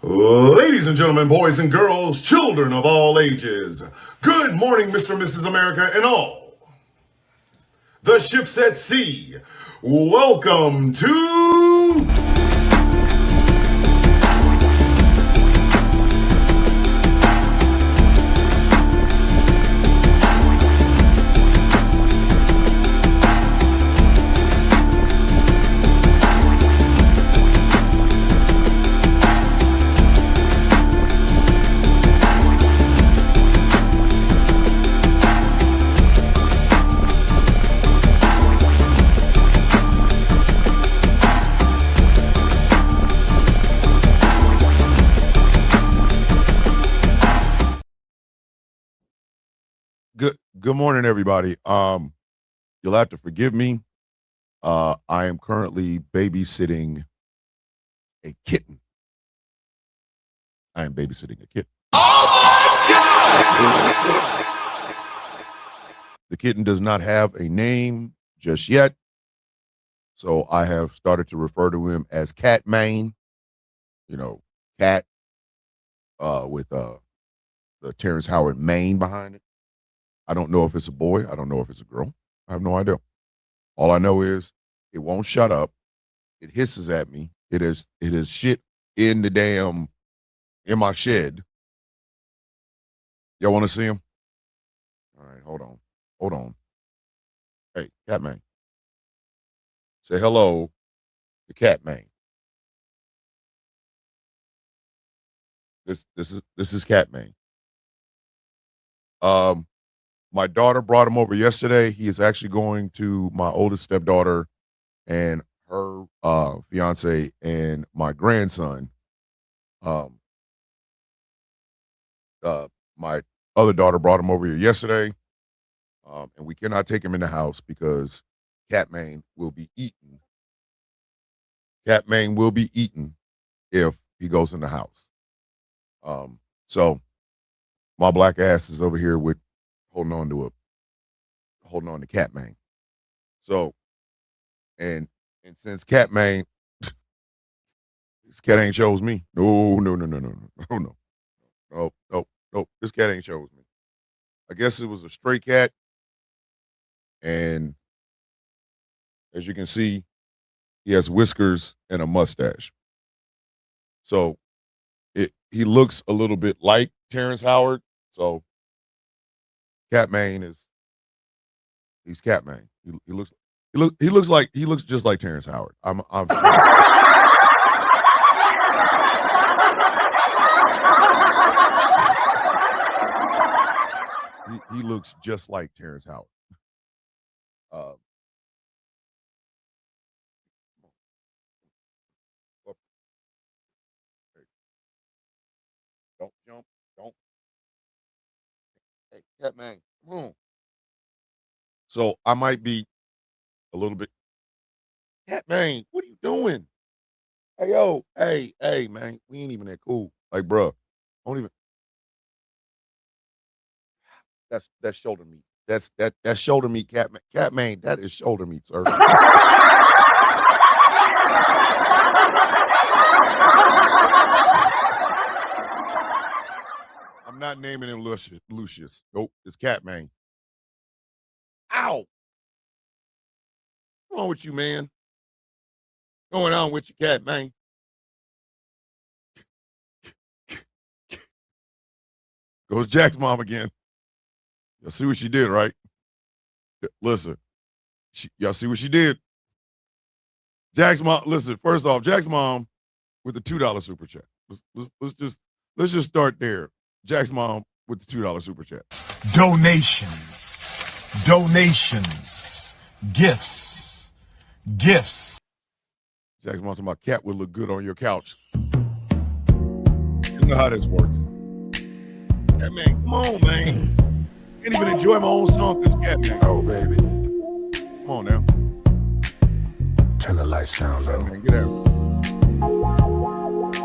Ladies and gentlemen, boys and girls, children of all ages, good morning, Mr. and Mrs. America, and all the ships at sea. Welcome to Good morning, everybody. You'll have to forgive me. I am currently babysitting a kitten. I am babysitting a kitten. Oh my God! The kitten does not have a name just yet, so I have started to refer to him as Cat Mane. You know, cat with the Terrence Howard Mane behind it. I don't know if it's a boy. I don't know if it's a girl. I have no idea. All I know is it won't shut up. It hisses at me. It is shit in my shed. Y'all want to see him? All right, hold on. Hey, Catman. Say hello to Catman. This is Catman. My daughter brought him over yesterday. He is actually going to my oldest stepdaughter and her fiance and my grandson. My other daughter brought him over here yesterday, and we cannot take him in the house because Catman will be eaten. Catman will be eaten if he goes in the house. So my black ass is over here with holding on to Catman. So, and since Catman, this cat ain't chose me. No. This cat ain't chose me. I guess it was a stray cat, and as you can see, he has whiskers and a mustache. So, he looks a little bit like Terrence Howard. So, Catman he's Catman. He looks just like Terrence Howard. He looks just like Terrence Howard. Don't jump. Don't. Hey, Catman, come on. So I might be a little bit. Catman, what are you doing? Hey, yo, hey, man, we ain't even that cool. Like, bruh, don't even. That's shoulder meat. That's shoulder meat, Catman. Catman, that is shoulder meat, sir. I'm not naming him Lucius. Nope, it's Catman. Ow! What's wrong with you, man? Going on with your Catman? Goes Jack's mom again. Y'all see what she did, right? Listen, y'all see what she did? Jack's mom. Listen, first off, Jack's mom with the $2 super chat. Let's just start there. Jack's mom with the $2 super chat. Donations, gifts. Jack's mom talking about cat would look good on your couch. You know how this works. Yeah, man, come on, man. Can't even enjoy my own song because Catman. Oh, baby. Come on now. Turn the lights down low. Man, get out.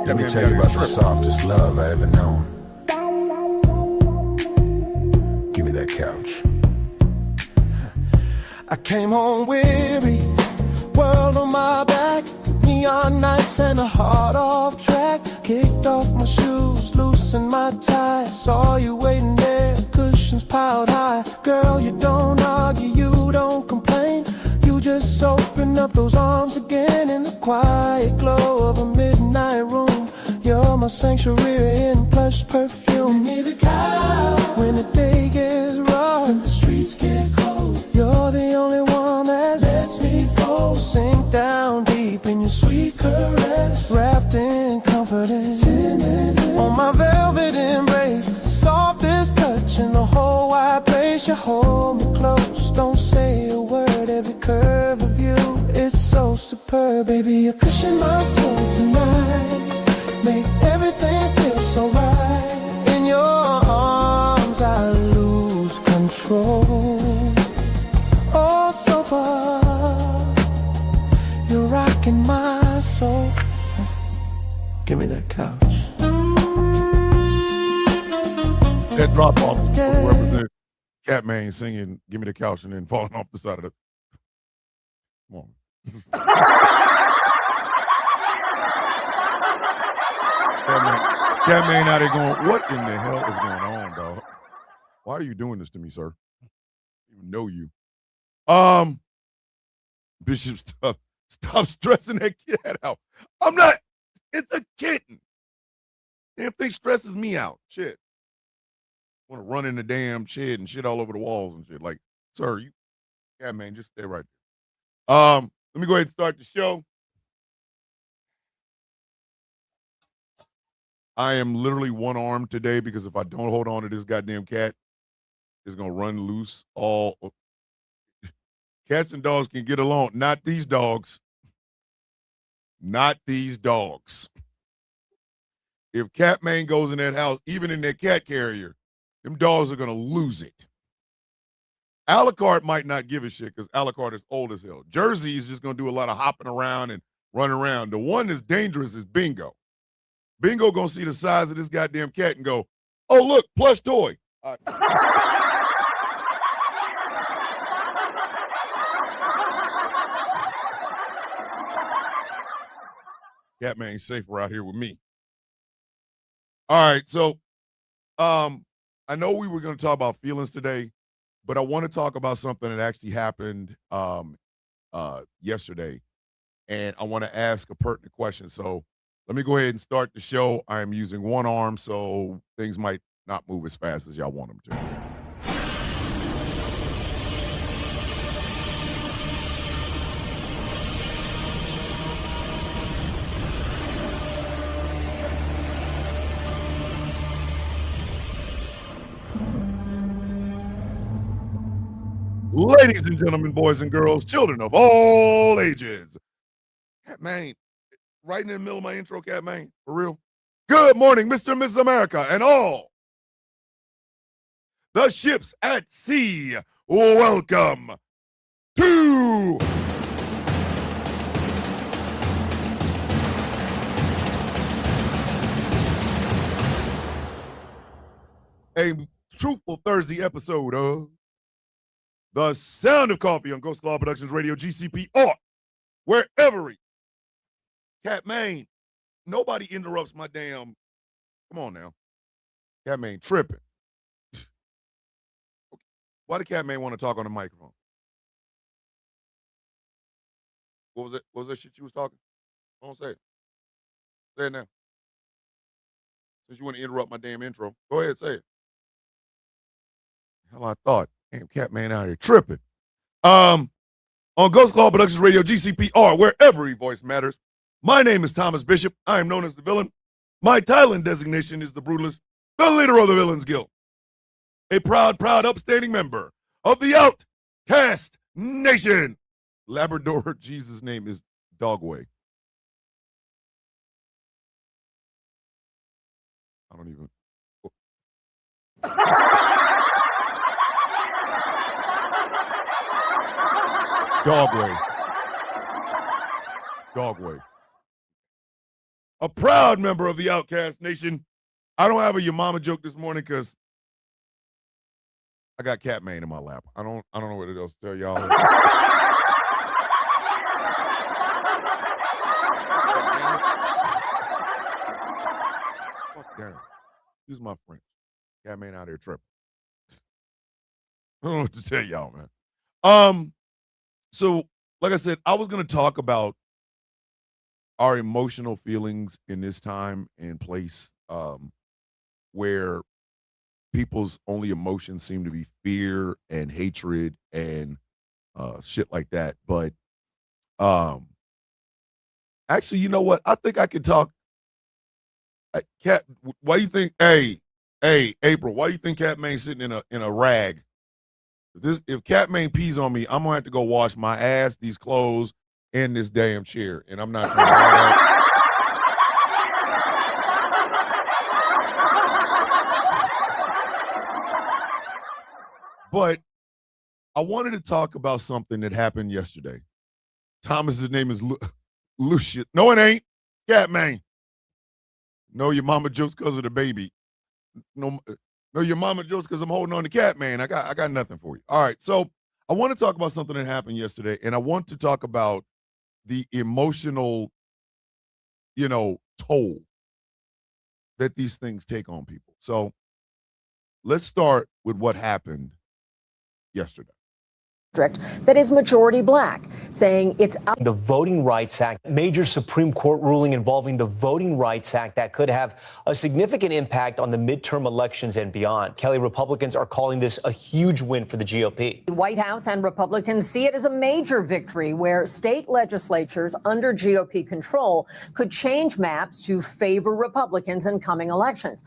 Let me tell you about the softest love I ever known. Give me that couch. I came home weary, world on my back, neon nights and a heart off track. Kicked Kicked off my shoes, loosened my tie. Saw you waiting there, cushions piled high. Girl, you don't argue, you don't complain. You just open up those arms again in the quiet glow of a midnight room. You're my sanctuary in plush perfume. Give me the couch when the day gets rough and the streets get cold. You're the only one that lets me go. Sink down deep in your sweet caress, wrapped in confidence. On my velvet embrace, softest touch in the whole wide place. You hold me close, don't say a word. Every curve of you, it's so superb. Baby, you cushion my soul tonight, make everything feel so right. In your arms I lose control. Oh, so far, you're rocking my soul. Give me that couch. That drop off represents Catman singing "Give Me the Couch" and then falling off the side of the. Come on. Catman out there going, what in the hell is going on, dog? Why are you doing this to me, sir? I don't even know you. Bishop, stop stressing that cat out. I'm not. It's a kitten. Damn thing stresses me out. Shit. Want to run in the damn shed and shit all over the walls and shit. Like, sir, Catman, just stay right there. Let me go ahead and start the show. I am literally one armed today because if I don't hold on to this goddamn cat, it's gonna run loose. All cats and dogs can get along. Not these dogs. Not these dogs. If Catman goes in that house, even in that cat carrier, them dogs are gonna lose it. Alucard might not give a shit because Alucard is old as hell. Jersey is just gonna do a lot of hopping around and running around. The one that's dangerous is Bingo. Bingo gonna see the size of this goddamn cat and go, oh, look, plush toy. Catman's safer out here with me. All right, so I know we were going to talk about feelings today, but I want to talk about something that actually happened yesterday, and I want to ask a pertinent question. So let me go ahead and start the show. I am using one arm, so things might not move as fast as y'all want them to. Ladies and gentlemen, boys and girls, children of all ages. Catman, right in the middle of my intro, Catman, for real. Good morning, Mr. and Mrs. America, and all the ships at sea. Welcome to a Truthful Thursday episode of The Sound of Coffee on Ghost Claw Productions Radio, GCP, or wherever. Catman, nobody interrupts my damn. Come on now. Catman tripping. Why did Catman want to talk on the microphone? What was it? What was that shit you was talking? Don't say it. Say it now. Since you want to interrupt my damn intro, go ahead, say it. Hell, I thought. Damn, Catman out here tripping. On Ghost Claw Productions Radio, GCPR, where every voice matters. My name is Thomas Bishop. I am known as the villain. My title and designation is the Brutalist, the leader of the Villains Guild. A proud, upstanding member of the Outcast Nation. Labrador, Jesus' name is Dogway. I don't even. Dogway. A proud member of the Outcast Nation. I don't have a your mama joke this morning because I got Catman in my lap. I don't know what else to tell y'all. fuck down. Use my French. Cat man out here tripping. I don't know what to tell y'all, man. So like I said, I was gonna talk about our emotional feelings in this time and place, where people's only emotions seem to be fear and hatred and shit like that. But um, actually, you know what? I think I can talk. Cat, why you think? Hey, April, why you think Cat Main's sitting in a rag? If Cat Main pees on me, I'm gonna have to go wash my ass, these clothes, and this damn chair. And I'm not trying to hide that. But I wanted to talk about something that happened yesterday. Thomas's name is Lucius. No, it ain't. Cat man. No, your mama jokes because of the baby. No, no, your mama jokes because I'm holding on to Cat man. I got nothing for you. All right. So I want to talk about something that happened yesterday, and I want to talk about the emotional, toll that these things take on people. So let's start with what happened yesterday. That is majority black, saying it's the Voting Rights Act, major Supreme Court ruling involving the Voting Rights Act that could have a significant impact on the midterm elections and beyond. Kelly, Republicans are calling this a huge win for the GOP. The White House and Republicans see it as a major victory where state legislatures under GOP control could change maps to favor Republicans in coming elections.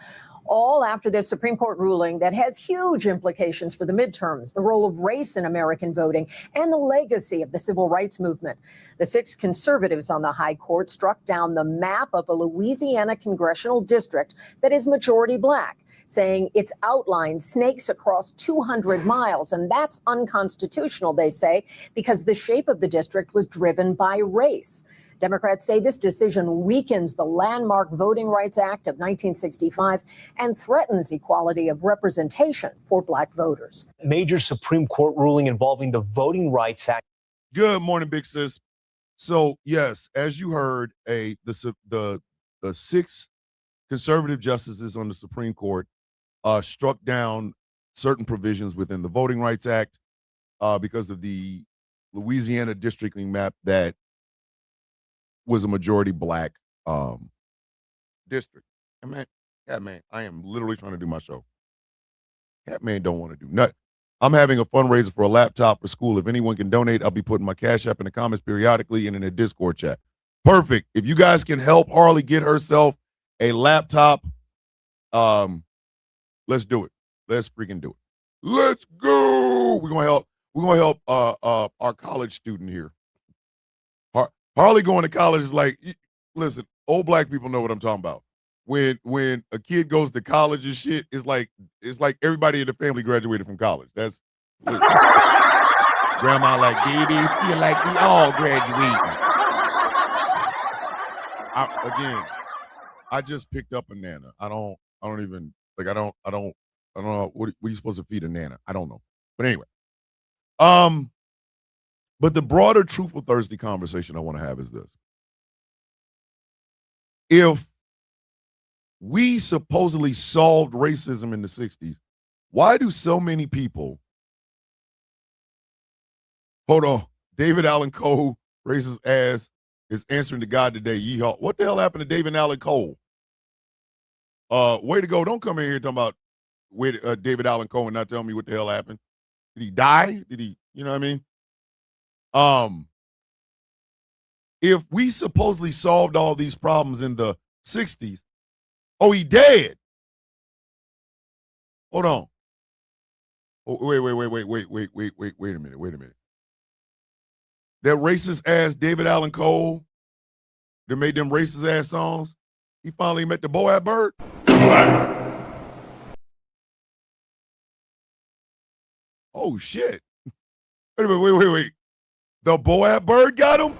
All after this Supreme Court ruling that has huge implications for the midterms, the role of race in American voting, and the legacy of the civil rights movement. The 6 conservatives on the high court struck down the map of a Louisiana congressional district that is majority black, saying its outline snakes across 200 miles. And that's unconstitutional, they say, because the shape of the district was driven by race. Democrats say this decision weakens the landmark Voting Rights Act of 1965 and threatens equality of representation for black voters. Major Supreme Court ruling involving the Voting Rights Act. Good morning, big sis. So yes, as you heard, the 6 conservative justices on the Supreme Court struck down certain provisions within the Voting Rights Act because of the Louisiana districting map that was a majority black district. And man, Cat man, I am literally trying to do my show. Cat man don't want to do nothing. I'm having a fundraiser for a laptop for school. If anyone can donate, I'll be putting my Cash App in the comments periodically and in a Discord chat. Perfect. If you guys can help Harley get herself a laptop, let's do it. Let's freaking do it. Let's go. We're gonna help our college student here. Harley going to college is like, listen, old black people know what I'm talking about. When a kid goes to college and shit, it's like everybody in the family graduated from college. That's listen. Grandma like, baby, feel like we all graduating. I just picked up a Nana. I don't even like. I don't know what are you supposed to feed a Nana? I don't know. But anyway, but the broader Truthful Thursday conversation I want to have is this. If we supposedly solved racism in the 60s, why do so many people, hold on, David Allen Cole raises ass, is answering to God today, yeehaw. What the hell happened to David Allen Cole? Way to go. Don't come in here talking about David Allen Cole and not tell me what the hell happened. Did he die? Did he, you know what I mean? If we supposedly solved all these problems in the 60s, oh, he dead. Hold on. Oh, wait a minute. That racist ass David Allen Cole that made them racist ass songs, he finally met the Boab Bird. Oh shit. Wait. The Boab Bird got him?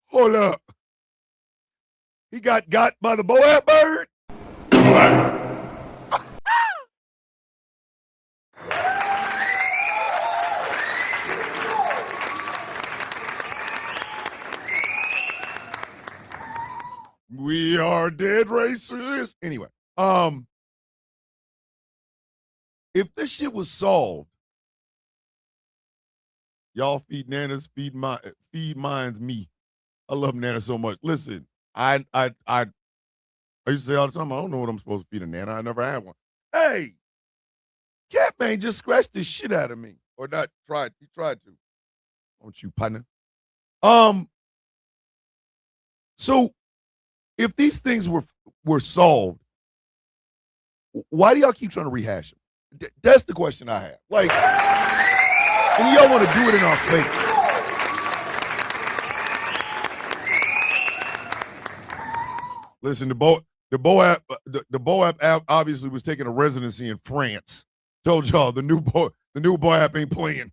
Hold up. He got by the Boab Bird? We are dead racist. Anyway, if this shit was solved, y'all feed Nanas, feed minds me. I love Nana so much. Listen, I used to say all the time, I don't know what I'm supposed to feed a Nana. I never had one. Hey, Catman just scratched the shit out of me. Or not tried. He tried to. Don't you, partner? So if these things were solved, why do y'all keep trying to rehash them? That's the question I have. Like, and y'all want to do it in our face. Listen, the Bo app obviously was taking a residency in France. Told y'all the new Bo app ain't playing.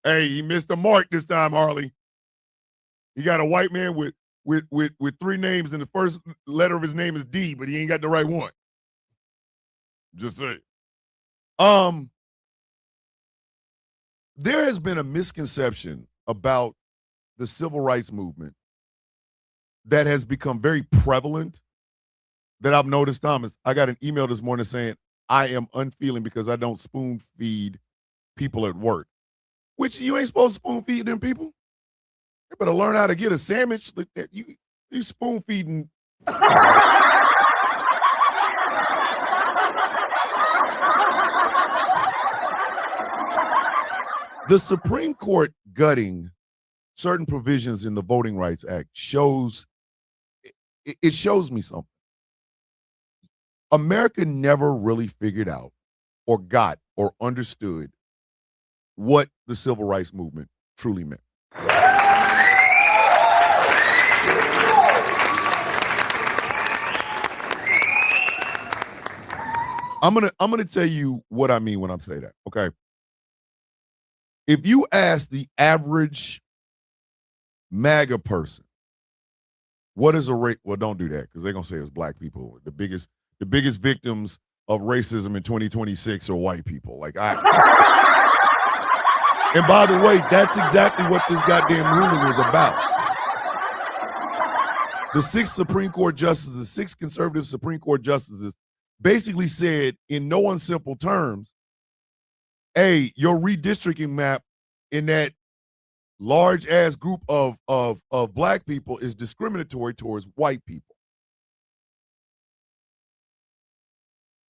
Hey, he missed the mark this time, Harley. He got a white man with three names, and the first letter of his name is D, but he ain't got the right one. Just say. There has been a misconception about the civil rights movement that has become very prevalent that I've noticed, Thomas. I got an email this morning saying, I am unfeeling because I don't spoon feed people at work. Which you ain't supposed to spoon feed them people. You better learn how to get a sandwich. You spoon feeding. The Supreme Court gutting certain provisions in the Voting Rights Act shows me something. America never really figured out or got or understood what the civil rights movement truly meant. I'm gonna tell you what I mean when I say that, okay? If you ask the average MAGA person, what is a race? Well, don't do that because they're gonna say it's black people. The biggest victims of racism in 2026 are white people. And by the way, that's exactly what this goddamn ruling was about. The six conservative Supreme Court justices basically said in no unsimple terms, hey, your redistricting map in that large ass group of black people is discriminatory towards white people.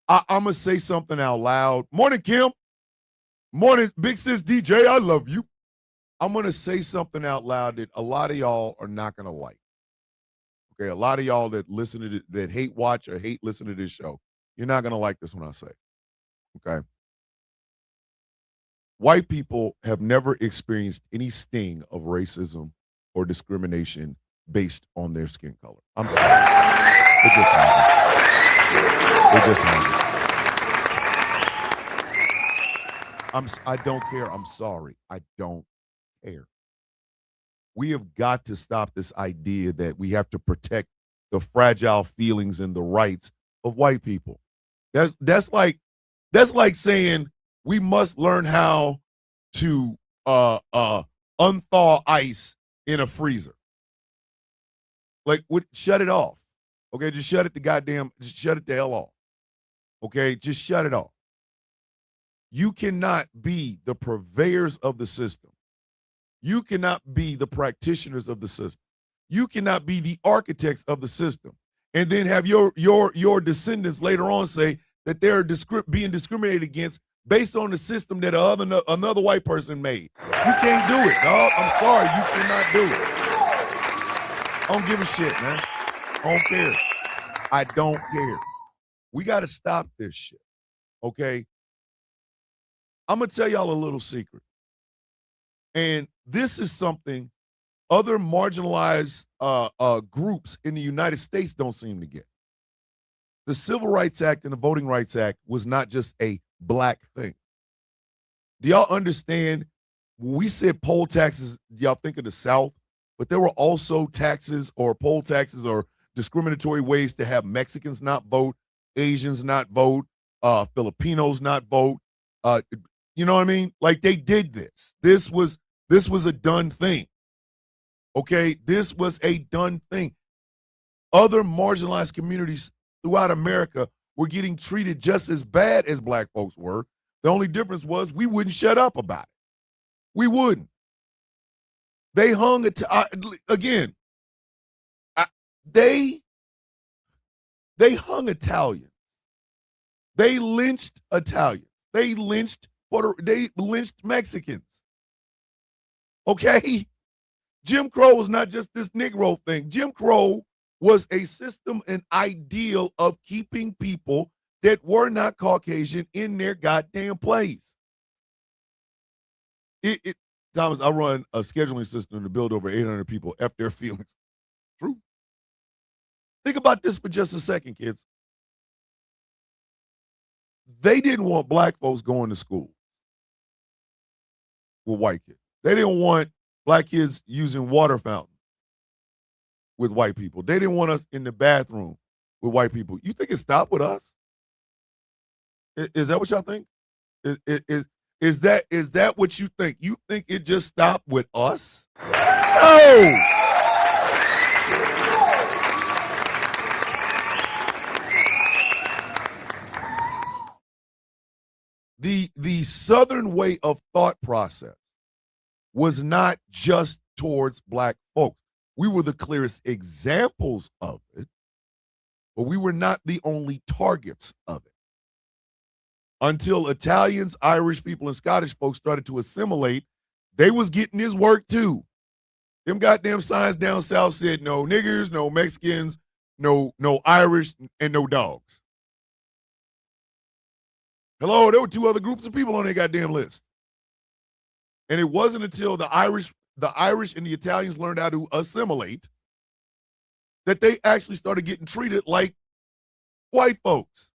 I'm gonna say something out loud. Morning, Kim. Morning, big sis DJ. I love you. I'm gonna say something out loud that a lot of y'all are not gonna like. Okay, a lot of y'all that listen to that hate watch or hate listen to this show, you're not gonna like this when I say. Okay. White people have never experienced any sting of racism or discrimination based on their skin color. I'm sorry. It just happened. It just happened. I don't care. I'm sorry. I don't care. We have got to stop this idea that we have to protect the fragile feelings and the rights of white people. That's like saying we must learn how to unthaw ice in a freezer. Shut it off. Okay, just shut it the hell off. Okay, just shut it off. You cannot be the purveyors of the system. You cannot be the practitioners of the system. You cannot be the architects of the system, and then have your descendants later on say that they're being discriminated against based on the system that another white person made. You can't do it, dog. I'm sorry, you cannot do it. I don't give a shit, man. I don't care. I don't care. We got to stop this shit, okay? I'm going to tell y'all a little secret. And this is something other marginalized groups in the United States don't seem to get. The Civil Rights Act and the Voting Rights Act was not just a black thing. Do y'all understand when we said poll taxes, y'all think of the South, but there were also taxes or poll taxes or discriminatory ways to have Mexicans not vote, Asians not vote, Filipinos not vote. You know what I mean? Like they did this. This was a done thing. Okay, this was a done thing. Other marginalized communities throughout America were getting treated just as bad as black folks were. The only difference was we wouldn't shut up about it. We wouldn't. They hung it again. They hung Italians. They lynched Italians. They lynched Mexicans. Okay? Jim Crow was not just this Negro thing. Jim Crow was a system and ideal of keeping people that were not Caucasian in their goddamn place. Thomas, I run a scheduling system to build over 800 people F their feelings. True. Think about this for just a second, kids. They didn't want black folks going to school with white kids. They didn't want black kids using water fountains with white people. They didn't want us in the bathroom with white people. You think it stopped with us? Is that what y'all think? Is that what you think? You think it just stopped with us? No! The Southern way of thought process was not just towards black folks. We were the clearest examples of it, but we were not the only targets of it. Until Italians, Irish people, and Scottish folks started to assimilate, they was getting this work too. Them goddamn signs down south said no niggers, no Mexicans, no Irish, and no dogs. Hello, there were two other groups of people on their goddamn list. And it wasn't until the Irish and the Italians learned how to assimilate that they actually started getting treated like white folks.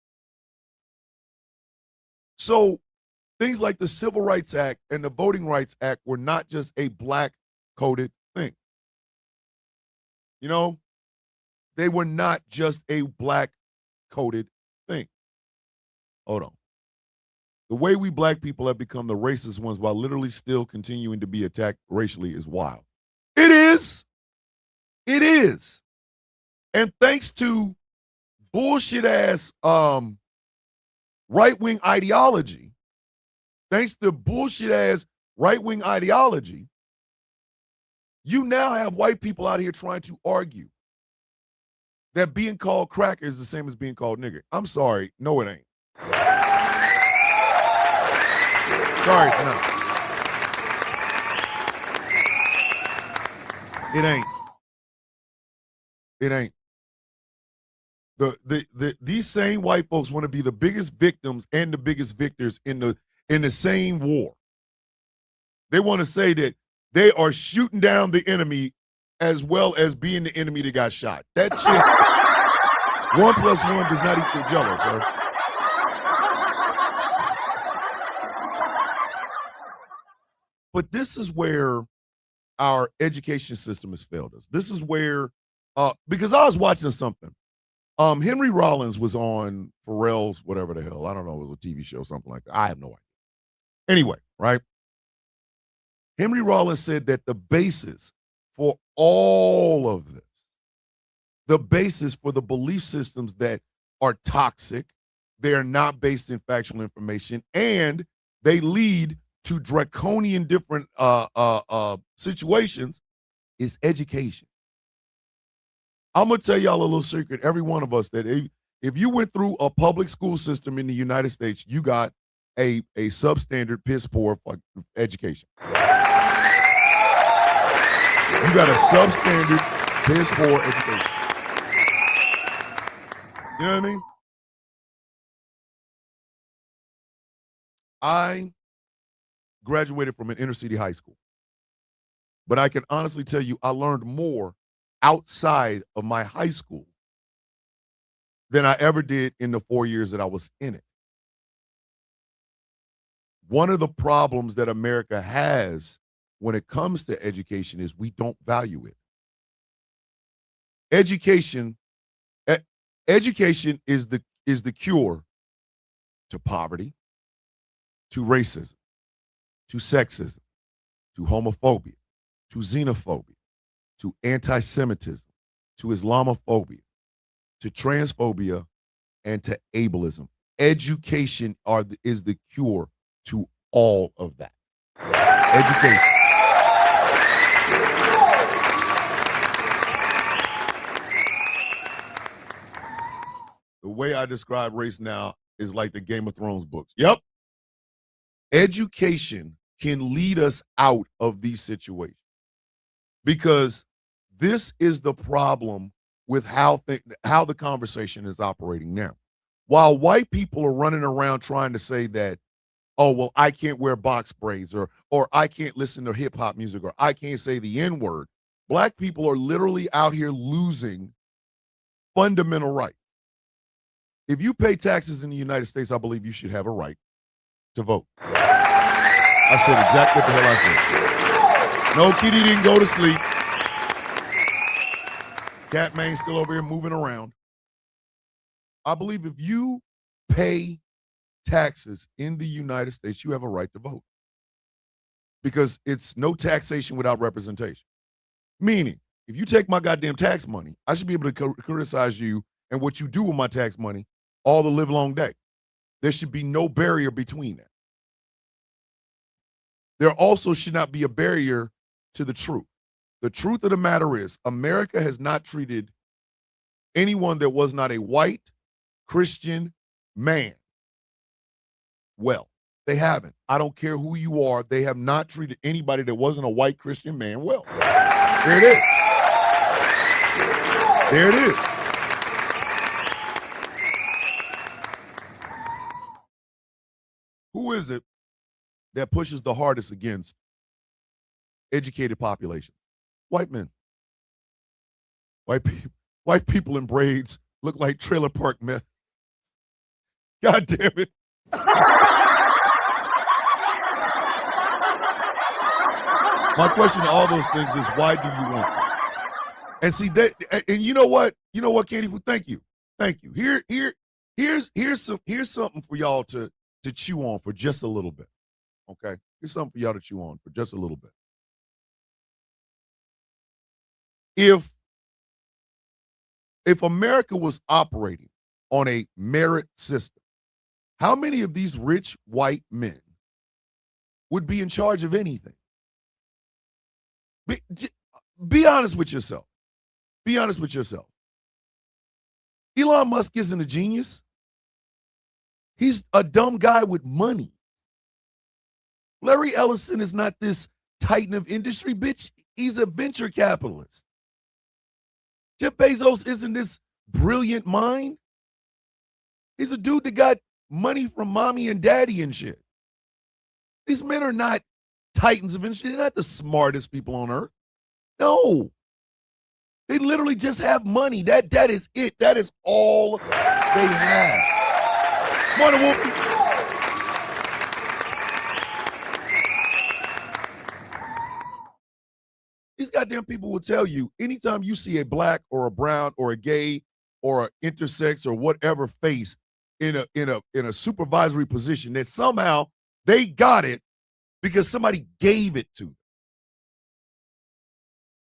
So things like the Civil Rights Act and the Voting Rights Act were not just a black-coded thing. You know, they were not just a black-coded thing. Hold on. The way we black people have become the racist ones while literally still continuing to be attacked racially is wild. It is. It is. And thanks to bullshit-ass right-wing ideology, you now have white people out here trying to argue that being called cracker is the same as being called nigger. I'm sorry. No, it ain't. Sorry, it's not. It ain't. It ain't. These same white folks want to be the biggest victims and the biggest victors in the same war. They want to say that they are shooting down the enemy as well as being the enemy that got shot. That shit, 1 + 1 does not equal Jello, sir. But this is where our education system has failed us. This is where, because I was watching something. Henry Rollins was on Pharrell's, whatever the hell. I don't know. It was a TV show, something like that. I have no idea. Anyway, right? Henry Rollins said that the basis for all of this, the basis for the belief systems that are toxic, they are not based in factual information, and they lead to draconian different situations, is education. I'm going to tell y'all a little secret, every one of us, that if you went through a public school system in the United States, you got a substandard, piss poor education. You got a substandard, piss poor education. You know what I mean? I graduated from an inner city high school, but I can honestly tell you I learned more outside of my high school than I ever did in the 4 years that I was in it. One of the problems that America has when it comes to education is we don't value it. Education is the cure to poverty, to racism, to sexism, to homophobia, to xenophobia, to anti-Semitism, to Islamophobia, to transphobia, and to ableism. Education is the cure to all of that. Education. The way I describe race now is like the Game of Thrones books. Yep. Education can lead us out of these situations because this is the problem with how the conversation is operating now. While white people are running around trying to say that, oh, well, I can't wear box braids or I can't listen to hip hop music or I can't say the N-word, black people are literally out here losing fundamental rights. If you pay taxes in the United States, I believe you should have a right to vote. I said exactly what the hell I said. No, Kitty didn't go to sleep. Catman's still over here moving around. I believe if you pay taxes in the United States, you have a right to vote. Because it's no taxation without representation. Meaning, if you take my goddamn tax money, I should be able to criticize you and what you do with my tax money all the live long day. There should be no barrier between that. There also should not be a barrier to the truth. The truth of the matter is, America has not treated anyone that was not a white Christian man well. They haven't. I don't care who you are. They have not treated anybody that wasn't a white Christian man well. There it is. There it is. Who is it that pushes the hardest against educated populations? White men. White people in braids look like trailer park meth. God damn it. My question to all those things is, why do you want to? And see that, and you know what? You know what, Candy? Thank you. Thank you. Here's something for y'all to chew on for just a little bit. Okay? Here's something for y'all to chew on for just a little bit. If America was operating on a merit system, how many of these rich white men would be in charge of anything? Be honest with yourself. Be honest with yourself. Elon Musk isn't a genius. He's a dumb guy with money. Larry Ellison is not this titan of industry, bitch. He's a venture capitalist. Jeff Bezos isn't this brilliant mind. He's a dude that got money from mommy and daddy and shit. These men are not titans of industry. They're not the smartest people on earth. No. They literally just have money. That is it. That is all they have. Morning, Wolfie. These goddamn people will tell you, anytime you see a black or a brown or a gay or an intersex or whatever face in a supervisory position, that somehow they got it because somebody gave it to them.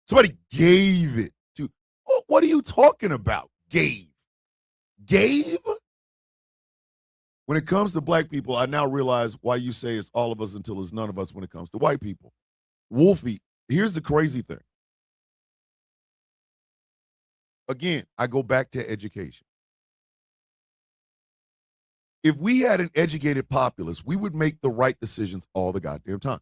Somebody gave it to. Oh, what are you talking about? Gave? When it comes to black people, I now realize why you say it's all of us until it's none of us when it comes to white people. Wolfie, here's the crazy thing. Again, I go back to education. If we had an educated populace, we would make the right decisions all the goddamn time.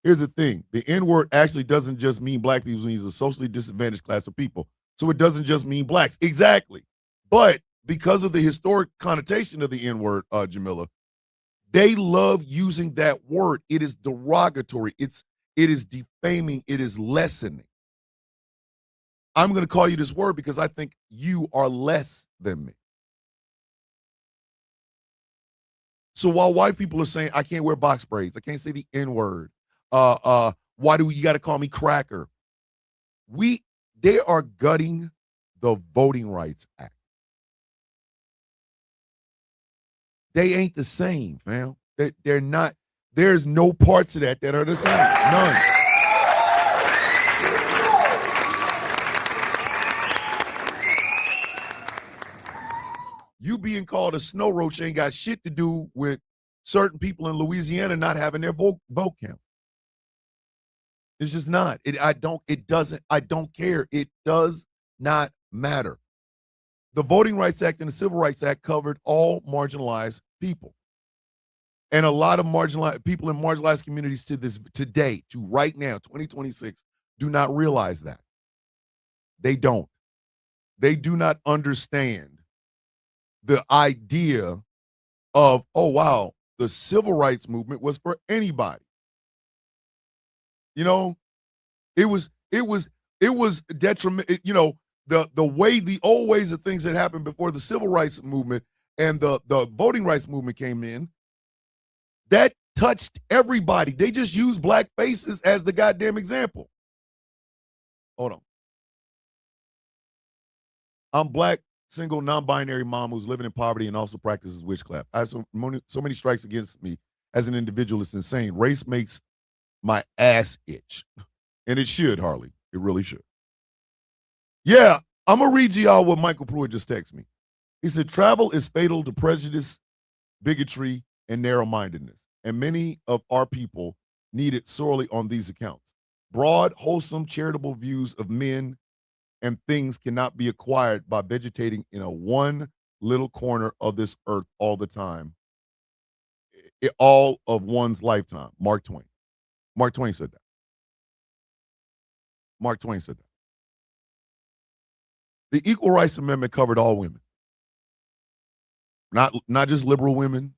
Here's the thing. The N-word actually doesn't just mean black people. It means a socially disadvantaged class of people. So it doesn't just mean blacks. Exactly. But because of the historic connotation of the N-word, Jamila, they love using that word. It is derogatory. It is defaming. It is lessening. I'm going to call you this word because I think you are less than me. So while white people are saying, I can't wear box braids, I can't say the N-word, why do you got to call me cracker? They are gutting the Voting Rights Act. They ain't the same, fam. They're not. There's no parts of that are the same. None. You being called a snow roach ain't got shit to do with certain people in Louisiana not having their vote count. It's just not. I don't care. It does not matter. The Voting Rights Act and the Civil Rights Act covered all marginalized people. And a lot of marginalized people in marginalized communities to right now, 2026, do not realize that. They don't. They do not understand the idea of, oh, wow, the civil rights movement was for anybody. You know, it was detriment, the old ways of things that happened before the civil rights movement and the voting rights movement came in, that touched everybody. They just used black faces as the goddamn example. Hold on. I'm black, single, non-binary mom who's living in poverty and also practices witchcraft. I have so many strikes against me as an individual. It's insane. Race makes my ass itch. And it should, Harley. It really should. Yeah, I'm going to read y'all what Michael Pruitt just texted me. He said, travel is fatal to prejudice, bigotry, and narrow-mindedness. And many of our people need it sorely on these accounts. Broad, wholesome, charitable views of men and things cannot be acquired by vegetating in a one little corner of this earth all the time. All of one's lifetime. Mark Twain. Mark Twain said that. Mark Twain said that. The Equal Rights Amendment covered all women. Not just liberal women,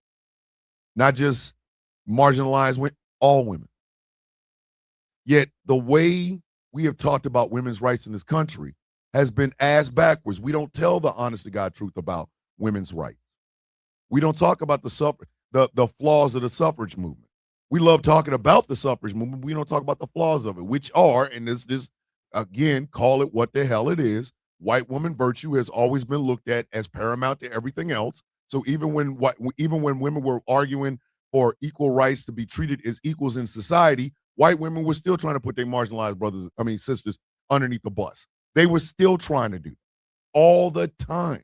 not just marginalized women, all women. Yet the way we have talked about women's rights in this country has been ass backwards. We don't tell the honest to God truth about women's rights. We don't talk about the flaws of the suffrage movement. We love talking about the suffrage movement. We don't talk about the flaws of it, which are, and this again, call it what the hell it is. White woman virtue has always been looked at as paramount to everything else. So even when women were arguing for equal rights to be treated as equals in society, white women were still trying to put their marginalized sisters underneath the bus. They were still trying to do that all the time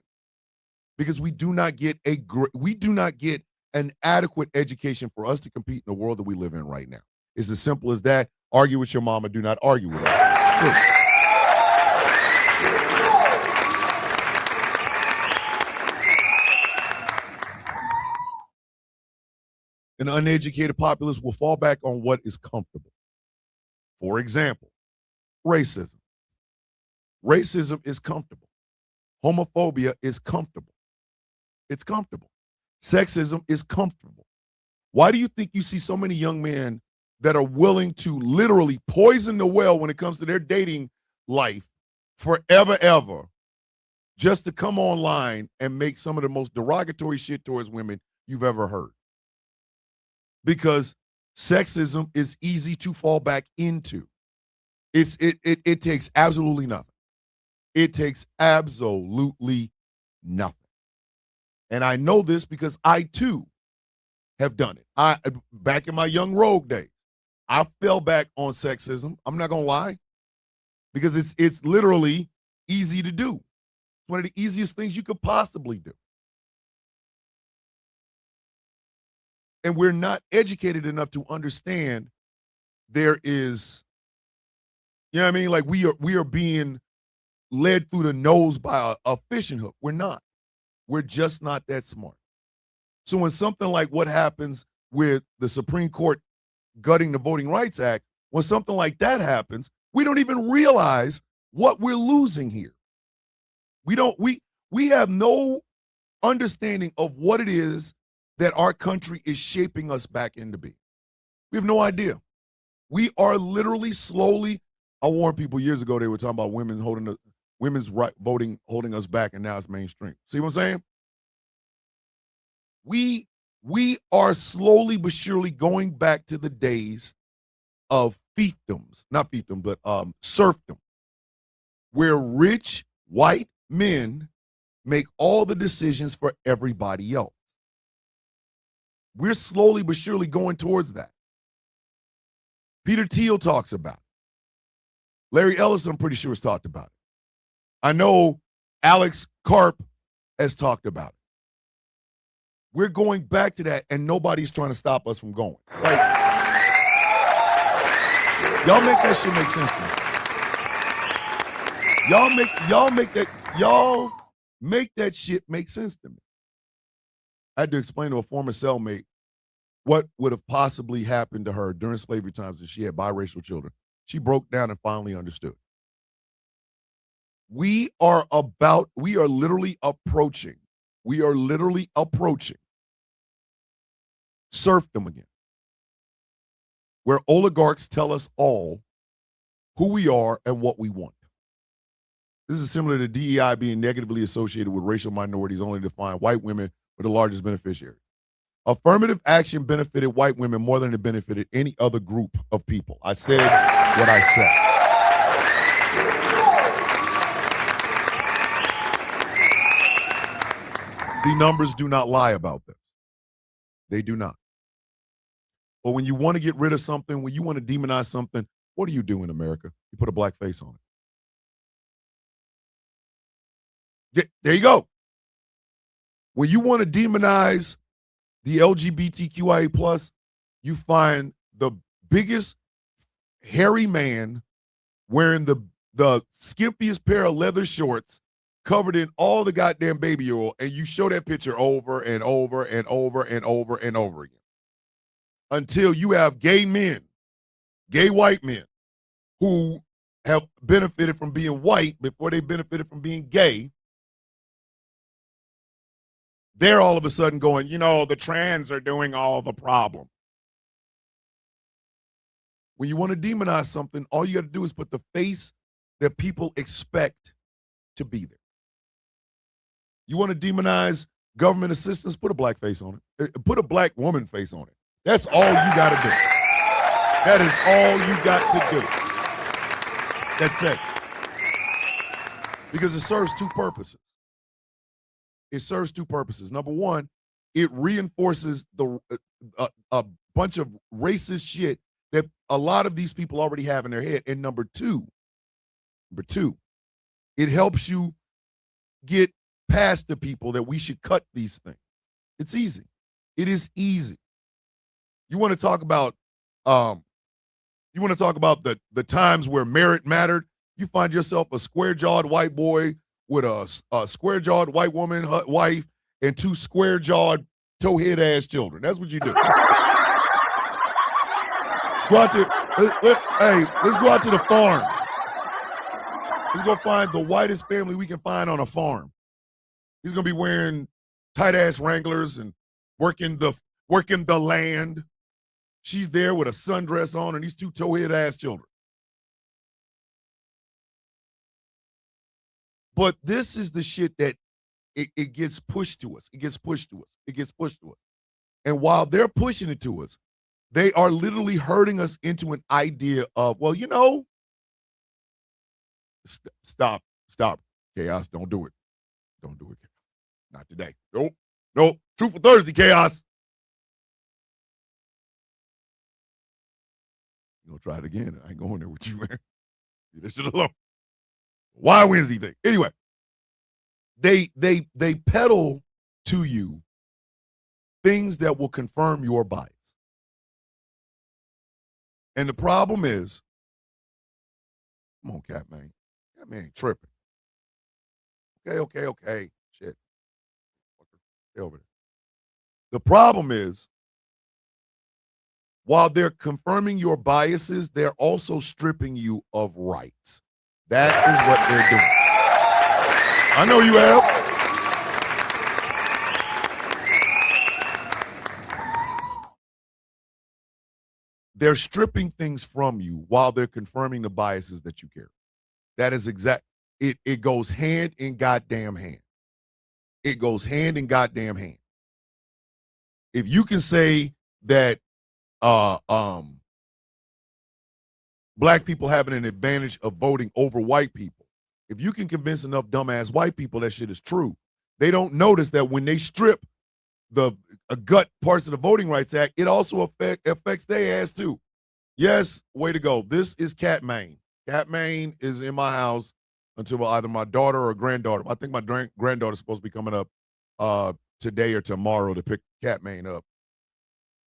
because we do not get an adequate education for us to compete in the world that we live in right now. It's as simple as that. Argue with your mama. Do not argue with her. It's true. An uneducated populace will fall back on what is comfortable. For example, racism. Racism is comfortable. Homophobia is comfortable. It's comfortable. Sexism is comfortable. Why do you think you see so many young men that are willing to literally poison the well when it comes to their dating life forever, ever, just to come online and make some of the most derogatory shit towards women you've ever heard? Because sexism is easy to fall back into. It takes absolutely nothing. It takes absolutely nothing. And I know this because I too have done it. Back in my young rogue days, I fell back on sexism. I'm not gonna lie, because it's literally easy to do. It's one of the easiest things you could possibly do. And we're not educated enough to understand there is, you know what I mean? Like we are being led through the nose by a fishing hook. We're not. We're just not that smart. So when something like what happens with the Supreme Court gutting the Voting Rights Act, when something like that happens, we don't even realize what we're losing here. We have no understanding of what it is that our country is shaping us back into being. We have no idea. We are literally slowly, I warned people years ago, they were talking about women's right voting holding us back, and now it's mainstream. See what I'm saying? We are slowly but surely going back to the days of fiefdoms, not fiefdom, but serfdom, where rich white men make all the decisions for everybody else. We're slowly but surely going towards that. Peter Thiel talks about it. Larry Ellis, I'm pretty sure, has talked about it. I know Alex Karp has talked about it. We're going back to that, and nobody's trying to stop us from going. Like, y'all make that shit make sense to me. Y'all make that shit make sense to me. I had to explain to a former cellmate what would have possibly happened to her during slavery times if she had biracial children. She broke down and finally understood. We are literally approaching serfdom again, where oligarchs tell us all who we are and what we want. This is similar to DEI being negatively associated with racial minorities only to find white women were the largest beneficiaries. Affirmative action benefited white women more than it benefited any other group of people. I said what I said. The numbers do not lie about this. They do not. But when you want to get rid of something, when you want to demonize something, what do you do in America? You put a black face on it. There you go. When you want to demonize the LGBTQIA+, you find the biggest hairy man wearing the skimpiest pair of leather shorts covered in all the goddamn baby oil, and you show that picture over and over and over and over and over again until you have gay white men who have benefited from being white before they benefited from being gay. They're all of a sudden going, the trans are doing all the problem. When you want to demonize something, all you got to do is put the face that people expect to be there. You want to demonize government assistance, put a black face on it. Put a black woman face on it. That's all you got to do. That is all you got to do. That's it. Because it serves two purposes. It serves two purposes. Number one, it reinforces a bunch of racist shit that a lot of these people already have in their head. And number two, it helps you get past the people that we should cut these things. It's easy. It is easy. You want to talk about the times where merit mattered? You find yourself a square-jawed white boy with a square-jawed white woman, wife, and two square-jawed, toe-head ass children. That's what you do. Let's go out to the farm. Let's go find the whitest family we can find on a farm. He's gonna be wearing tight-ass Wranglers and working the land. She's there with a sundress on and these two toe-head ass children. But this is the shit that it gets pushed to us. It gets pushed to us. And while they're pushing it to us, they are literally herding us into an idea of, stop, chaos. Don't do it. Not today. Nope. Truthful Thursday, chaos. You gonna try it again? I ain't going there with you, man. Leave that shit alone. Why Wednesday thing? Anyway, they peddle to you things that will confirm your bias. And the problem is, come on, Catman. Catman ain't tripping. Okay. Shit. Stay over there. The problem is, while they're confirming your biases, they're also stripping you of rights. That is what they're doing. I know you have. They're stripping things from you while they're confirming the biases that you carry. That is exact. It goes hand in goddamn hand. It goes hand in goddamn hand. If you can say that black people having an advantage of voting over white people, if you can convince enough dumbass white people that shit is true, they don't notice that when they strip the gut parts of the Voting Rights Act, it also affects their ass too. Yes, way to go. This is Catman. Catman is in my house until either my daughter or granddaughter. I think my granddaughter's supposed to be coming up today or tomorrow to pick Cat Main up.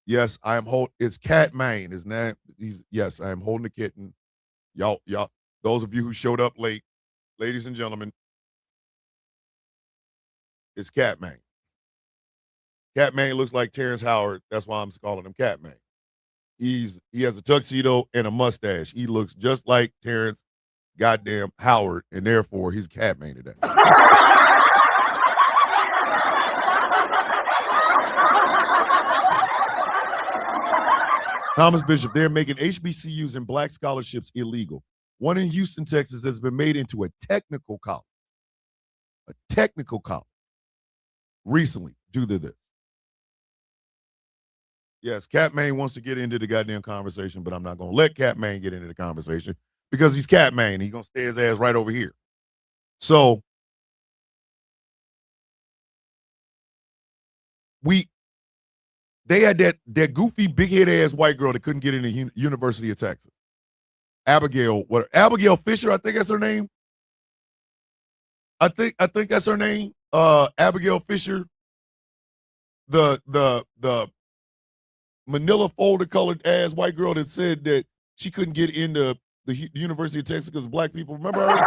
Yes, I am it's Cat Main. His name. Yes, I am holding the kitten. Y'all, those of you who showed up late, ladies and gentlemen, it's Cat Main. Cat Main looks like Terrence Howard. That's why I'm calling him Cat Main. He has a tuxedo and a mustache. He looks just like Terrence goddamn Howard, and therefore he's Cat Main today. Thomas Bishop, they're making HBCUs and black scholarships illegal. One in Houston, Texas, that's been made into a technical college. A technical college. Recently, due to this. Yes, Cat Main wants to get into the goddamn conversation, but I'm not going to let Cat Main get into the conversation because he's Cat Main. He's going to stay his ass right over here. So, they had that goofy, big-head ass white girl that couldn't get into University of Texas. Abigail Fisher, I think that's her name. I think that's her name. Abigail Fisher. The manila folder colored ass white girl that said that she couldn't get into the University of Texas because black people. Remember her?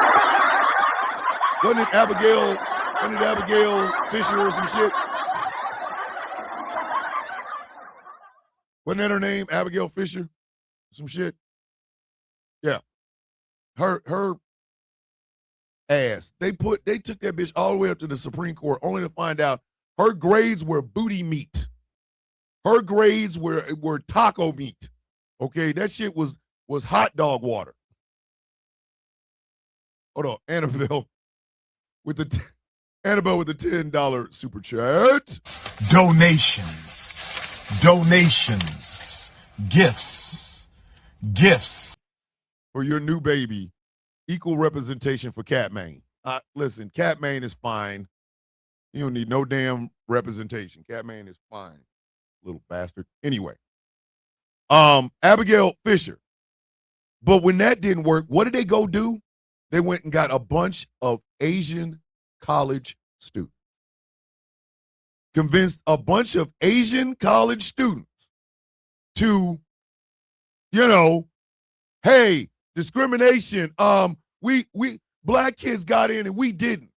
Wasn't it Abigail Fisher or some shit? Wasn't that her name? Abigail Fisher? Some shit? Yeah. Her ass. They took that bitch all the way up to the Supreme Court only to find out her grades were booty meat. Her grades were taco meat. Okay, that shit was hot dog water. Hold on, Annabelle with the $10 super chat. Donations, gifts. For your new baby, equal representation for Cat Main. Listen, Cat Main is fine. You don't need no damn representation. Cat Main is fine, little bastard. Anyway, Abigail Fisher. But when that didn't work, what did they go do? They went and got a bunch of Asian college students. Convinced a bunch of Asian college students to, hey, discrimination. We black kids got in and we didn't.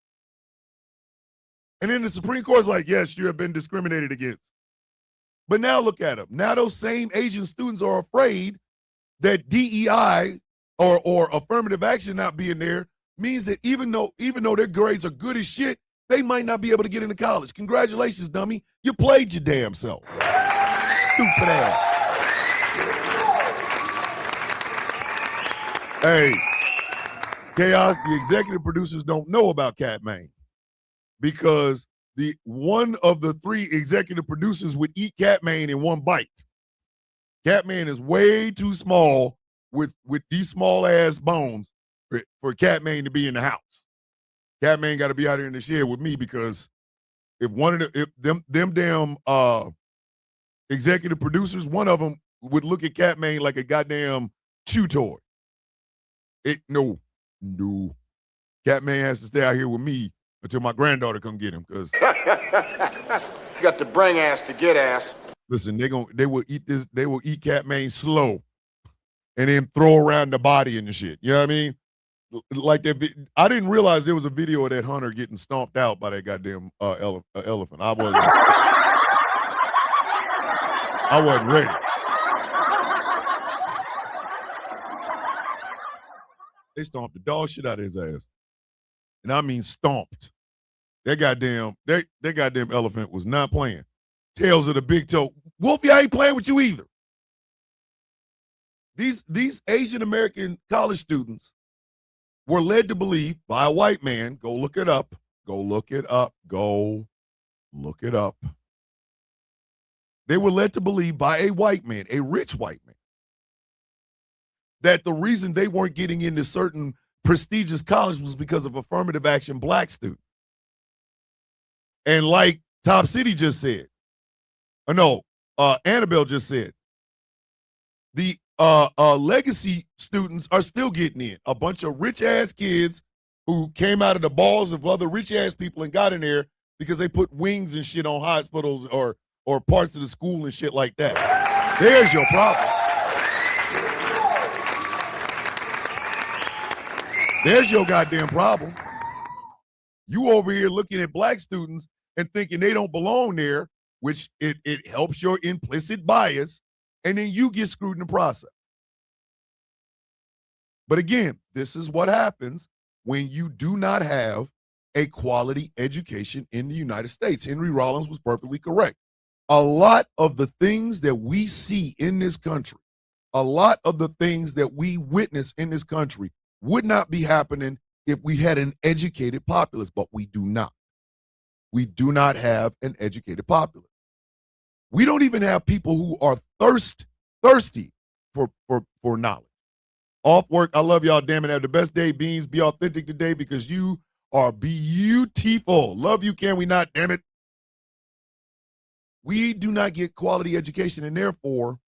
And then the Supreme Court's like, yes, you have been discriminated against. But now look at them. Now those same Asian students are afraid that DEI or affirmative action not being there means that even though their grades are good as shit, they might not be able to get into college. Congratulations, dummy. You played your damn self. Stupid ass. Hey, Chaos, the executive producers don't know about Cat Main because one of the 3 executive producers would eat Cat Main in one bite. Cat Main is way too small with these small ass bones for Cat Main to be in the house. Cat Main got to be out here in the shed with me because if them damn executive producers, one of them would look at Cat Main like a goddamn chew toy. No. Cat Main has to stay out here with me until my granddaughter come get him because you got to bring ass to get ass. Listen, they will eat Cat Main slow and then throw around the body and the shit. You know what I mean? Like that, I didn't realize there was a video of that hunter getting stomped out by that goddamn elephant. I wasn't ready. They stomped the dog shit out of his ass, and I mean stomped. That goddamn elephant was not playing. Tails of the big toe. Wolfie, I ain't playing with you either. These Asian American college students were led to believe by a white man, go look it up. They were led to believe by a white man, a rich white man, that the reason they weren't getting into certain prestigious colleges was because of affirmative action black students. And like Top City just said, Annabelle just said, the legacy students are still getting in. A bunch of rich ass kids who came out of the balls of other rich ass people and got in there because they put wings and shit on hospitals or parts of the school and shit like that. There's your problem. There's your goddamn problem. You over here looking at black students and thinking they don't belong there, which it helps your implicit bias, and then you get screwed in the process. But again, this is what happens when you do not have a quality education in the United States. Henry Rollins was perfectly correct. A lot of the things that we see in this country, a lot of the things that we witness in this country would not be happening if we had an educated populace, but we do not. We do not have an educated populace. We don't even have people who are thirsty for knowledge. Off work, I love y'all, damn it. Have the best day, Beans. Be authentic today because you are beautiful. Love you, can we not, damn it? We do not get quality education, and therefore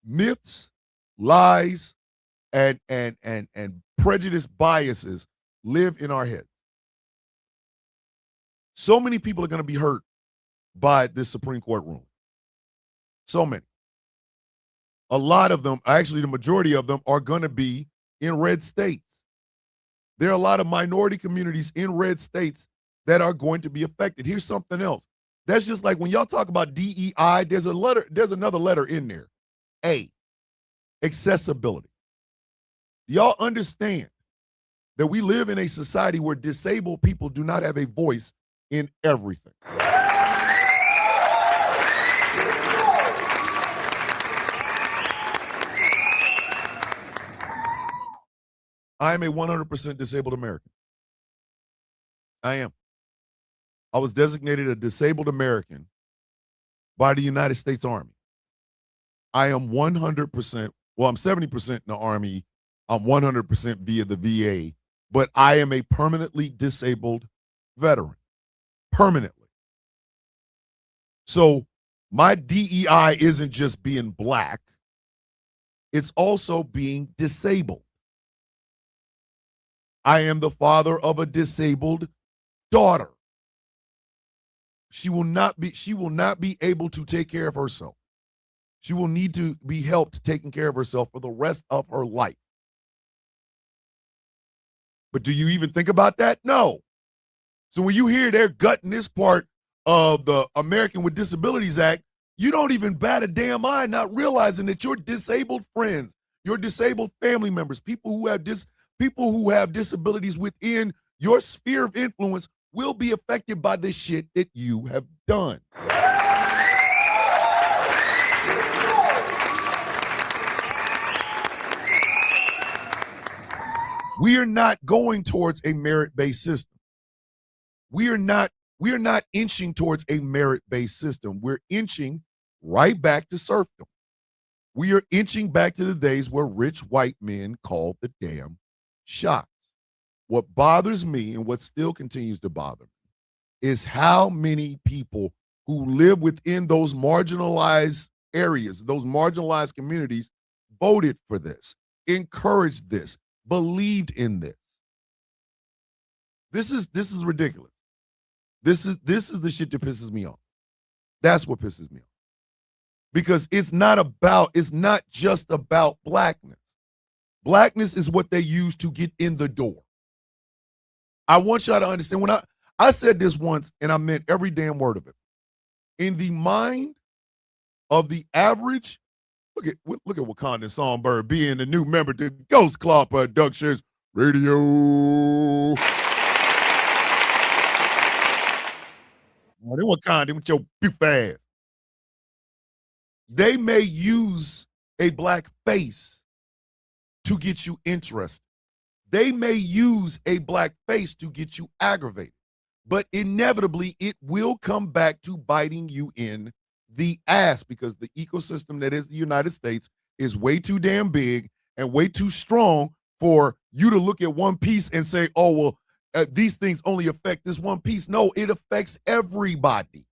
myths, lies, and prejudice biases live in our heads. So many people are going to be hurt by this Supreme Court ruling. So many. A lot of them, actually the majority of them, are going to be in red states. There are a lot of minority communities in red states that are going to be affected. Here's something else. That's just like when y'all talk about DEI, there's another letter in there. A, accessibility. Y'all understand that we live in a society where disabled people do not have a voice in everything. I am a 100% disabled American. I am. I was designated a disabled American by the United States Army. I am 100%, well, I'm 70% in the Army. I'm 100% via the VA, but I am a permanently disabled veteran. Permanently. So my DEI isn't just being black, it's also being disabled. I am the father of a disabled daughter. She will not be able to take care of herself. She will need to be helped taking care of herself for the rest of her life. But do you even think about that? No. So when you hear they're gutting this part of the American with Disabilities Act, you don't even bat a damn eye, not realizing that your disabled friends, your disabled family members, people who have disabilities within your sphere of influence will be affected by the shit that you have done. We are not going towards a merit-based system. We are not inching towards a merit-based system. We're inching right back to serfdom. We are inching back to the days where rich white men called the damn shots. What bothers me and what still continues to bother me is how many people who live within those marginalized areas, those marginalized communities, voted for this, encouraged this, believed in this. This is ridiculous. This is the shit that pisses me off. That's what pisses me off. Because it's not just about blackness. Blackness is what they use to get in the door. I want y'all to understand, when I said this once and I meant every damn word of it. In the mind of the average, look at Wakanda Songbird being the new member to Ghost Claw Productions Radio. Well, they Wakanda with your beef ass. They may use a black face to get you interested. They may use a black face to get you aggravated, but inevitably it will come back to biting you in the ass because the ecosystem that is the United States is way too damn big and way too strong for you to look at one piece and say, oh, well, these things only affect this one piece. No, it affects everybody.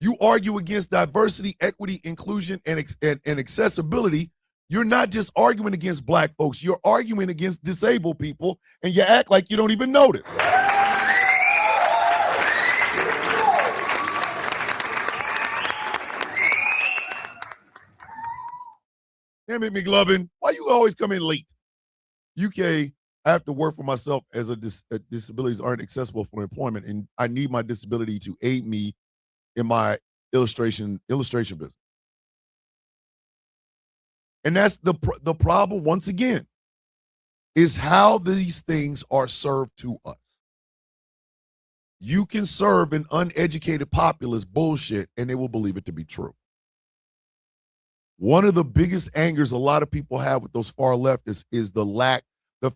You argue against diversity, equity, inclusion, and accessibility. You're not just arguing against black folks, you're arguing against disabled people, and you act like you don't even notice. Damn it, McLovin. Why you always come in late? UK, I have to work for myself as disabilities aren't accessible for employment, and I need my disability to aid me in my illustration business. And that's the problem, once again, is how these things are served to us. You can serve an uneducated populace bullshit, and they will believe it to be true. One of the biggest angers a lot of people have with those far leftists is the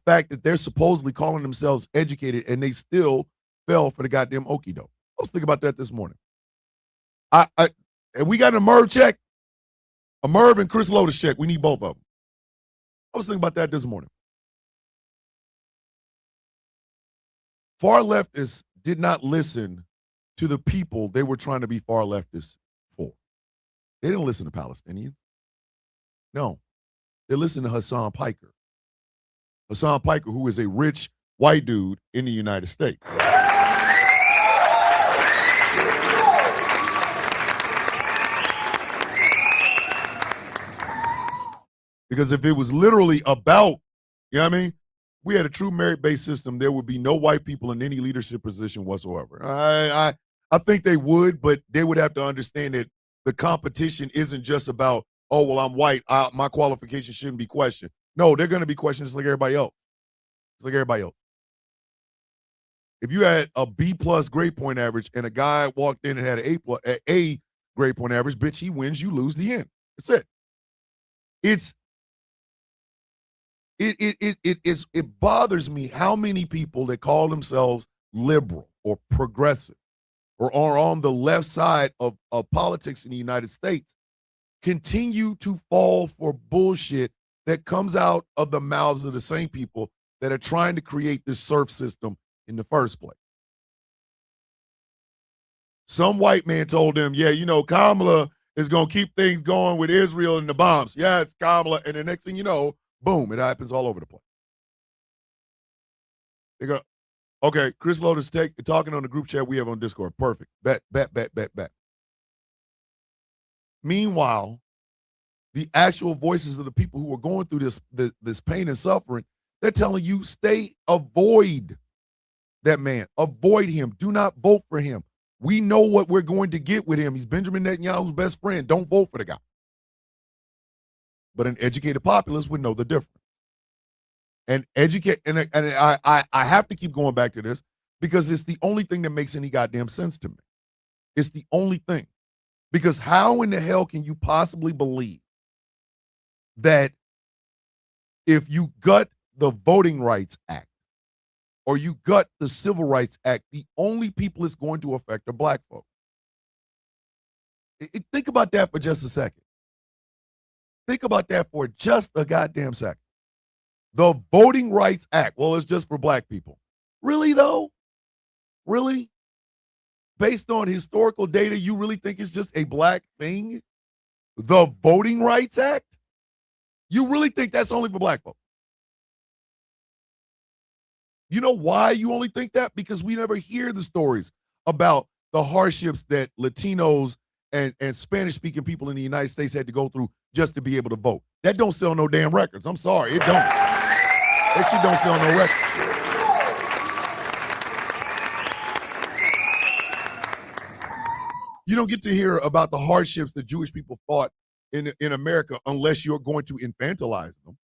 fact that they're supposedly calling themselves educated and they still fell for the goddamn okie doke. I was thinking about that this morning. And we got a Merv check, a Merv and Chris Lotus check. We need both of them. I was thinking about that this morning. Far leftists did not listen to the people they were trying to be far leftists for. They didn't listen to Palestinians. No, they listened to Hassan Piker. Hassan Piker, who is a rich white dude in the United States. Because if it was literally about, you know what I mean? We had a true merit-based system, there would be no white people in any leadership position whatsoever. I think they would, but they would have to understand that the competition isn't just about, oh, well, I'm white, my qualifications shouldn't be questioned. No, they're going to be questioned just like everybody else. Just like everybody else. If you had a B-plus grade point average and a guy walked in and had an A grade point average, bitch, he wins, you lose the end. That's it. It bothers me how many people that call themselves liberal or progressive or are on the left side of politics in the United States continue to fall for bullshit that comes out of the mouths of the same people that are trying to create this serf system in the first place. Some white man told them, yeah, you know, Kamala is going to keep things going with Israel and the bombs. Yeah, it's Kamala. And the next thing you know, boom, it happens all over the place. They go, okay, Chris Lotus talking on the group chat we have on Discord. Perfect. Bet. Meanwhile, the actual voices of the people who are going through this pain and suffering, they're telling you, avoid that man. Avoid him. Do not vote for him. We know what we're going to get with him. He's Benjamin Netanyahu's best friend. Don't vote for the guy. But an educated populace would know the difference. And I have to keep going back to this because it's the only thing that makes any goddamn sense to me. It's the only thing. Because how in the hell can you possibly believe that if you gut the Voting Rights Act or you gut the Civil Rights Act, the only people it's going to affect are black folks? Think about that for just a second. Think about that for just a goddamn second. The Voting Rights Act, well, it's just for black people. Really, though? Really? Based on historical data, you really think it's just a black thing? The Voting Rights Act? You really think that's only for black folks? You know why you only think that? Because we never hear the stories about the hardships that Latinos and Spanish-speaking people in the United States had to go through just to be able to vote. That don't sell no damn records. I'm sorry, it don't. That shit don't sell no records. You don't get to hear about the hardships that Jewish people fought in America unless you're going to infantilize them.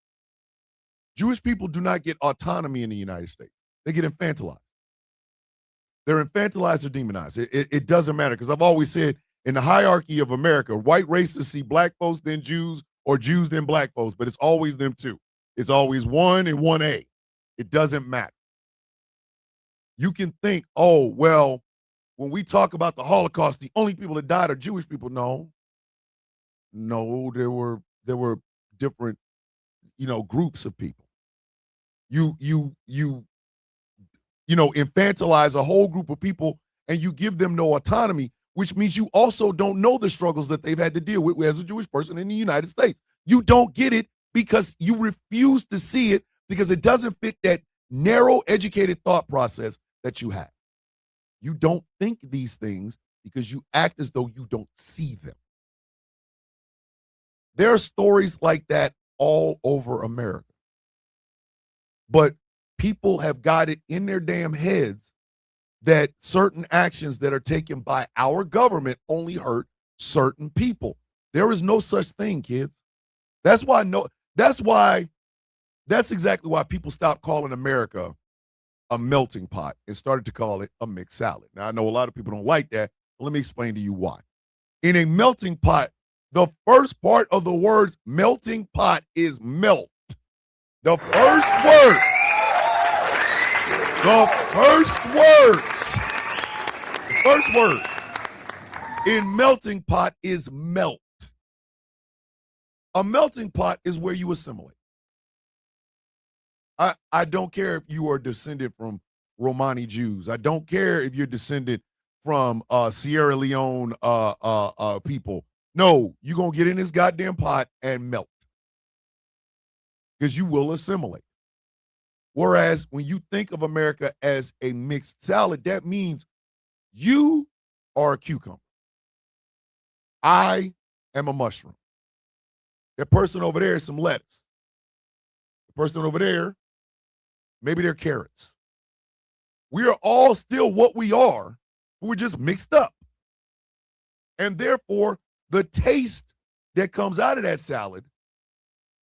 Jewish people do not get autonomy in the United States. They get infantilized. They're infantilized or demonized. It doesn't matter, because I've always said in the hierarchy of America, white racists see black folks, then Jews, or Jews, then black folks, but it's always them two. It's always 1 and 1A. It doesn't matter. You can think, oh, well, when we talk about the Holocaust, the only people that died are Jewish people. No, there were different, groups of people. You infantilize a whole group of people and you give them no autonomy, which means you also don't know the struggles that they've had to deal with as a Jewish person in the United States. You don't get it because you refuse to see it because it doesn't fit that narrow, educated thought process that you have. You don't think these things because you act as though you don't see them. There are stories like that all over America. But people have got it in their damn heads that certain actions that are taken by our government only hurt certain people. There is no such thing, kids. That's exactly why people stopped calling America a melting pot and started to call it a mixed salad. Now, I know a lot of people don't like that, but let me explain to you why. In a melting pot, the first part of the words melting pot is melt. The first word in melting pot is melt. A melting pot is where you assimilate. I don't care if you are descended from Romani Jews. I don't care if you're descended from Sierra Leone people. No, you're going to get in this goddamn pot and melt because you will assimilate. Whereas when you think of America as a mixed salad, that means you are a cucumber. I am a mushroom. That person over there is some lettuce. The person over there, maybe they're carrots. We are all still what we are, but we're just mixed up. And therefore, the taste that comes out of that salad,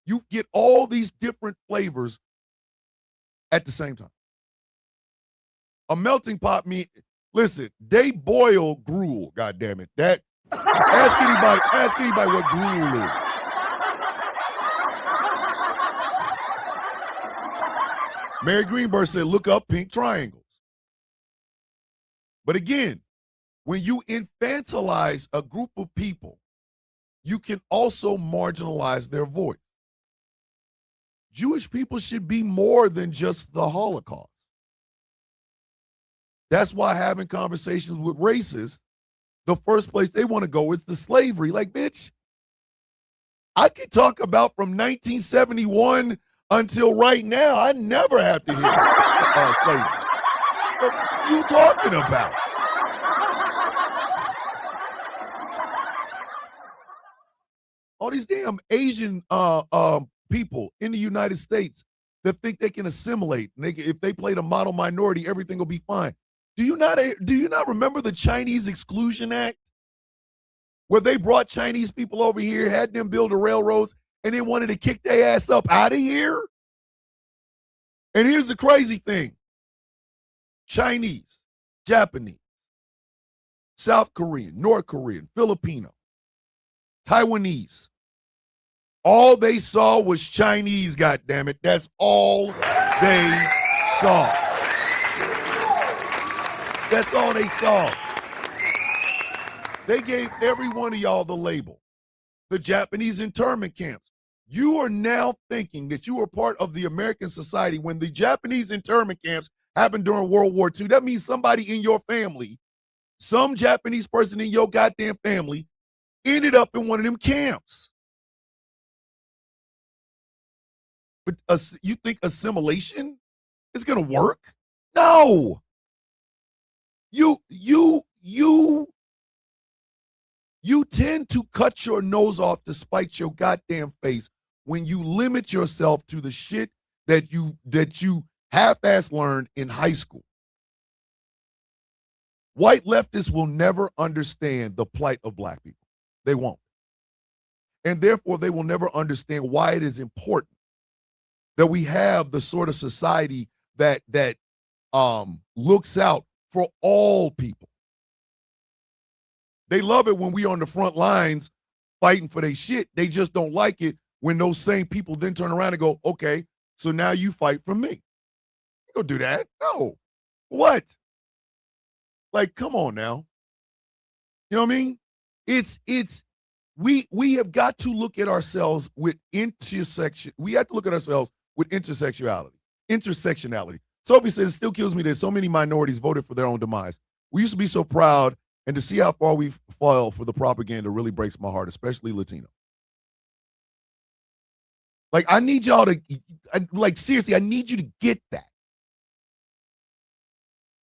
you get all these different flavors at the same time. A melting pot listen, they boil gruel, goddammit. Ask anybody what gruel is. Mary Greenberg said, look up pink triangles. But again, when you infantilize a group of people, you can also marginalize their voice. Jewish people should be more than just the Holocaust. That's why having conversations with racists, the first place they want to go is the slavery. Like, bitch, I could talk about from 1971 until right now. I never have to hear slavery. What are you talking about? All these damn Asian people in the United States that think they can assimilate. And if they play the model minority, everything will be fine. Do you not remember the Chinese Exclusion Act, where they brought Chinese people over here, had them build the railroads, and then wanted to kick their ass up out of here? And here's the crazy thing. Chinese, Japanese, South Korean, North Korean, Filipino, Taiwanese. All they saw was Chinese, goddammit. That's all they saw. That's all they saw. They gave every one of y'all the label. The Japanese internment camps. You are now thinking that you are part of the American society when the Japanese internment camps happened during World War II. That means somebody in your family, some Japanese person in your goddamn family, ended up in one of them camps. But you think assimilation is going to work? No. You tend to cut your nose off to spite your goddamn face when you limit yourself to the shit that you half-ass learned in high school. White leftists will never understand the plight of black people. They won't. And therefore, they will never understand why it is important that we have the sort of society that looks out for all people. They love it when we on the front lines fighting for their shit. They just don't like it when those same people then turn around and go, okay, so now you fight for me. You don't do that. No. What? Like, come on now. You know what I mean? We have got to look at ourselves with intersection. We have to look at ourselves with intersectionality. Sophie says, it still kills me that so many minorities voted for their own demise. We used to be so proud, and to see how far we fall for the propaganda really breaks my heart, especially Latino. Like, I need y'all to, seriously, I need you to get that.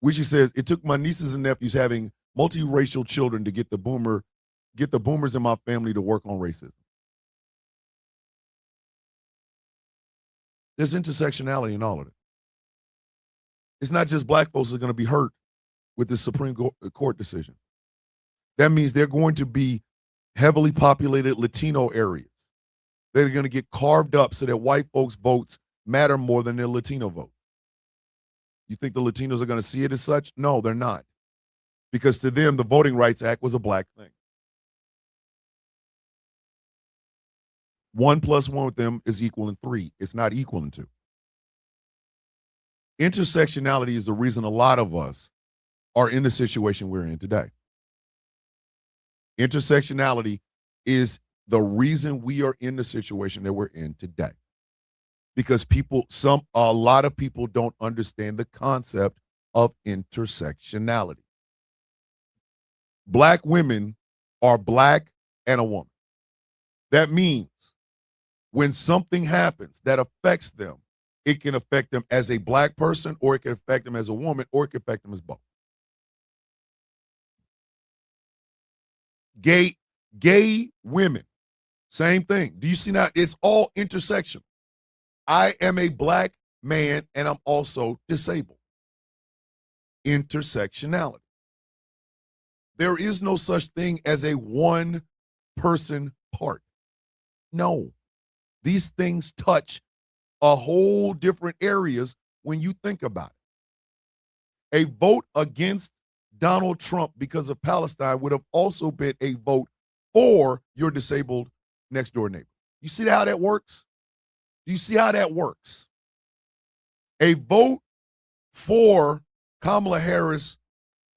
Wishy says, it took my nieces and nephews having multiracial children to get the boomers in my family to work on racism. There's intersectionality in all of it. It's not just black folks that are going to be hurt with this Supreme Court decision. That means they're going to be heavily populated Latino areas. They're going to get carved up so that white folks' votes matter more than their Latino votes. You think the Latinos are going to see it as such? No, they're not. Because to them, the Voting Rights Act was a black thing. 1 + 1 with them is equal in 3. It's not equal in 2. Intersectionality is the reason a lot of us are in the situation we're in today. Intersectionality is the reason we are in the situation that we're in today. Because a lot of people don't understand the concept of intersectionality. Black women are black and a woman. That means when something happens that affects them, it can affect them as a black person, or it can affect them as a woman, or it can affect them as both. Gay women, same thing. Do you see now? It's all intersectional. I am a black man and I'm also disabled. Intersectionality. There is no such thing as a one-person part. No. These things touch a whole different areas when you think about it. A vote against Donald Trump because of Palestine would have also been a vote for your disabled next door neighbor. You see how that works? Do you see how that works? A vote for Kamala Harris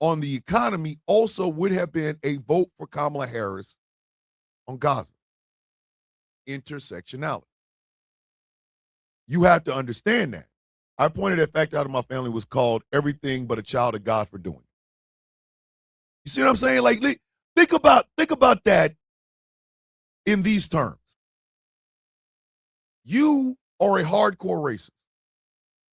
on the economy also would have been a vote for Kamala Harris on Gaza. Intersectionality. You have to understand that. I pointed that fact out of my family was called Everything But a Child of God for Doing It. You see what I'm saying? Like, think about that in these terms. You are a hardcore racist.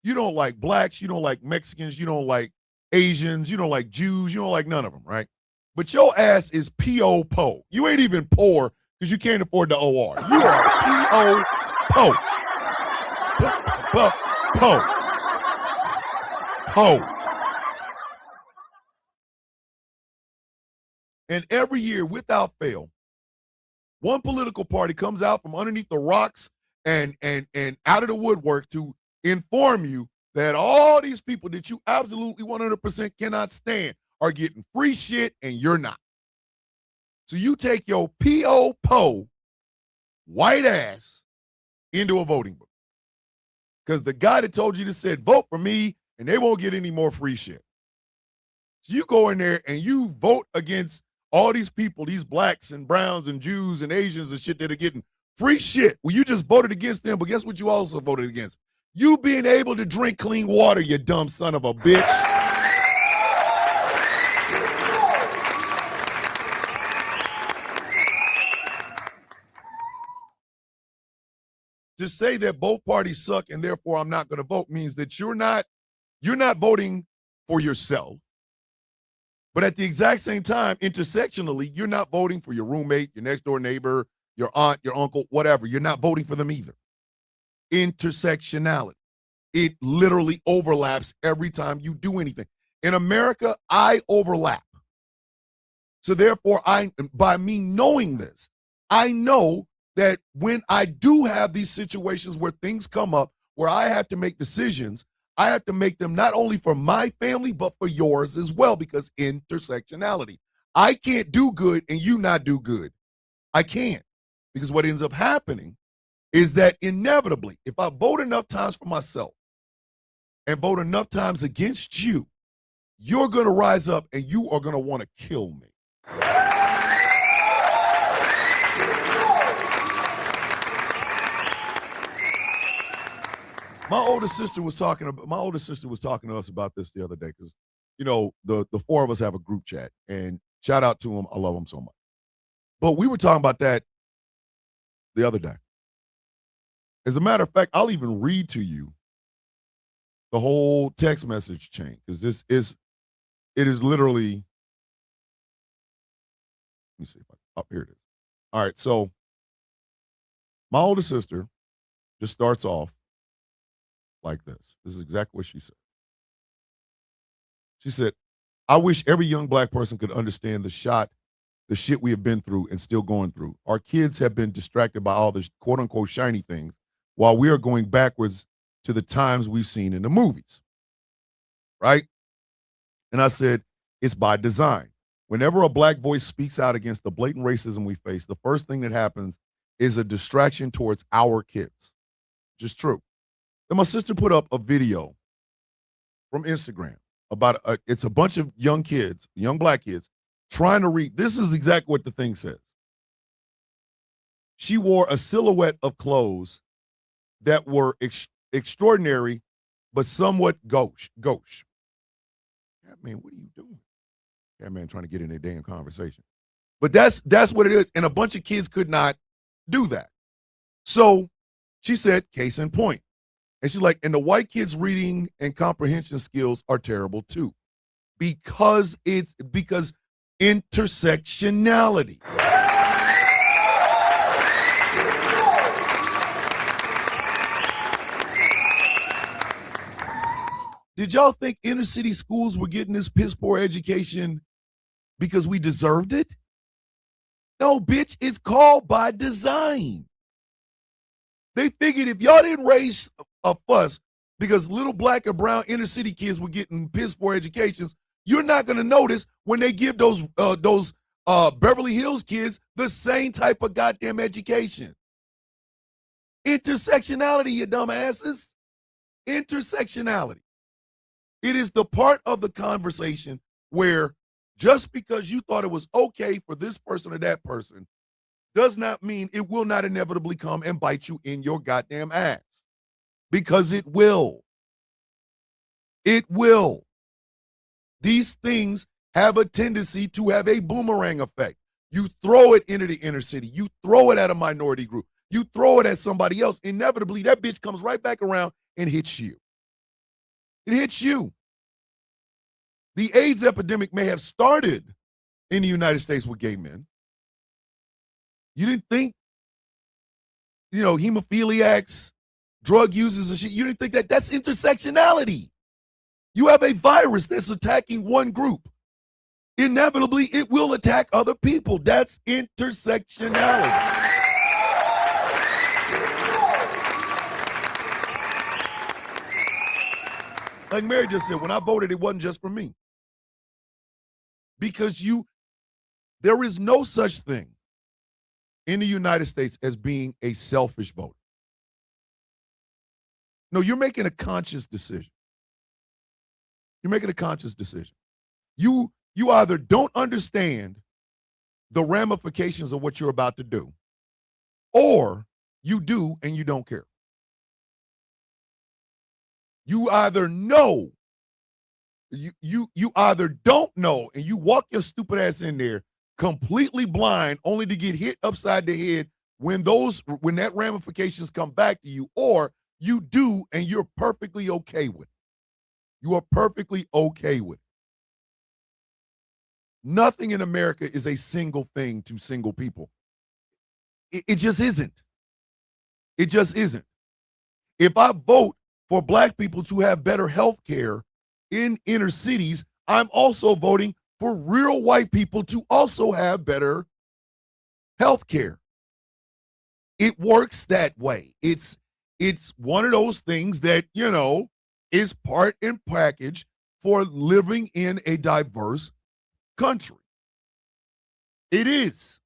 You don't like blacks, you don't like Mexicans, you don't like Asians, you don't like Jews, you don't like none of them, right? But your ass is P.O. You ain't even poor because you can't afford the O.R. You are P.O. And every year, without fail, one political party comes out from underneath the rocks and out of the woodwork to inform you that all these people that you absolutely 100% cannot stand are getting free shit and you're not. So you take your P.O. white ass into a voting booth. Because the guy that told you this said, vote for me and they won't get any more free shit. So you go in there and you vote against all these people, these blacks and browns and Jews and Asians and shit that are getting free shit. Well, you just voted against them, but guess what you also voted against? You being able to drink clean water, you dumb son of a bitch. To say that both parties suck and therefore I'm not going to vote means that you're not voting for yourself. But at the exact same time, intersectionally, you're not voting for your roommate, your next door neighbor, your aunt, your uncle, whatever. You're not voting for them either. Intersectionality. It literally overlaps every time you do anything. In America, I overlap. So therefore, by me knowing this, I know that when I do have these situations where things come up, where I have to make decisions, I have to make them not only for my family, but for yours as well, because intersectionality. I can't do good and you not do good. I can't. Because what ends up happening is that inevitably, if I vote enough times for myself and vote enough times against you, you're going to rise up and you are going to want to kill me. My older sister was talking to us about this the other day because, you know, the four of us have a group chat, and shout out to them. I love them so much. But we were talking about that the other day. As a matter of fact, I'll even read to you the whole text message chain because it is literally. Let me see if here it is. All right, so my older sister just starts off like this. This is exactly what she said. She said, I wish every young black person could understand the shit we have been through and still going through. Our kids have been distracted by all the quote unquote shiny things while we are going backwards to the times we've seen in the movies. Right? And I said, it's by design. Whenever a black voice speaks out against the blatant racism we face, the first thing that happens is a distraction towards our kids. Just true. Then my sister put up a video from Instagram about it's a bunch of young kids, young black kids, trying to read. This is exactly what the thing says. She wore a silhouette of clothes that were extraordinary, but somewhat gauche. Yeah, man, what are you doing? Yeah, man, trying to get in a damn conversation. But that's what it is. And a bunch of kids could not do that. So she said, case in point. And she's like, and the white kids' reading and comprehension skills are terrible too. Because intersectionality. Did y'all think inner city schools were getting this piss poor education because we deserved it? No, bitch, it's called by design. They figured if y'all didn't raise a fuss because little black or brown inner city kids were getting piss poor educations, you're not going to notice when they give those Beverly Hills kids the same type of goddamn education. Intersectionality, you dumbasses. Intersectionality. It is the part of the conversation where just because you thought it was okay for this person or that person does not mean it will not inevitably come and bite you in your goddamn ass. Because it will. It will. These things have a tendency to have a boomerang effect. You throw it into the inner city. You throw it at a minority group. You throw it at somebody else. Inevitably, that bitch comes right back around and hits you. It hits you. The AIDS epidemic may have started in the United States with gay men. You didn't think, hemophiliacs, drug users and shit, you didn't think that that's intersectionality. You have a virus that's attacking one group. Inevitably, it will attack other people. That's intersectionality. Like Mary just said, when I voted, it wasn't just for me. Because there is no such thing in the United States as being a selfish voter. No, you're making a conscious decision. You're making a conscious decision. You either don't understand the ramifications of what you're about to do, or you do and you don't care. You either know, you either don't know and you walk your stupid ass in there completely blind only to get hit upside the head when that ramifications come back to you, or you do and you're perfectly okay with it. You are perfectly okay with it. Nothing in America is a single thing to single people. It just isn't. It just isn't. If I vote for black people to have better health care in inner cities, I'm also voting for real white people to also have better health care. It works that way. It's one of those things that, is part and package for living in a diverse country. It is.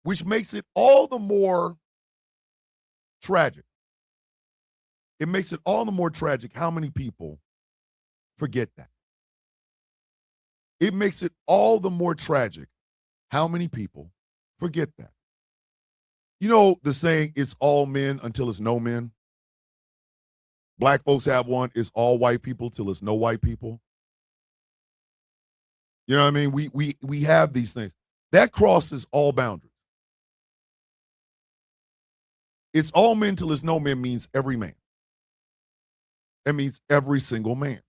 Which makes it all the more tragic. It makes it all the more tragic how many people forget that. It makes it all the more tragic how many people forget that. You know the saying, it's all men until it's no men? Black folks have one, it's all white people till it's no white people. You know what I mean? We have these things. That crosses all boundaries. It's all men till it's no men means every man. That means every single man.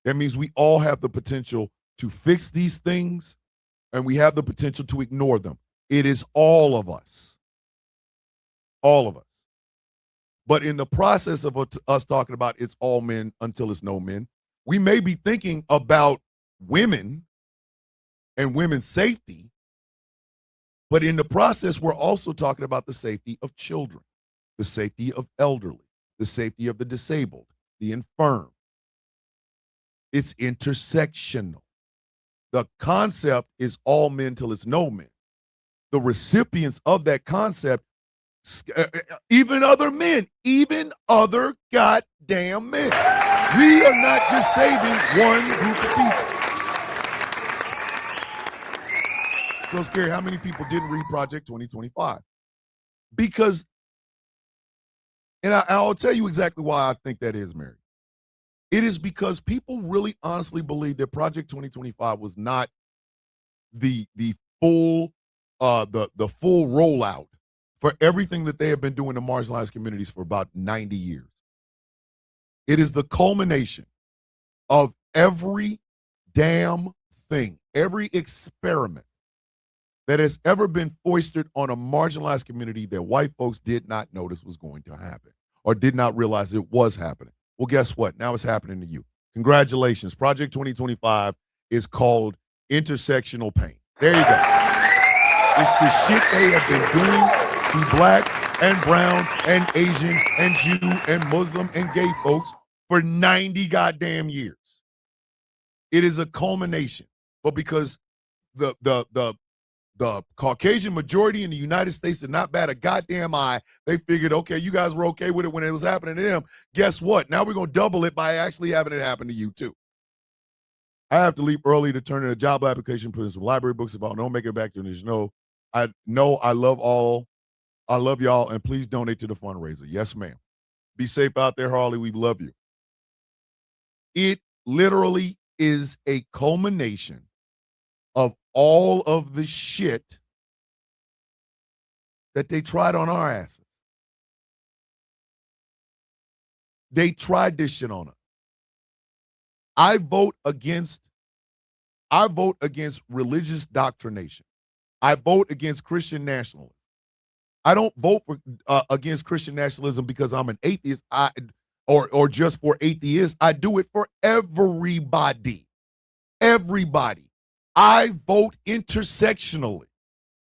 That means we all have the potential to fix these things, and we have the potential to ignore them. It is all of us. All of us. But in the process of us talking about it's all men until it's no men, we may be thinking about women and women's safety. But in the process, we're also talking about the safety of children, the safety of elderly, the safety of the disabled, the infirm. It's intersectional. The concept is all men till it's no men. The recipients of that concept, even other men, even other goddamn men. We are not just saving one group of people. So scary. How many people didn't read Project 2025? Because, and I'll tell you exactly why I think that is, Mary. It is because people really honestly believe that Project 2025 was not the full the full rollout for everything that they have been doing to marginalized communities for about 90 years. It is the culmination of every damn thing, every experiment that has ever been foisted on a marginalized community that white folks did not notice was going to happen or did not realize it was happening. Well, guess what? Now it's happening to you. Congratulations. Project 2025 is called intersectional pain. There you go. It's the shit they have been doing to black and brown and Asian and Jew and Muslim and gay folks for 90 goddamn years. It is a culmination. But because the Caucasian majority in the United States did not bat a goddamn eye, they figured, okay, you guys were okay with it when it was happening to them. Guess what? Now we're going to double it by actually having it happen to you too. I have to leave early to turn in a job application, put in some library books. If I don't make it back to the I love all. I love y'all, and please donate to the fundraiser. Yes, ma'am. Be safe out there, Harley. We love you. It literally is a culmination of all of the shit that they tried on our asses. They tried this shit on us. I vote against religious doctrination. I vote against Christian nationalism. I don't vote for against Christian nationalism because I'm an atheist or just for atheists. I do it for everybody. Everybody. I vote intersectionally.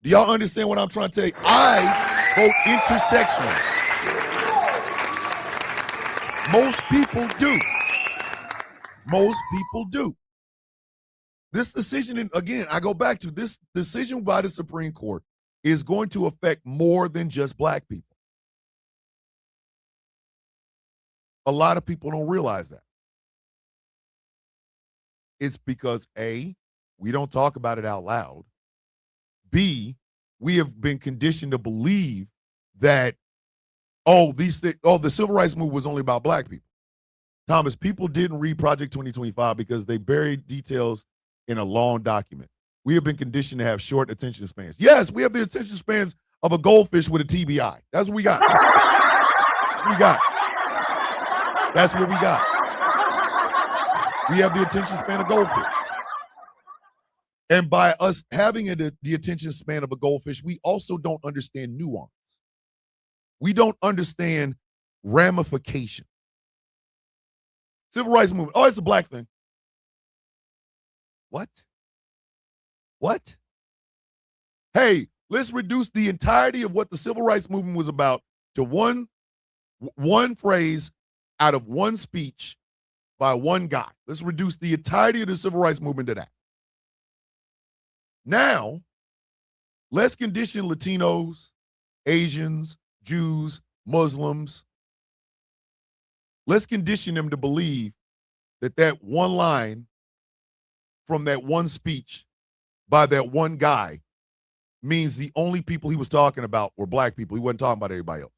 Do y'all understand what I'm trying to say? I vote intersectionally. Most people do. Most people do. This decision, and again, I go back to this decision by the Supreme Court is going to affect more than just black people. A lot of people don't realize that. It's because A, we don't talk about it out loud. B, we have been conditioned to believe that, the civil rights movement was only about black people. Thomas, people didn't read Project 2025 because they buried details in a long document. We have been conditioned to have short attention spans. Yes, we have the attention spans of a goldfish with a TBI. That's what we got. That's what we got. We have the attention span of goldfish. And by us having the attention span of a goldfish, we also don't understand nuance. We don't understand ramification. Civil rights movement. Oh, it's a black thing. What? Hey, let's reduce the entirety of what the civil rights movement was about to one phrase out of one speech by one guy. Let's reduce the entirety of the civil rights movement to that. Now, let's condition Latinos, Asians, Jews, Muslims. Let's condition them to believe that one line from that one speech by that one guy means the only people he was talking about were black people. He wasn't talking about everybody else.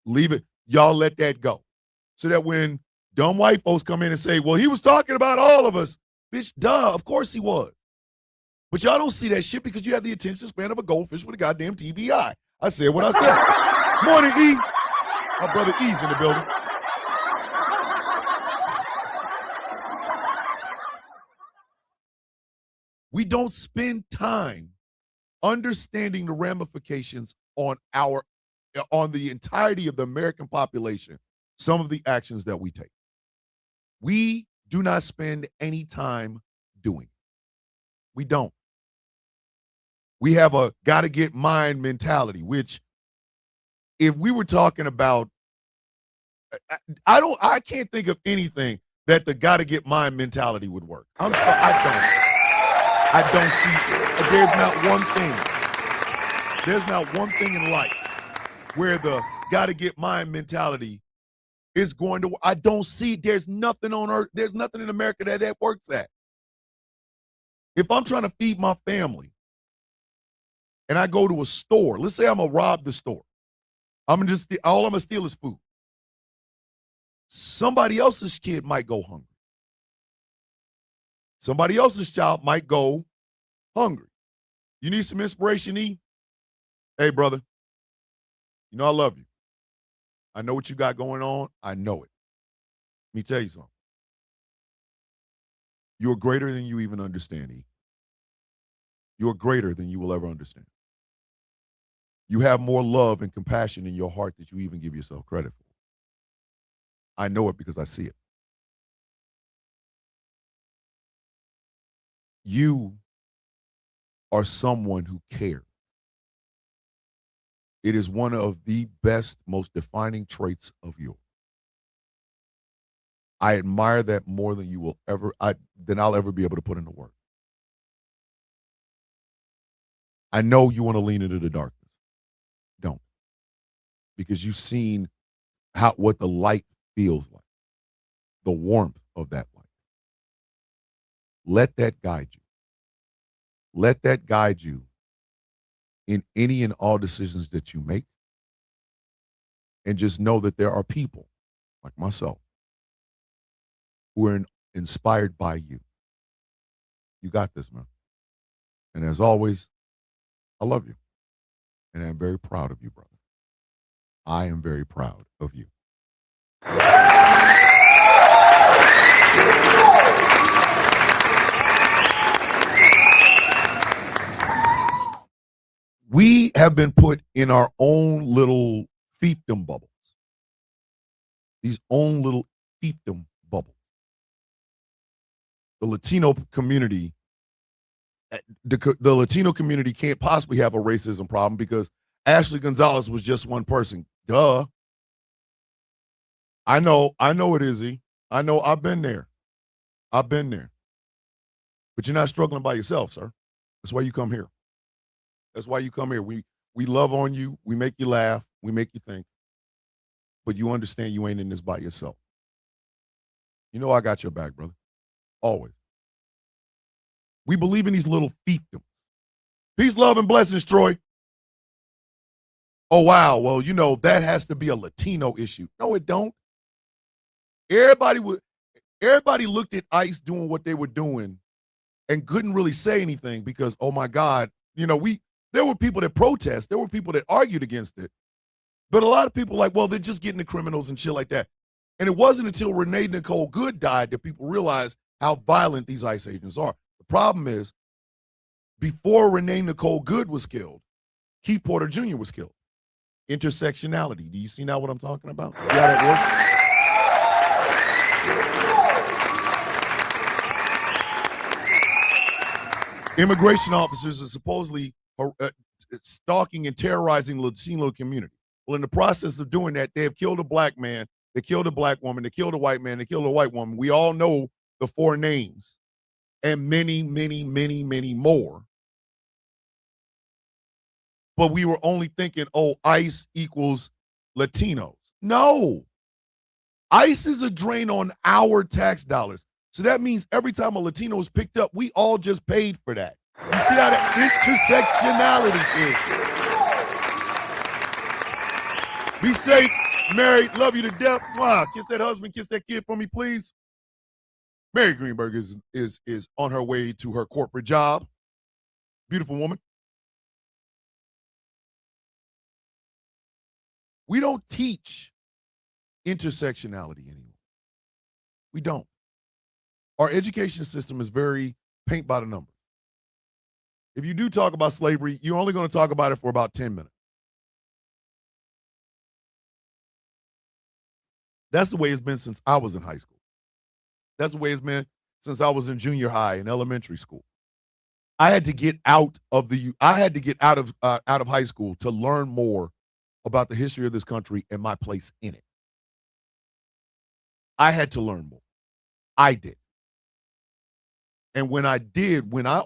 Leave it. Y'all let that go. So that when dumb white folks come in and say, well, he was talking about all of us. Bitch, duh, of course he was. But y'all don't see that shit because you have the attention span of a goldfish with a goddamn TBI. I said what I said. Morning, E. My brother E's in the building. We don't spend time understanding the ramifications on our on the entirety of the American population some of the actions that we take. We do not spend any time doing it. We don't. We have a gotta get mine mentality, which if we were talking about, I can't think of anything that the gotta get mine mentality would work. I'm sorry, I don't see, there's not one thing in life where the gotta get mine mentality is going to, I don't see, there's nothing on earth, there's nothing in America that works at. If I'm trying to feed my family and I go to a store, let's say I'm gonna rob the store. All I'm gonna steal is food. Somebody else's kid might go hungry. Somebody else's child might go hungry. You need some inspiration, E? Hey, brother, you know I love you. I know what you got going on. I know it. Let me tell you something. You're greater than you even understand, E. You're greater than you will ever understand. You have more love and compassion in your heart that you even give yourself credit for. I know it because I see it. You are someone who cares. It is one of the best, most defining traits of yours. I admire that more than I'll ever be able to put into work. I know you want to lean into the darkness. Don't. Because you've seen what the light feels like, the warmth of that light. Let that guide you. Let that guide you in any and all decisions that you make. And just know that there are people like myself who are inspired by you. You got this, man. And as always, I love you. And I'm very proud of you, brother. I am very proud of you. We have been put in our own little fiefdom bubbles. These own little fiefdom bubbles. The Latino community, the Latino community can't possibly have a racism problem because Ashley Gonzalez was just one person. Duh. I know it, Izzy. I know I've been there. But you're not struggling by yourself, sir. That's why you come here. That's why you come here. We love on you. We make you laugh. We make you think. But you understand you ain't in this by yourself. You know I got your back, brother. Always. We believe in these little fiefdoms. Peace, love, and blessings, Troy. Oh, wow. Well, that has to be a Latino issue. No, it don't. Everybody looked at ICE doing what they were doing and couldn't really say anything because, oh my God, there were people that protest. There were people that argued against it. But a lot of people well, they're just getting the criminals and shit like that. And it wasn't until Renee Nicole Good died that people realized how violent these ICE agents are. The problem is, before Renee Nicole Good was killed, Keith Porter Jr. was killed. Intersectionality. Do you see now what I'm talking about? See how that works? Immigration officers are supposedly stalking and terrorizing the Latino community. Well, in the process of doing that, they have killed a black man, they killed a black woman, they killed a white man, they killed a white woman. We all know the 4 names and many, many, many, many more. But we were only thinking, ICE equals Latinos. No. ICE is a drain on our tax dollars. So that means every time a Latino is picked up, we all just paid for that. You see how that intersectionality is. Be safe, married, love you to death. Mwah. Kiss that husband, kiss that kid for me, please. Mary Greenberg is on her way to her corporate job. Beautiful woman. We don't teach intersectionality anymore. We don't. Our education system is very paint by the numbers. If you do talk about slavery, you're only going to talk about it for about 10 minutes. That's the way it's been since I was in high school. That's the way it's been since I was in junior high and elementary school. I had to get out of high school to learn more about the history of this country and my place in it. I had to learn more. I did. And when I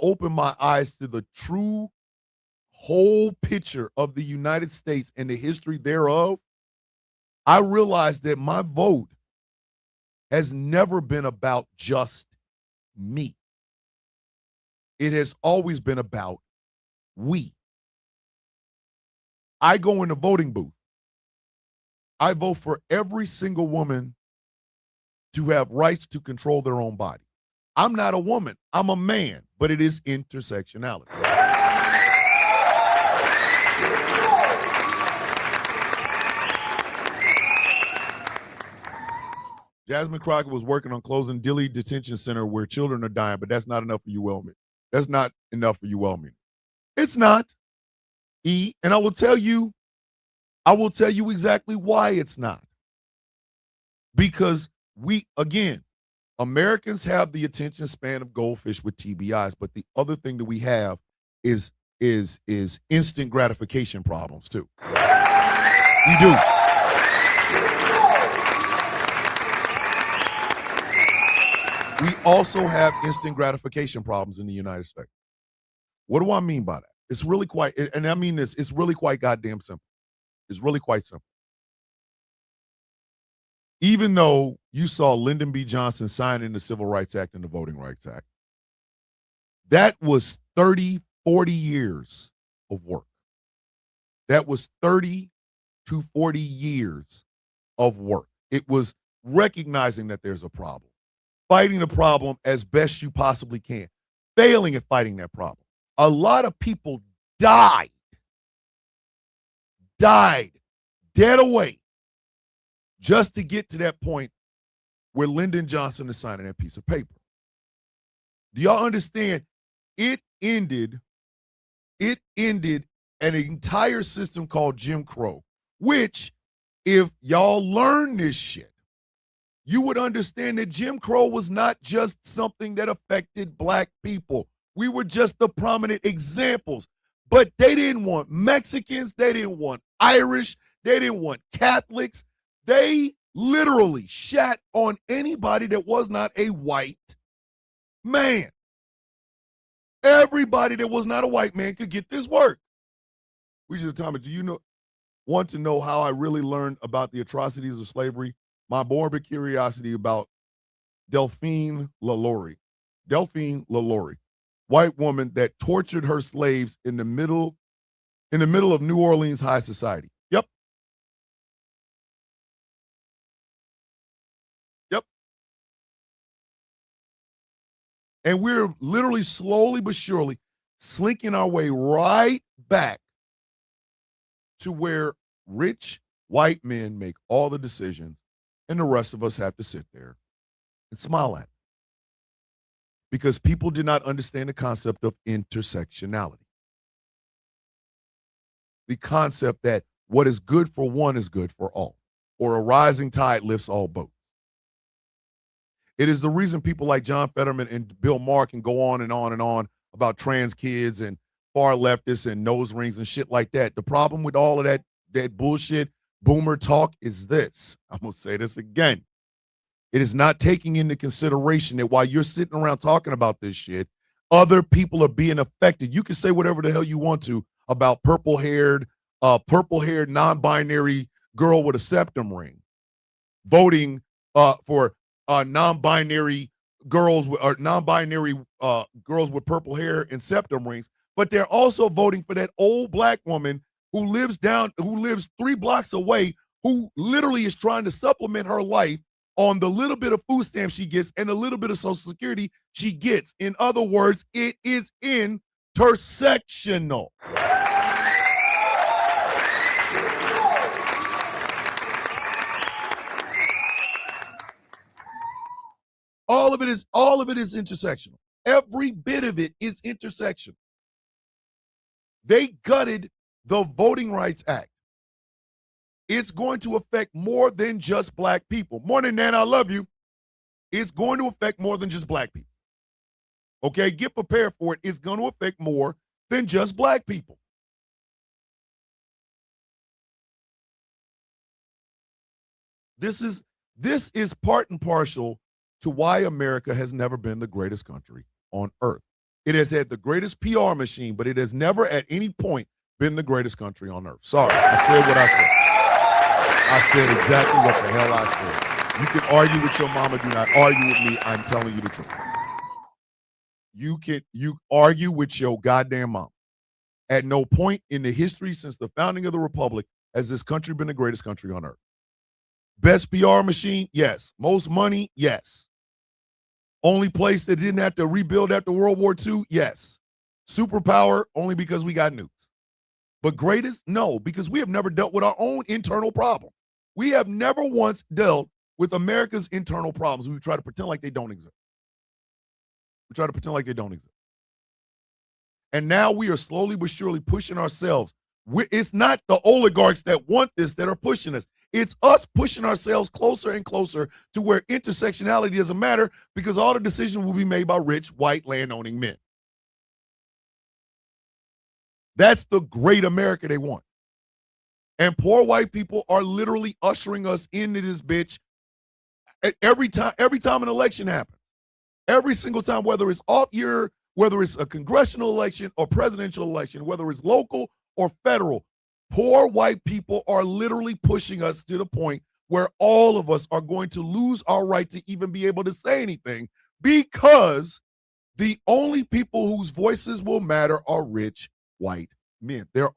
opened my eyes to the true whole picture of the United States and the history thereof, I realized that my vote has never been about just me. It has always been about we. I go in the voting booth. I vote for every single woman to have rights to control their own body. I'm not a woman. I'm a man, but it is intersectionality. Jasmine Crockett was working on closing Dilley Detention Center where children are dying, but that's not enough for you, Wellman. That's not enough for you, Wellman. It's not. And I will tell you exactly why it's not. Because Americans have the attention span of goldfish with TBIs, but the other thing that we have is instant gratification problems too. We do. We also have instant gratification problems in the United States. What do I mean by that? It's really quite, and I mean this, it's really quite goddamn simple. It's really quite simple. Even though you saw Lyndon B. Johnson signing the Civil Rights Act and the Voting Rights Act, that was 30, 40 years of work. That was 30 to 40 years of work. It was recognizing that there's a problem, fighting the problem as best you possibly can, failing at fighting that problem. A lot of people died dead away just to get to that point where Lyndon Johnson is signing that piece of paper. Do y'all understand? It ended an entire system called Jim Crow, which, if y'all learn this shit, you would understand that Jim Crow was not just something that affected black people. We were just the prominent examples. But they didn't want Mexicans. They didn't want Irish. They didn't want Catholics. They literally shat on anybody that was not a white man. Everybody that was not a white man could get this work. We should tell me, do you want to know how I really learned about the atrocities of slavery? My morbid curiosity about Delphine LaLaurie. Delphine LaLaurie, white woman that tortured her slaves in the middle of New Orleans high society. Yep. And we're literally slowly but surely slinking our way right back to where rich white men make all the decisions and the rest of us have to sit there and smile at it. Because people did not understand the concept of intersectionality. The concept that what is good for one is good for all, or a rising tide lifts all boats. It is the reason people like John Fetterman and Bill Maher can go on and on and on about trans kids and far leftists and nose rings and shit like that. The problem with all of that bullshit boomer talk is this. I'm going to say this again. It is not taking into consideration that while you're sitting around talking about this shit, other people are being affected. You can say whatever the hell you want to about purple-haired, non-binary girl with a septum ring voting for non-binary girls with purple hair and septum rings, but they're also voting for that old black woman who lives 3 blocks away, who literally is trying to supplement her life on the little bit of food stamps she gets and a little bit of Social Security she gets. In other words, it is intersectional. All of it is intersectional. Every bit of it is intersectional. They gutted the Voting Rights Act. it's going to affect more than just black people. Morning, Nana, I love you. It's going to affect more than just black people. Okay, get prepared for it. It's going to affect more than just black people. This is part and parcel to why America has never been the greatest country on earth. It has had the greatest PR machine, but it has never at any point been the greatest country on earth. Sorry, I said what I said. I said exactly what the hell I said. You can argue with your mama, do not argue with me. I'm telling you the truth. You argue with your goddamn mom. At no point in the history since the founding of the republic has this country been the greatest country on earth. Best PR machine, yes. Most money, yes. Only place that didn't have to rebuild after World War II, yes. Superpower, only because we got nukes. But greatest, no, because we have never dealt with our own internal problem. We have never once dealt with America's internal problems. We try to pretend like they don't exist. We try to pretend like they don't exist. And now we are slowly but surely pushing ourselves. It's not the oligarchs that want this that are pushing us. It's us pushing ourselves closer and closer to where intersectionality doesn't matter because all the decisions will be made by rich, white, land-owning men. That's the great America they want. And poor white people are literally ushering us into this bitch every time an election happens. Every single time, whether it's off year, whether it's a congressional election or presidential election, whether it's local or federal, poor white people are literally pushing us to the point where all of us are going to lose our right to even be able to say anything because the only people whose voices will matter are rich white men. There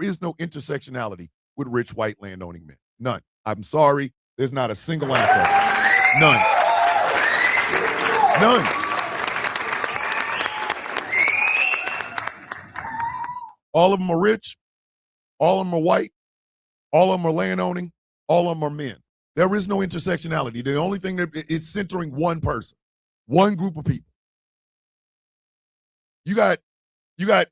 is no intersectionality with rich white landowning men. None. I'm sorry. There's not a single answer. None. None. All of them are rich. All of them are white. All of them are landowning. All of them are men. There is no intersectionality. The only thing that it's centering one person, one group of people. You got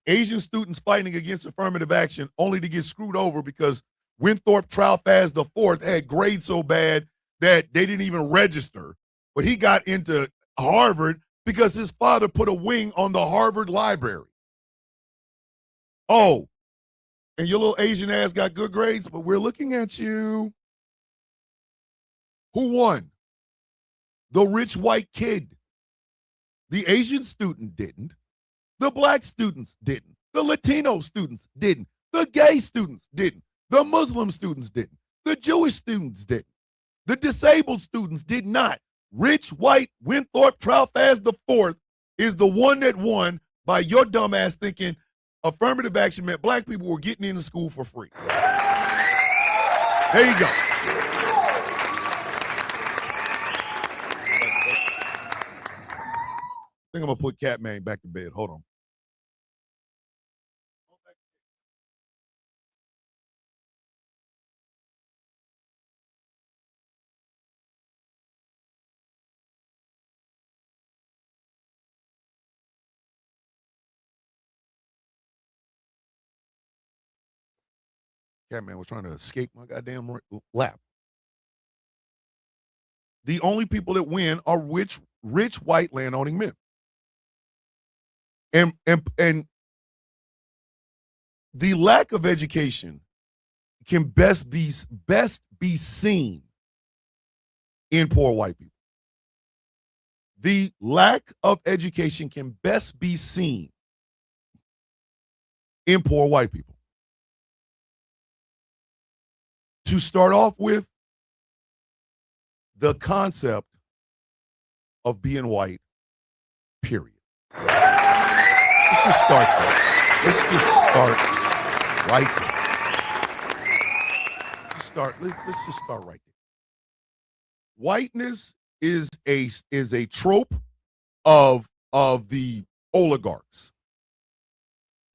Asian students fighting against affirmative action only to get screwed over because Winthrop Troutfaz IV had grades so bad that they didn't even register. But he got into Harvard because his father put a wing on the Harvard library. Oh, and your little Asian ass got good grades, but we're looking at you. Who won? The rich white kid. The Asian student didn't. The black students didn't. The Latino students didn't. The gay students didn't. The Muslim students didn't. The Jewish students didn't. The disabled students did not. Rich white Winthrop Troutfaz IV is the one that won by your dumb ass thinking affirmative action meant black people were getting into school for free. There you go. I think I'm going to put Catman back to bed. Hold on. Catman was trying to escape my goddamn lap. The only people that win are rich white landowning men. And the lack of education can best be seen in poor white people. The lack of education can best be seen in poor white people. To start off with, the concept of being white, period. Let's just start there. Let's just start right there. Let's just start right there. Whiteness is a trope of the oligarchs.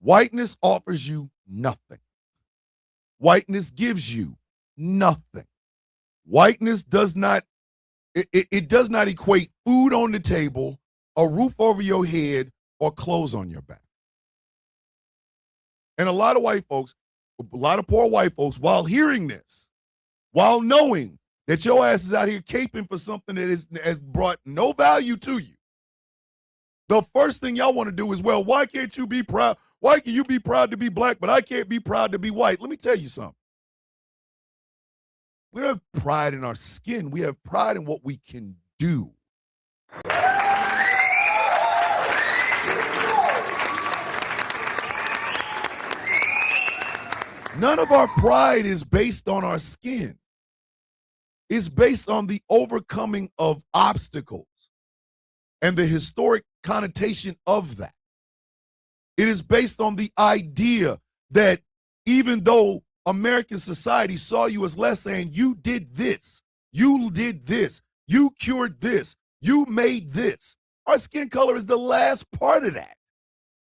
Whiteness offers you nothing. Whiteness gives you nothing. Whiteness does not equate food on the table, a roof over your head, or clothes on your back. And a lot of poor white folks, while hearing this, while knowing that your ass is out here caping for something that has brought no value to you. The first thing y'all want to do is, well, why can't you be proud? Why can you be proud to be black, but I can't be proud to be white? Let me tell you something. We don't have pride in our skin. We have pride in what we can do. None of our pride is based on our skin. It's based on the overcoming of obstacles and the historic connotation of that. It is based on the idea that even though American society saw you as less, saying you did this, you cured this, you made this. Our skin color is the last part of that.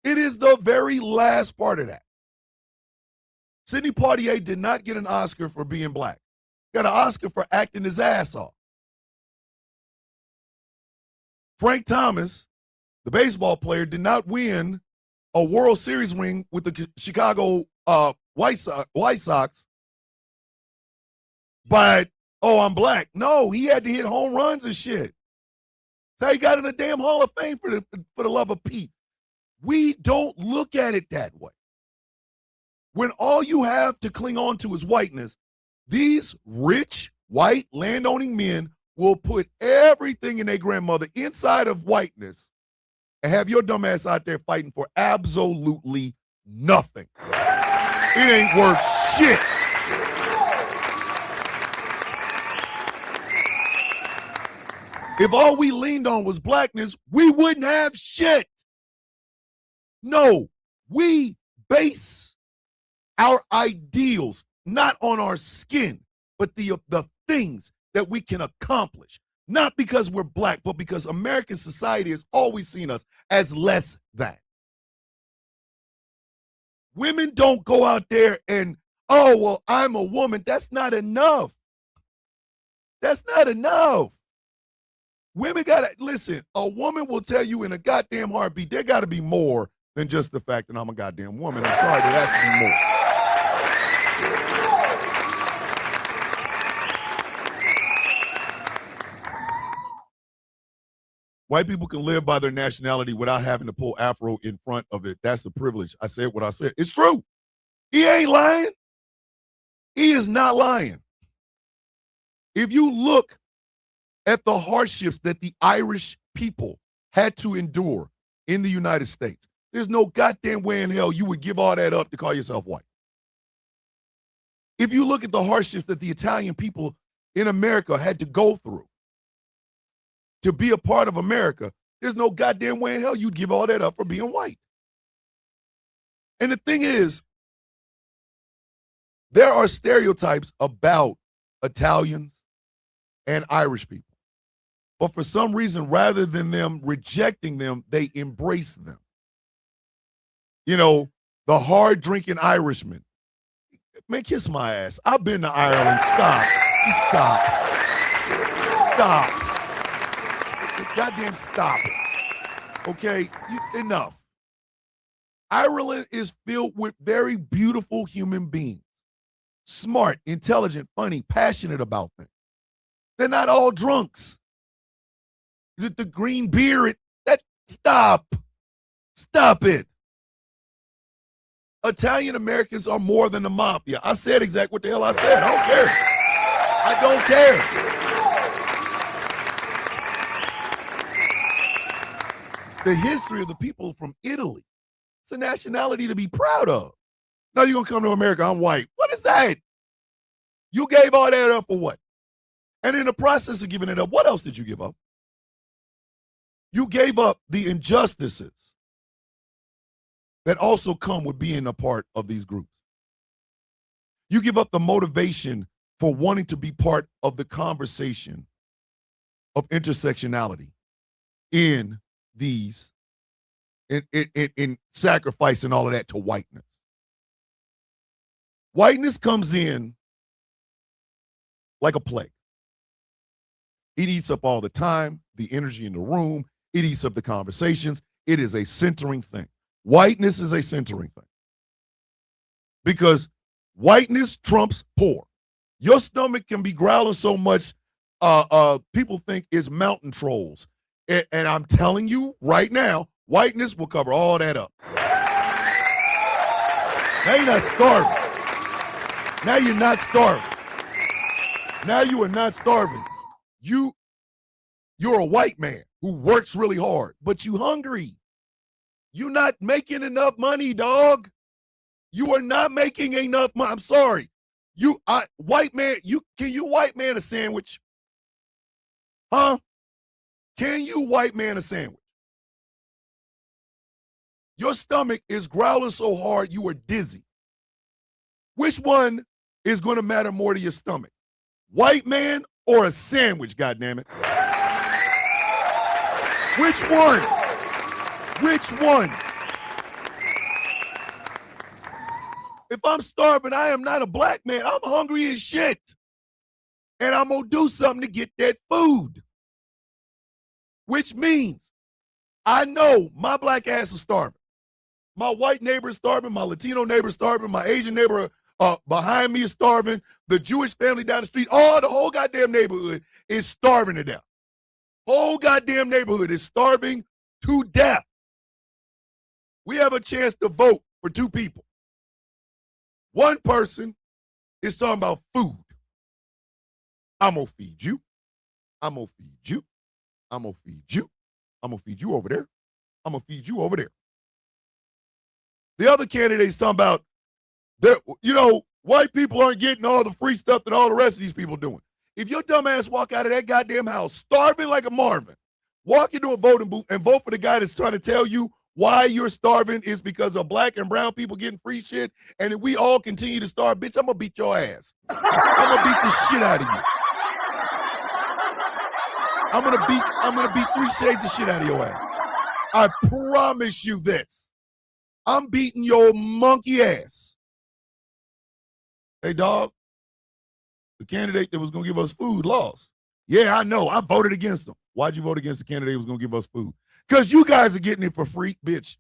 It is the very last part of that. Sidney Poitier did not get an Oscar for being black. Got an Oscar for acting his ass off. Frank Thomas, the baseball player, did not win a World Series ring with the Chicago White Sox, but, oh, I'm black. No, he had to hit home runs and shit. That's how he got in the damn Hall of Fame for the love of Pete. We don't look at it that way. When all you have to cling on to is whiteness, these rich, white, landowning men will put everything in their grandmother inside of whiteness and have your dumb ass out there fighting for absolutely nothing. It ain't worth shit. If all we leaned on was blackness, we wouldn't have shit. No, we base our ideals not on our skin, but the things that we can accomplish. Not because we're black, but because American society has always seen us as less than. Women don't go out there and, oh, well, I'm a woman. That's not enough. That's not enough. Women gotta, listen, a woman will tell you in a goddamn heartbeat, there gotta be more than just the fact that I'm a goddamn woman. I'm sorry, there has to be more. White people can live by their nationality without having to pull Afro in front of it. That's the privilege. I said what I said. It's true. He ain't lying. He is not lying. If you look at the hardships that the Irish people had to endure in the United States, there's no goddamn way in hell you would give all that up to call yourself white. If you look at the hardships that the Italian people in America had to go through to be a part of America, there's no goddamn way in hell you'd give all that up for being white. And the thing is, there are stereotypes about Italians and Irish people. But for some reason, rather than them rejecting them, they embrace them. You know, the hard-drinking Irishman. Man, kiss my ass. I've been to Ireland. Stop. Stop. Goddamn stop it. Okay? Enough. Ireland is filled with very beautiful human beings. Smart, intelligent, funny, passionate about things. They're not all drunks. The green beer, stop it. Italian Americans are more than the mafia. I said exactly what the hell I said. I don't care. The history of the people from Italy, it's a nationality to be proud of. Now you're going to come to America, I'm white. What is that? You gave all that up for what? And in the process of giving it up, what else did you give up? You gave up the injustices that also come with being a part of these groups. You give up the motivation for wanting to be part of the conversation of intersectionality in these, in sacrifice and all of that to whiteness. Whiteness comes in like a plague. It eats up all the time, the energy in the room. It eats up the conversations. It is a centering thing. Whiteness is a centering thing. Because whiteness trumps poor. Your stomach can be growling so much, people think it's mountain trolls. And I'm telling you right now, whiteness will cover all that up. Now you're not starving. Now you're not starving. Now you are not starving. You're a white man who works really hard, but you hungry. You're not making enough money, dog. You are not making enough money. I'm sorry. White man, can you white man a sandwich? Huh? Can you white man a sandwich? Your stomach is growling so hard you are dizzy. Which one is going to matter more to your stomach? White man or a sandwich, goddammit? Which one? Which one? If I'm starving, I am not a black man. I'm hungry as shit. And I'm going to do something to get that food. Which means I know my black ass is starving. My white neighbor is starving. My Latino neighbor is starving. My Asian neighbor behind me is starving. The Jewish family down the street, the whole goddamn neighborhood is starving to death. Whole goddamn neighborhood is starving to death. We have a chance to vote for two people. One person is talking about food. I'm going to feed you. I'm going to feed you. I'm going to feed you. I'm going to feed you over there. I'm going to feed you over there. The other candidate's talking about that, white people aren't getting all the free stuff that all the rest of these people doing. If your dumb ass walk out of that goddamn house starving like a Marvin, walk into a voting booth and vote for the guy that's trying to tell you why you're starving is because of black and brown people getting free shit, and if we all continue to starve, bitch, I'm going to beat your ass. I'm going to beat the shit out of you. I'm gonna beat 3 shades of shit out of your ass. I promise you this. I'm beating your monkey ass. Hey, dog, the candidate that was gonna give us food lost. Yeah, I know. I voted against him. Why'd you vote against the candidate who was gonna give us food? Because you guys are getting it for free. Bitch.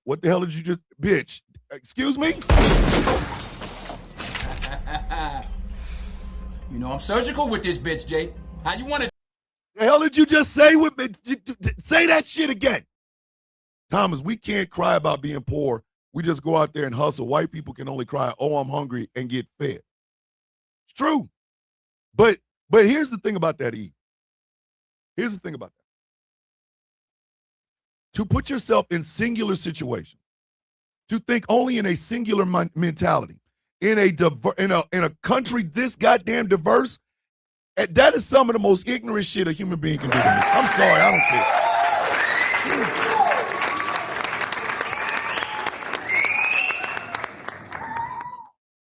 What the hell did you just, bitch? Excuse me? I'm surgical with this bitch, Jay. How you want it? The hell did you just say with me? Say that shit again. Thomas, we can't cry about being poor. We just go out there and hustle. White people can only cry, I'm hungry, and get fed. It's true. But here's the thing about that, E. Here's the thing about that. To put yourself in singular situations, to think only in a singular mentality, in a country this goddamn diverse, that is some of the most ignorant shit a human being can do to me. I'm sorry, I don't care.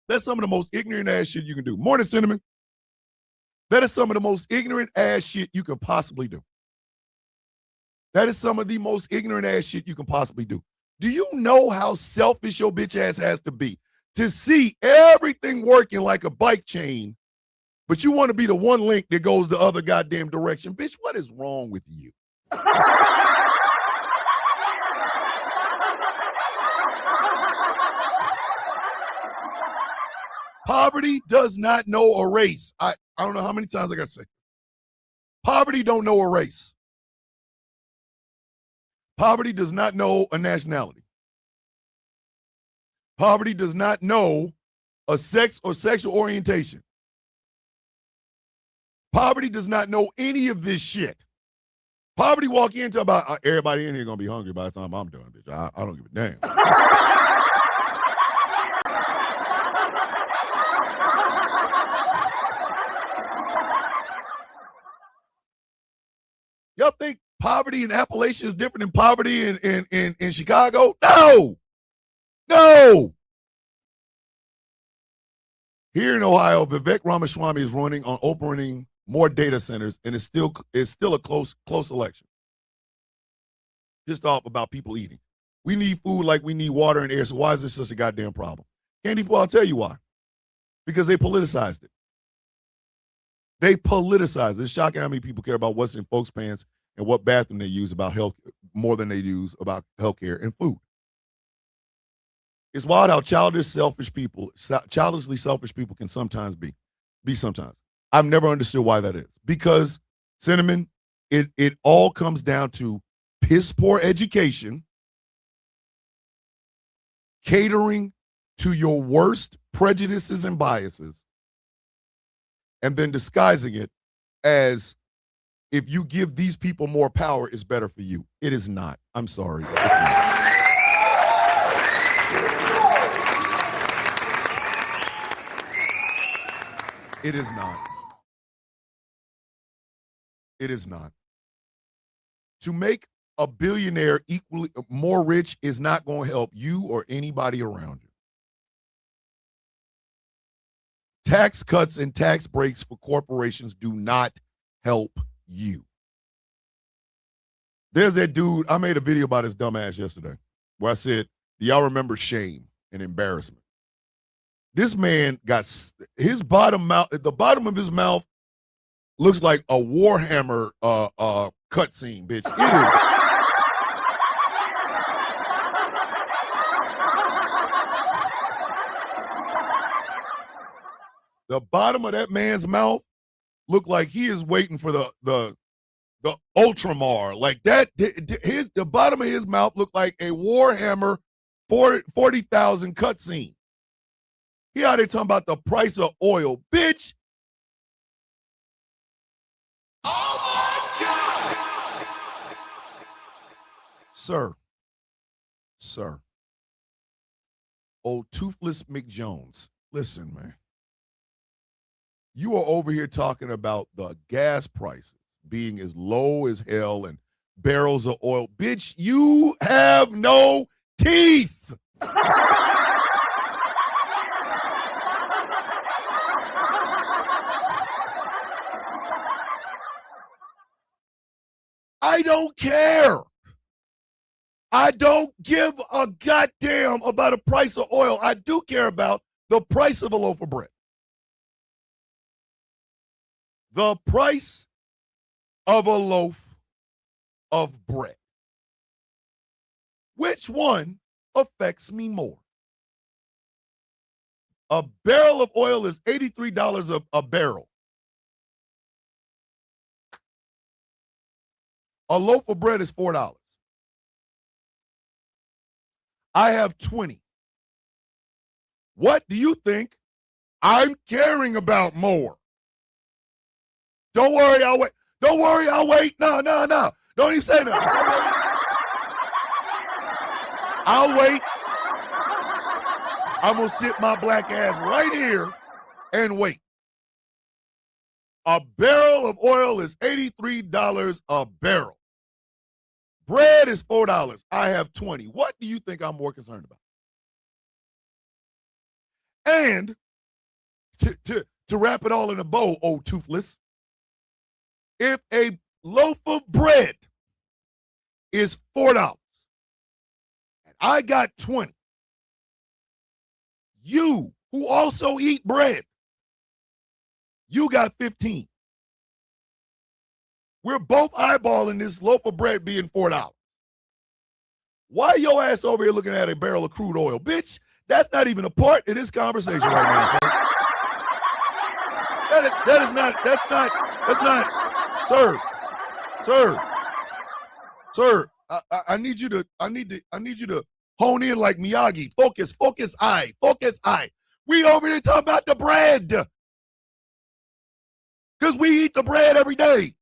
That's some of the most ignorant ass shit you can do. Morning, Cinnamon. That is some of the most ignorant ass shit you can possibly do. That is some of the most ignorant ass shit you can possibly do. Do you know how selfish your bitch ass has to be to see everything working like a bike chain, but you want to be the one link that goes the other goddamn direction? Bitch, what is wrong with you? Poverty does not know a race. I don't know how many times I got to say. Poverty don't know a race. Poverty does not know a nationality. Poverty does not know a sex or sexual orientation. Poverty does not know any of this shit. Poverty walk into about everybody in here gonna be hungry by the time I'm done, bitch. I don't give a damn. Y'all think poverty in Appalachia is different than poverty in Chicago? No. Here in Ohio, Vivek Ramaswamy is running on opening more data centers, and it's still a close election. Just off about people eating. We need food like we need water and air, so why is this such a goddamn problem? Candy Paul, I'll tell you why. Because they politicized it. They politicized it. It's shocking how many people care about what's in folks' pants and what bathroom they use about health more than they use about healthcare and food. It's wild how childishly selfish people can sometimes be sometimes. I've never understood why that is. Because, Cinnamon, it all comes down to piss poor education, catering to your worst prejudices and biases, and then disguising it as if you give these people more power, it's better for you. It is not. I'm sorry. It's not. It is not. It is not. To make a billionaire equally more rich is not going to help you or anybody around you. Tax cuts and tax breaks for corporations do not help you. There's that dude, I made a video about his dumb ass yesterday where I said, do y'all remember shame and embarrassment? This man got his bottom mouth, the bottom of his mouth looks like a Warhammer cutscene, bitch. It is. The bottom of that man's mouth looked like he is waiting for the Ultramar. Like that, the bottom of his mouth looked like a Warhammer 40,000 cutscene. He out there talking about the price of oil. Bitch. Oh my God. Sir. Old Toothless McJones. Listen, man. You are over here talking about the gas prices being as low as hell and barrels of oil. Bitch, you have no teeth. I don't care. I don't give a goddamn about the price of oil. I do care about the price of a loaf of bread. The price of a loaf of bread. Which one affects me more? A barrel of oil is $83 a barrel. A loaf of bread is $4. I have 20. What do you think I'm caring about more? Don't worry, I'll wait. Don't worry, I'll wait. No. Don't even say that. I'll wait. I'm going to sit my black ass right here and wait. A barrel of oil is $83 a barrel. Bread is $4. I have 20. What do you think I'm more concerned about? And to wrap it all in a bow, old Toothless, if a loaf of bread is $4 and I got 20, you who also eat bread, you got 15. We're both eyeballing this loaf of bread being $4. Why your ass over here looking at a barrel of crude oil? Bitch, that's not even a part of this conversation right now, sir. That's not, sir, I need you to hone in like Miyagi. Focus eye. We over here talking about the bread. Because we eat the bread every day.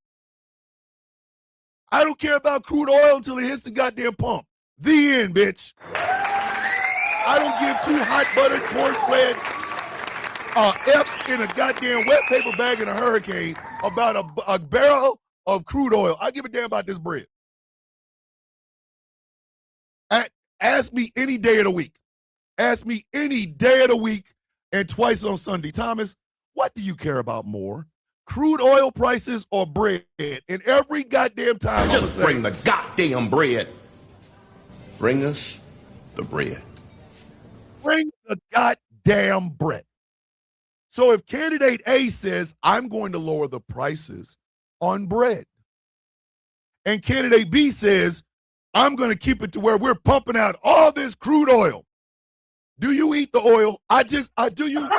I don't care about crude oil until it hits the goddamn pump. The end, bitch. I don't give two hot buttered cornbread F's in a goddamn wet paper bag in a hurricane about a barrel of crude oil. I give a damn about this bread. Ask me any day of the week. Ask me any day of the week and twice on Sunday. Thomas, what do you care about more? Crude oil prices or bread? And every goddamn time just bring the goddamn bread. Bring us the bread. Bring the goddamn bread. So if candidate A says, I'm going to lower the prices on bread, and candidate B says, I'm going to keep it to where we're pumping out all this crude oil, Do you eat the oil? Do you?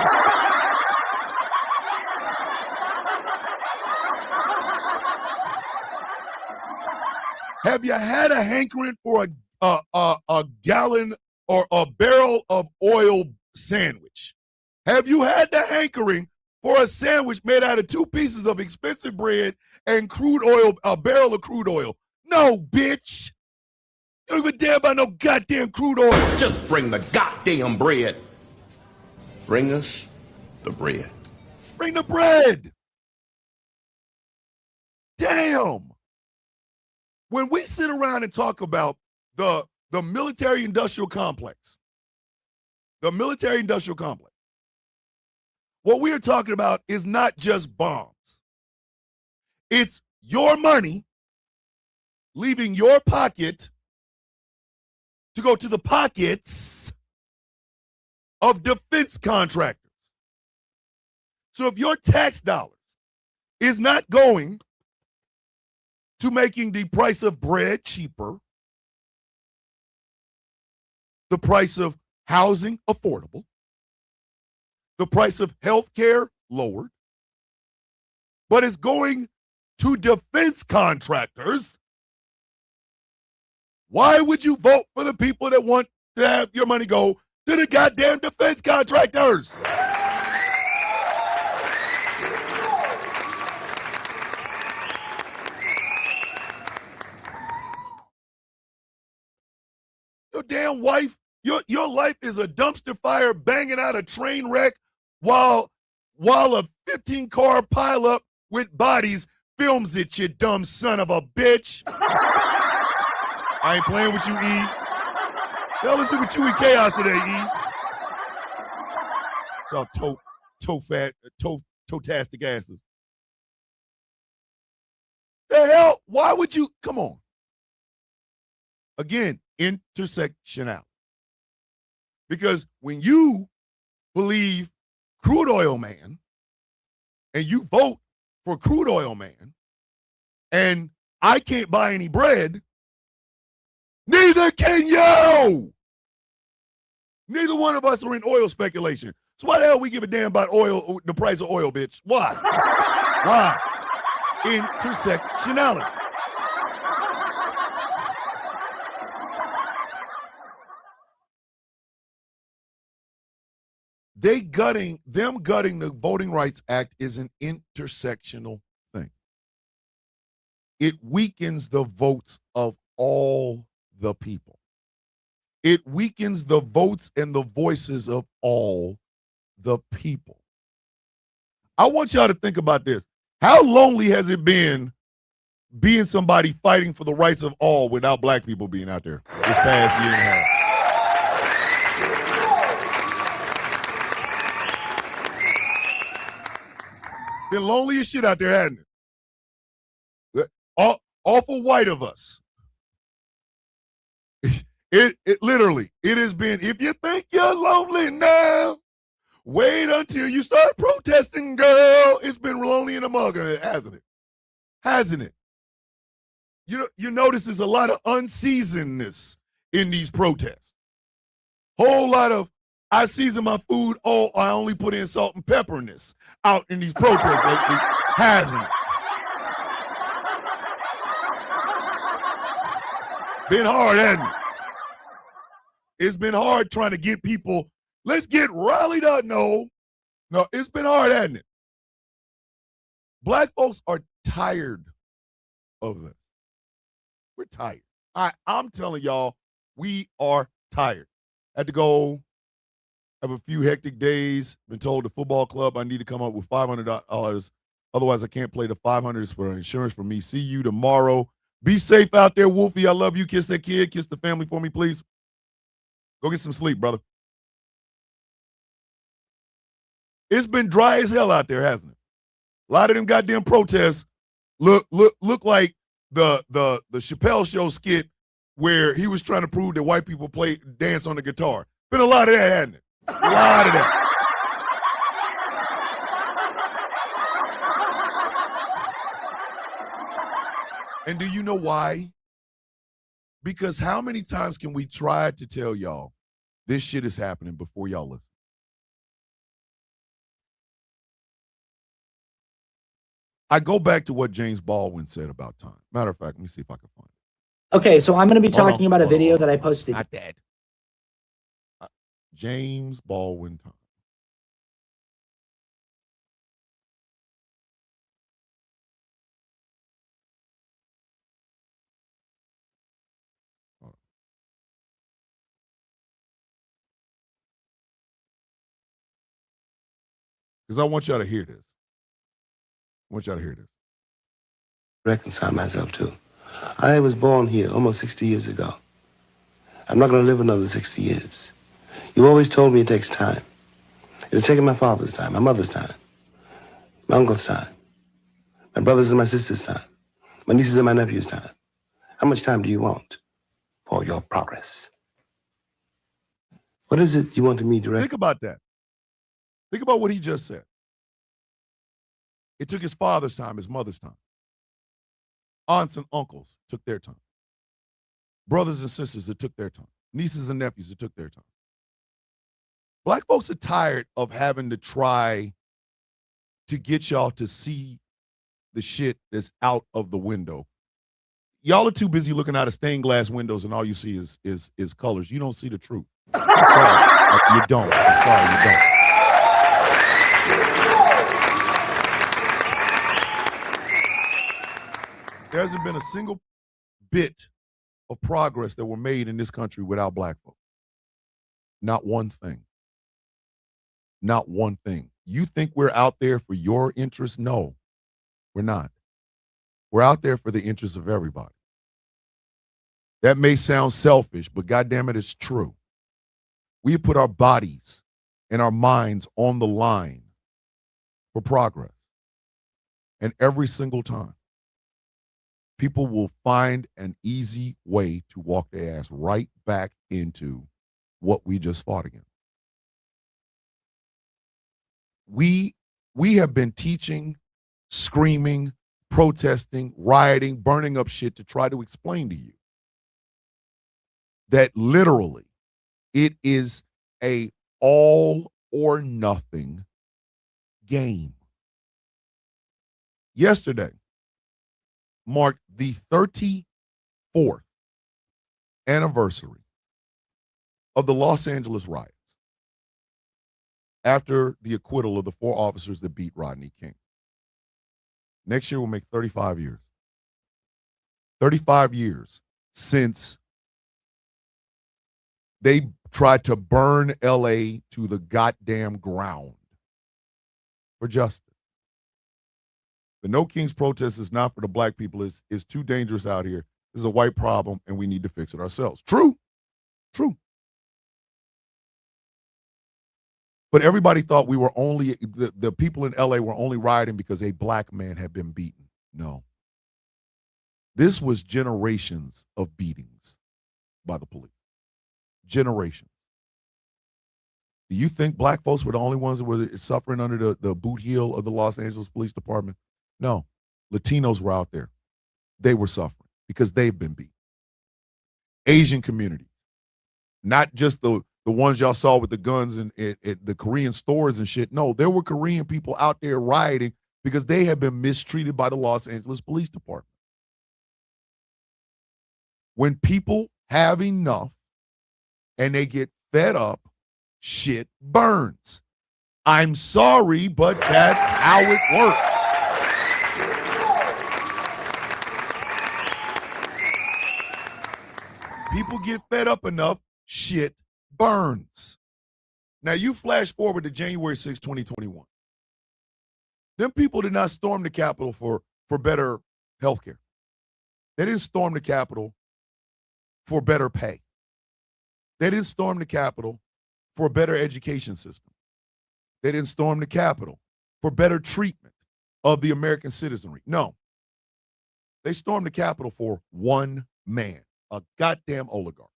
Have you had a hankering for a gallon or a barrel of oil sandwich? Have you had the hankering for a sandwich made out of 2 pieces of expensive bread and crude oil, a barrel of crude oil? No, bitch. You don't give a damn about no goddamn crude oil. Just bring the goddamn bread. Bring us the bread. Bring the bread. Damn. When we sit around and talk about the military-industrial complex, what we are talking about is not just bombs. It's your money leaving your pocket to go to the pockets of defense contractors. So if your tax dollars is not going to making the price of bread cheaper, the price of housing affordable, the price of health care lowered, but it's going to defense contractors, why would you vote for the people that want to have your money go to the goddamn defense contractors? Your damn wife, your life is a dumpster fire banging out a train wreck while a 15-car pileup with bodies films it, you dumb son of a bitch. I ain't playing with you, E. Hell is it with you, E Chaos today, E? Y'all toe-tastic asses. The hell? Why would you? Come on. Again, intersectionality. Because when you believe crude oil man and you vote for crude oil man and I can't buy any bread, neither can you. Neither one of us are in oil speculation. So why the hell we give a damn about oil, the price of oil, bitch? Why? Why? Intersectionality. Them gutting the Voting Rights Act is an intersectional thing. It weakens the votes of all the people. It weakens the votes and the voices of all the people. I want y'all to think about this. How lonely has it been being somebody fighting for the rights of all without black people being out there this past year and a half? Been lonely as shit out there, hasn't it? Awful white of us. It literally, it has been, if you think you're lonely now, wait until you start protesting, girl. It's been lonely in the mug, hasn't it? Hasn't it? You notice there's a lot of unseasonedness in these protests. Whole lot of, I season my food, oh, I only put in salt and pepperness out in these protests lately. Hasn't it? Been hard, hasn't it? It's been hard trying to get people, let's get rallied up. No, it's been hard, hasn't it? Black folks are tired of this. We're tired. I'm telling y'all, we are tired. Had to go have a few hectic days. Been told the football club I need to come up with $500. Otherwise, I can't play. The 500 is for insurance for me. See you tomorrow. Be safe out there, Wolfie. I love you. Kiss that kid. Kiss the family for me, please. Go get some sleep, brother. It's been dry as hell out there, hasn't it? A lot of them goddamn protests look like the Chappelle Show skit where he was trying to prove that white people dance on the guitar. Been a lot of that, hasn't it? A lot of that. And do you know why? Because how many times can we try to tell y'all This shit is happening before y'all listen. I go back to what James Baldwin said about time. Matter of fact, let me see if I can find it. Okay, so I'm going to be talking about a video that I posted. Not that. James Baldwin time. Because I want y'all to hear this. I want y'all to hear this. Reconcile myself to. I was born here almost 60 years ago. I'm not going to live another 60 years. You always told me it takes time. It's taken my father's time, my mother's time, my uncle's time, my brother's and my sister's time, my nieces and my nephew's time. How much time do you want for your progress? What is it you want me to Think about that. Think about what he just said. It took his father's time, his mother's time. Aunts and uncles took their time. Brothers and sisters, it took their time. Nieces and nephews, it took their time. Black folks are tired of having to try to get y'all to see the shit that's out of the window. Y'all are too busy looking out of stained glass windows and all you see is colors. You don't see the truth. I'm sorry. You don't. I'm sorry, you don't. There hasn't been a single bit of progress that were made in this country without black folks. Not one thing. Not one thing. You think we're out there for your interests? No, we're not. We're out there for the interests of everybody. That may sound selfish, but goddamn it, it's true. We have put our bodies and our minds on the line for progress. And every single time, people will find an easy way to walk their ass right back into what we just fought against. We have been teaching, screaming, protesting, rioting, burning up shit to try to explain to you that literally it is a all or nothing game. Yesterday marked the 34th anniversary of the Los Angeles riots after the acquittal of the 4 officers that beat Rodney King. Next year will make 35 years. 35 years since they tried to burn LA to the goddamn ground for justice. The No Kings protest is not for the black people. It's too dangerous out here. This is a white problem, and we need to fix it ourselves. True. True. But everybody thought we were only, the people in LA were only rioting because a black man had been beaten. No. This was generations of beatings by the police. Generations. Do you think black folks were the only ones that were suffering under the boot heel of the Los Angeles Police Department? No. Latinos were out there. They were suffering because they've been beat. Asian community. Not just the ones y'all saw with the guns and the Korean stores and shit. No, there were Korean people out there rioting because they had been mistreated by the Los Angeles Police Department. When people have enough and they get fed up, shit burns. I'm sorry, but that's how it works. People get fed up enough, shit burns. Now you flash forward to January 6, 2021. Them people did not storm the Capitol for better health care. They didn't storm the Capitol for better pay. They didn't storm the Capitol for a better education system. They didn't storm the Capitol for better treatment of the American citizenry. No. They stormed the Capitol for one man, a goddamn oligarch.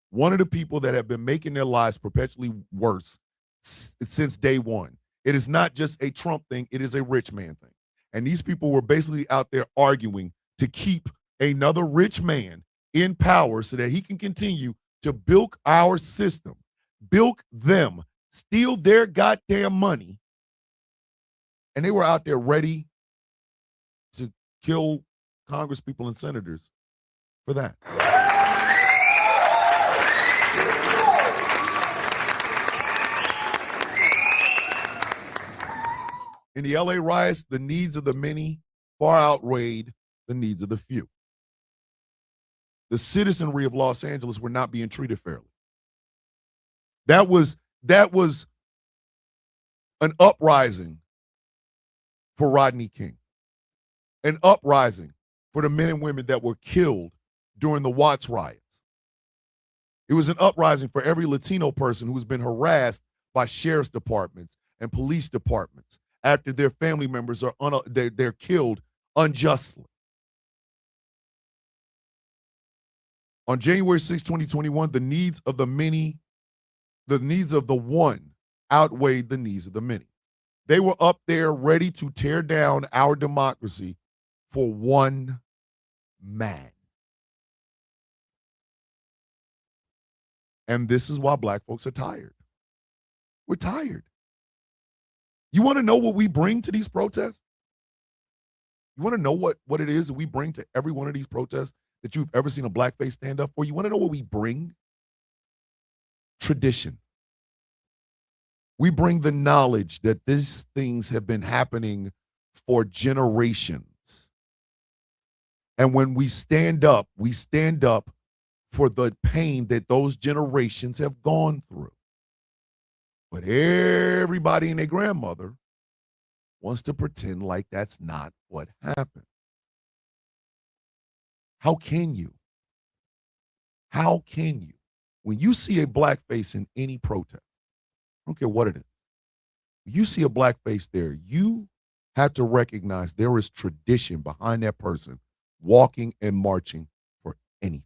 One of the people that have been making their lives perpetually worse since day one. It is not just a Trump thing, it is a rich man thing. And these people were basically out there arguing to keep another rich man in power so that he can continue to bilk our system, bilk them, steal their goddamn money, and they were out there ready to kill congresspeople and senators for that. In the LA riots, the needs of the many far outweighed the needs of the few. The citizenry of Los Angeles were not being treated fairly. That was an uprising for Rodney King, an uprising for the men and women that were killed during the Watts riots. It was an uprising for every Latino person who's been harassed by sheriff's departments and police departments after their family members are they're killed unjustly. On January 6, 2021, the needs of the many, the needs of the one outweighed the needs of the many. They were up there ready to tear down our democracy for one man. And this is why black folks are tired. We're tired. You want to know what we bring to these protests? You want to know what it is that we bring to every one of these protests that you've ever seen a blackface stand up for? You want to know what we bring? Tradition. We bring the knowledge that these things have been happening for generations. And when we stand up for the pain that those generations have gone through. But everybody and their grandmother wants to pretend like that's not what happened. How can you? How can you? When you see a black face in any protest, I don't care what it is, when you see a black face there, you have to recognize there is tradition behind that person walking and marching for anything.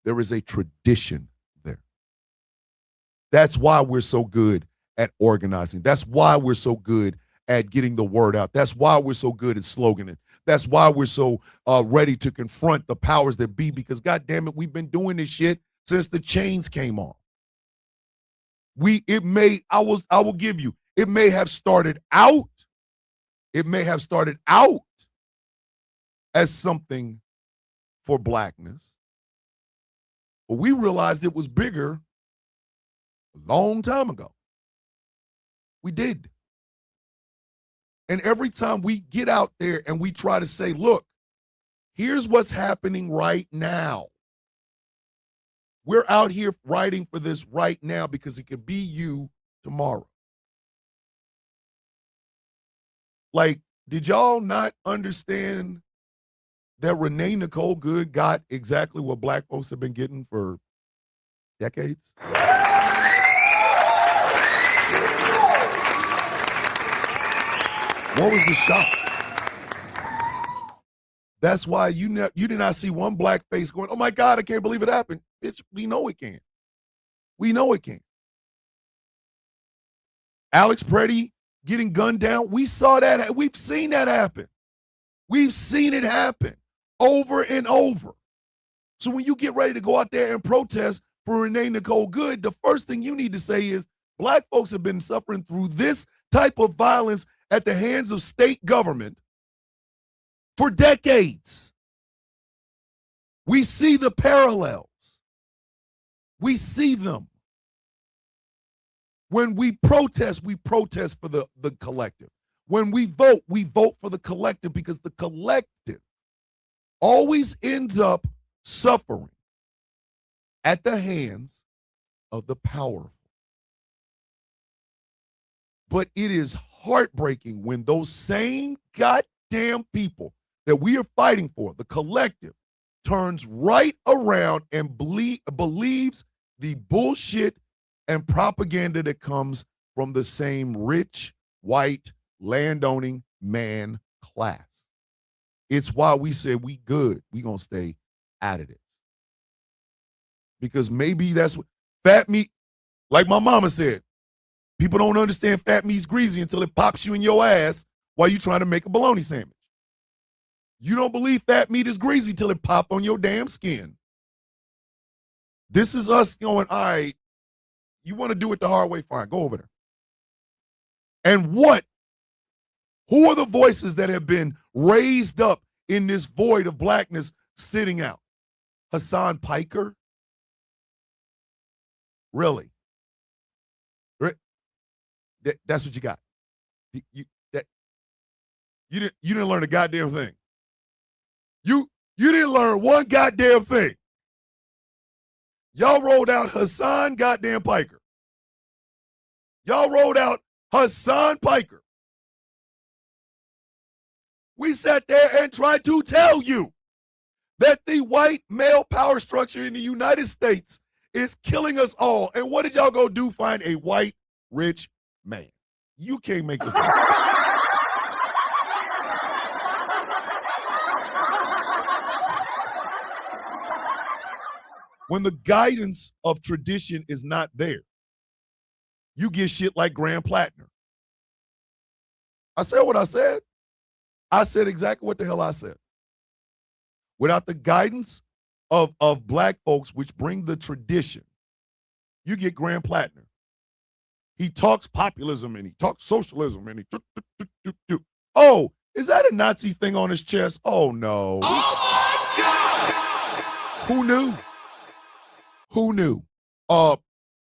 There is a tradition there. That's why we're so good at organizing. That's why we're so good at getting the word out. That's why we're so good at sloganing. That's why we're so ready to confront the powers that be, because God damn it, we've been doing this shit since the chains came off. I will give you, it may have started out as something for blackness, but we realized it was bigger a long time ago. We did. And every time we get out there and we try to say, look, here's what's happening right now. We're out here fighting for this right now because it could be you tomorrow. Like, did y'all not understand that Renee Nicole Good got exactly what black folks have been getting for decades? What was the shock? That's why you did not see one black face going, oh my God, I can't believe it happened. Bitch, we know it can. We know it can. Alex Preddy getting gunned down, we saw that. We've seen that happen. We've seen it happen over and over. So when you get ready to go out there and protest for Renee Nicole Good, the first thing you need to say is black folks have been suffering through this type of violence at the hands of state government for decades. We see the parallels. We see them. When we protest for the collective. When we vote for the collective, because the collective always ends up suffering at the hands of the powerful. But it is heartbreaking when those same goddamn people that we are fighting for, the collective, turns right around and believes the bullshit and propaganda that comes from the same rich, white, landowning man class. It's why we said we good. We gonna stay out of this. Because maybe that's what fat meat, like my mama said, people don't understand fat meat's greasy until it pops you in your ass while you're trying to make a bologna sandwich. You don't believe fat meat is greasy till it pop on your damn skin. This is us going, all right, You want to do it the hard way? Fine, go over there. And who are the voices that have been raised up in this void of blackness sitting out? Hassan Piker? Really? That's what you got. You didn't learn a goddamn thing. You didn't learn one goddamn thing. Y'all rolled out Hassan goddamn Piker. Y'all rolled out Hassan Piker. We sat there and tried to tell you that the white male power structure in the United States is killing us all. And what did y'all go do? Find a white, rich man. You can't make this up. When the guidance of tradition is not there, you get shit like Graham Plattner. I said what I said. I said exactly what the hell I said. Without the guidance of black folks, which bring the tradition, you get Graham Plattner. He talks populism and he talks socialism and he oh, is that a Nazi thing on his chest? Oh no. Oh my God! Who knew? Who knew?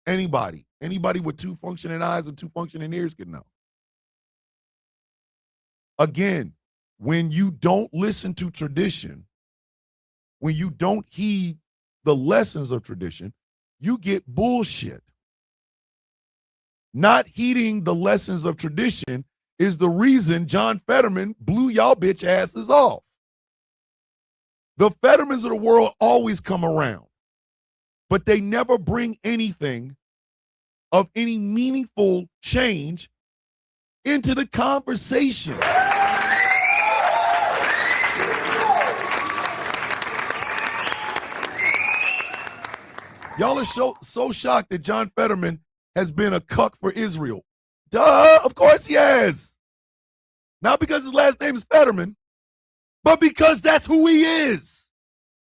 Anybody with two functioning eyes and two functioning ears could know. Again, when you don't listen to tradition, when you don't heed the lessons of tradition, you get bullshit. Not heeding the lessons of tradition is the reason John Fetterman blew y'all bitch asses off. The Fettermans of the world always come around, but they never bring anything of any meaningful change into the conversation. Y'all are so shocked that John Fetterman has been a cuck for Israel. Duh, of course he has. Not because his last name is Fetterman, but because that's who he is.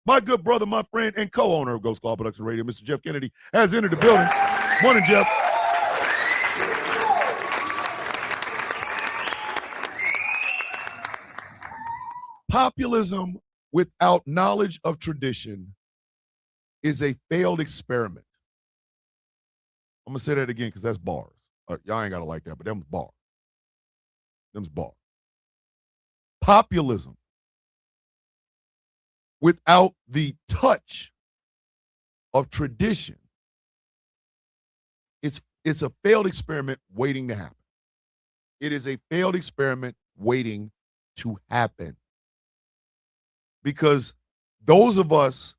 My good brother, my friend, and co-owner of Ghost Call Production Radio, Mr. Jeff Kennedy, has entered the building. Morning, Jeff. Populism without knowledge of tradition is a failed experiment. I'm going to say that again because that's bars. Y'all ain't got to like that, but them's bars. Them's bars. Populism without the touch of tradition, it's a failed experiment waiting to happen. It is a failed experiment waiting to happen. Because those of us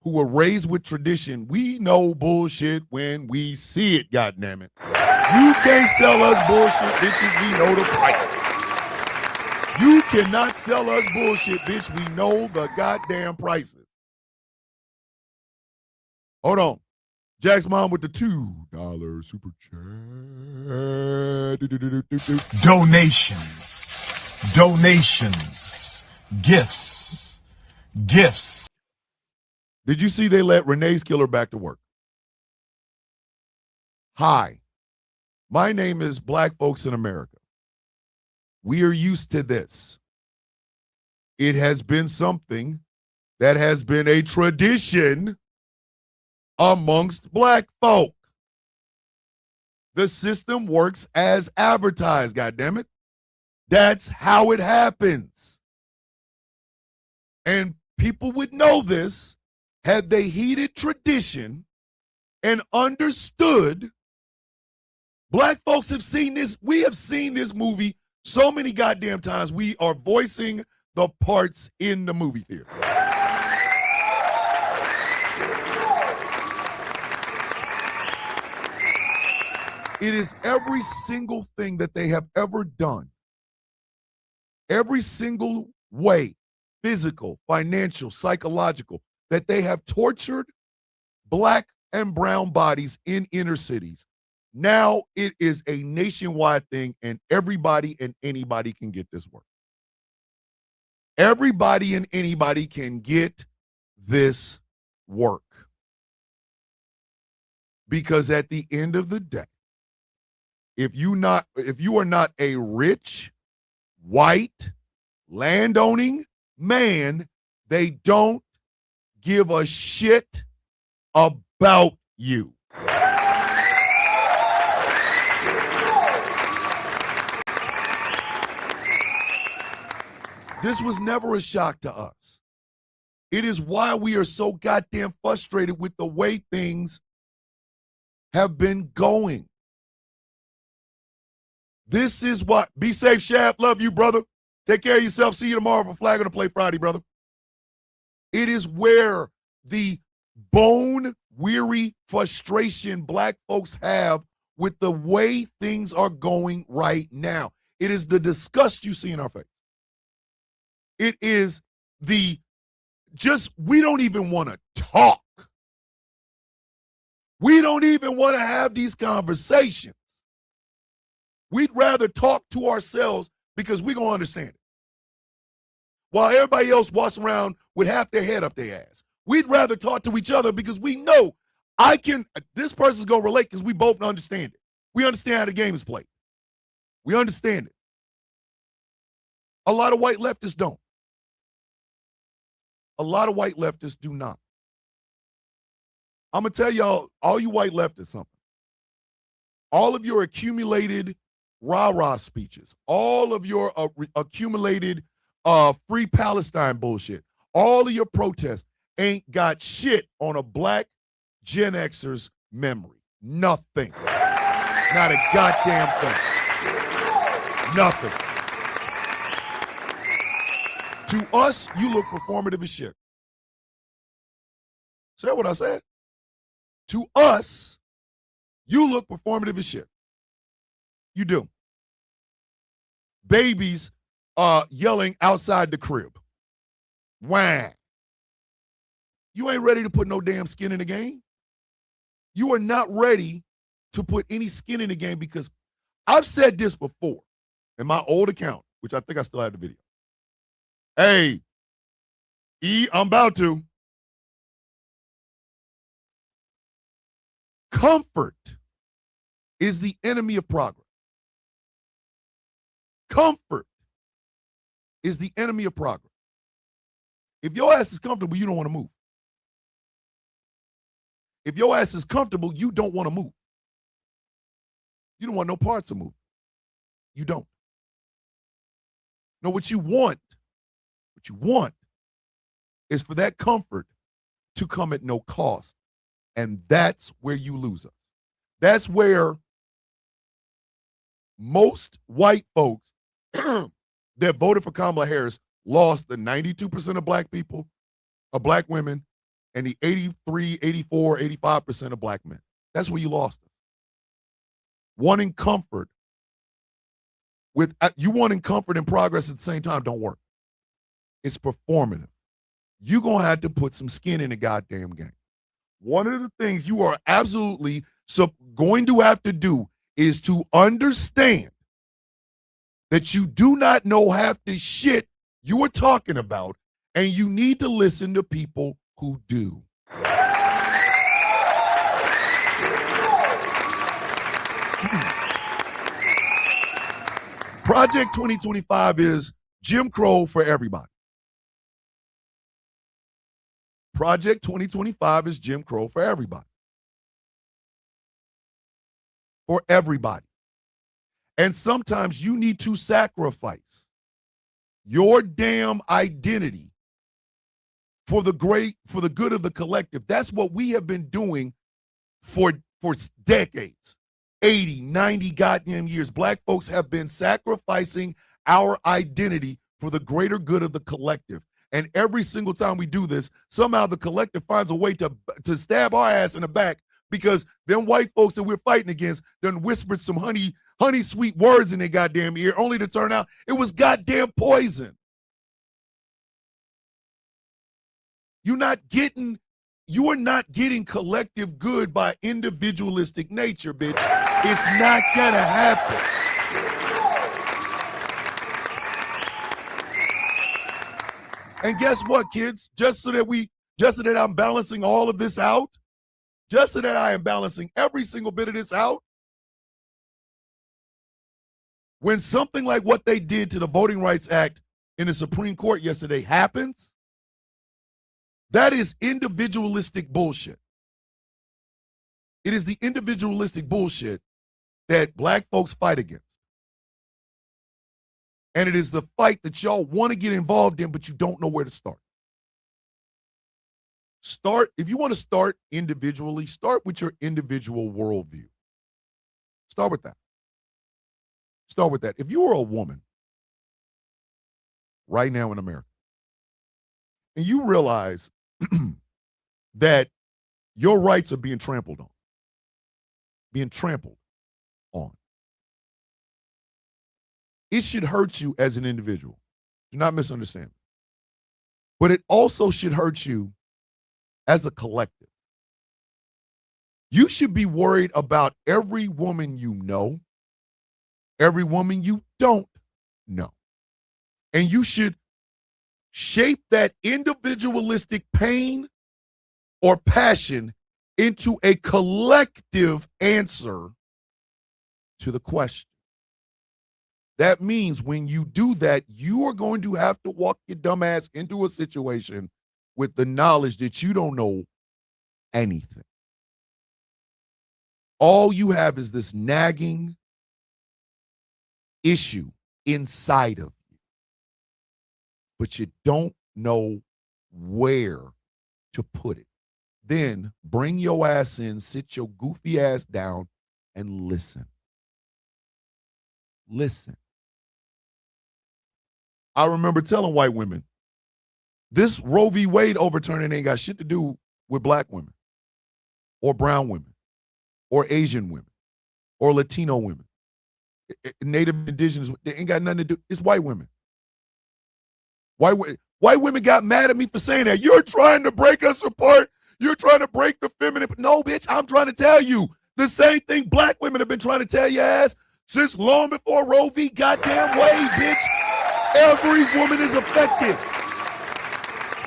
who were raised with tradition, we know bullshit when we see it, goddammit. You can't sell us bullshit, bitches. We know the price. You cannot sell us bullshit, bitch. We know the goddamn prices. Hold on. Jack's mom with the $2 super chat. Donations. Gifts. Did you see they let Renee's killer back to work? Hi, my name is Black Folks in America. We are used to this. It has been something that has been a tradition amongst black folk. The system works as advertised, goddammit. That's how it happens. And people would know this had they heeded tradition and understood. Black folks have seen this. We have seen this movie so many goddamn times. We are voicing the parts in the movie theater. It is every single thing that they have ever done. Every single way, physical, financial, psychological, that they have tortured black and brown bodies in inner cities. Now it is a nationwide thing, and everybody and anybody can get this work. Everybody and anybody can get this work. Because at the end of the day, if you are not a rich, white, landowning man, they don't give a shit about you. This was never a shock to us. It is why we are so goddamn frustrated with the way things have been going. This is what. Be safe, Shab. Love you, brother. Take care of yourself. See you tomorrow for Flag on the Play Friday, brother. It is where the bone-weary frustration black folks have with the way things are going right now. It is the disgust you see in our face. It is the we don't even want to talk. We don't even want to have these conversations. We'd rather talk to ourselves because we're going to understand it. While everybody else walks around with half their head up their ass. We'd rather talk to each other because we know this person's going to relate because we both understand it. We understand how the game is played. We understand it. A lot of white leftists don't. A lot of white leftists do not. I'm going to tell y'all, all you white leftists, something. All of your accumulated rah-rah speeches, all of your accumulated free Palestine bullshit, all of your protests ain't got shit on a black Gen Xer's memory. Nothing. Not a goddamn thing. Nothing. To us, you look performative as shit. Say what I said. To us, you look performative as shit. You do. Babies yelling outside the crib. Whang. You ain't ready to put no damn skin in the game. You are not ready to put any skin in the game because I've said this before in my old account, which I think I still have the video. Hey, I'm about to. Comfort is the enemy of progress. Comfort is the enemy of progress. If your ass is comfortable, you don't want to move. If your ass is comfortable, you don't want to move. You don't want no parts of move. You don't. No, what you want is for that comfort to come at no cost. And that's where you lose us. That's where most white folks that voted for Kamala Harris lost the 92% of black people, of black women, and the 83, 84, 85% of black men. That's where you lost us. Wanting comfort and progress at the same time don't work. It's performative. You're going to have to put some skin in the goddamn game. One of the things you are absolutely going to have to do is to understand that you do not know half the shit you are talking about, and you need to listen to people who do. Project 2025 is Jim Crow for everybody. Project 2025 is Jim Crow for everybody. For everybody. And sometimes you need to sacrifice your damn identity for the good of the collective. That's what we have been doing for decades. 80, 90 goddamn years. Black folks have been sacrificing our identity for the greater good of the collective. And every single time we do this, somehow the collective finds a way to stab our ass in the back because them white folks that we're fighting against done whispered some honey sweet words in their goddamn ear, only to turn out it was goddamn poison. You are not getting collective good by individualistic nature, bitch. It's not gonna happen. And guess what, kids? Just so that I'm balancing all of this out, just so that I am balancing every single bit of this out, when something like what they did to the Voting Rights Act in the Supreme Court yesterday happens, that is individualistic bullshit. It is the individualistic bullshit that black folks fight against. And it is the fight that y'all want to get involved in, but you don't know where to start. If you want to start individually, start with your individual worldview. Start with that. Start with that. If you were a woman right now in America, and you realize that your rights are being trampled on, it should hurt you as an individual. Do not misunderstand me. But it also should hurt you as a collective. You should be worried about every woman you know, every woman you don't know. And you should shape that individualistic pain or passion into a collective answer to the question. That means when you do that, you are going to have to walk your dumb ass into a situation with the knowledge that you don't know anything. All you have is this nagging issue inside of you, but you don't know where to put it. Then bring your ass in, sit your goofy ass down, and listen. Listen. I remember telling white women, this Roe v. Wade overturning ain't got shit to do with black women or brown women or Asian women or Latino women, Native Indigenous. They ain't got nothing to do. It's white women. White women got mad at me for saying that. You're trying to break us apart. You're trying to break the feminine. No, bitch, I'm trying to tell you the same thing black women have been trying to tell your ass since long before Roe v. goddamn Wade, bitch. Every woman is affected.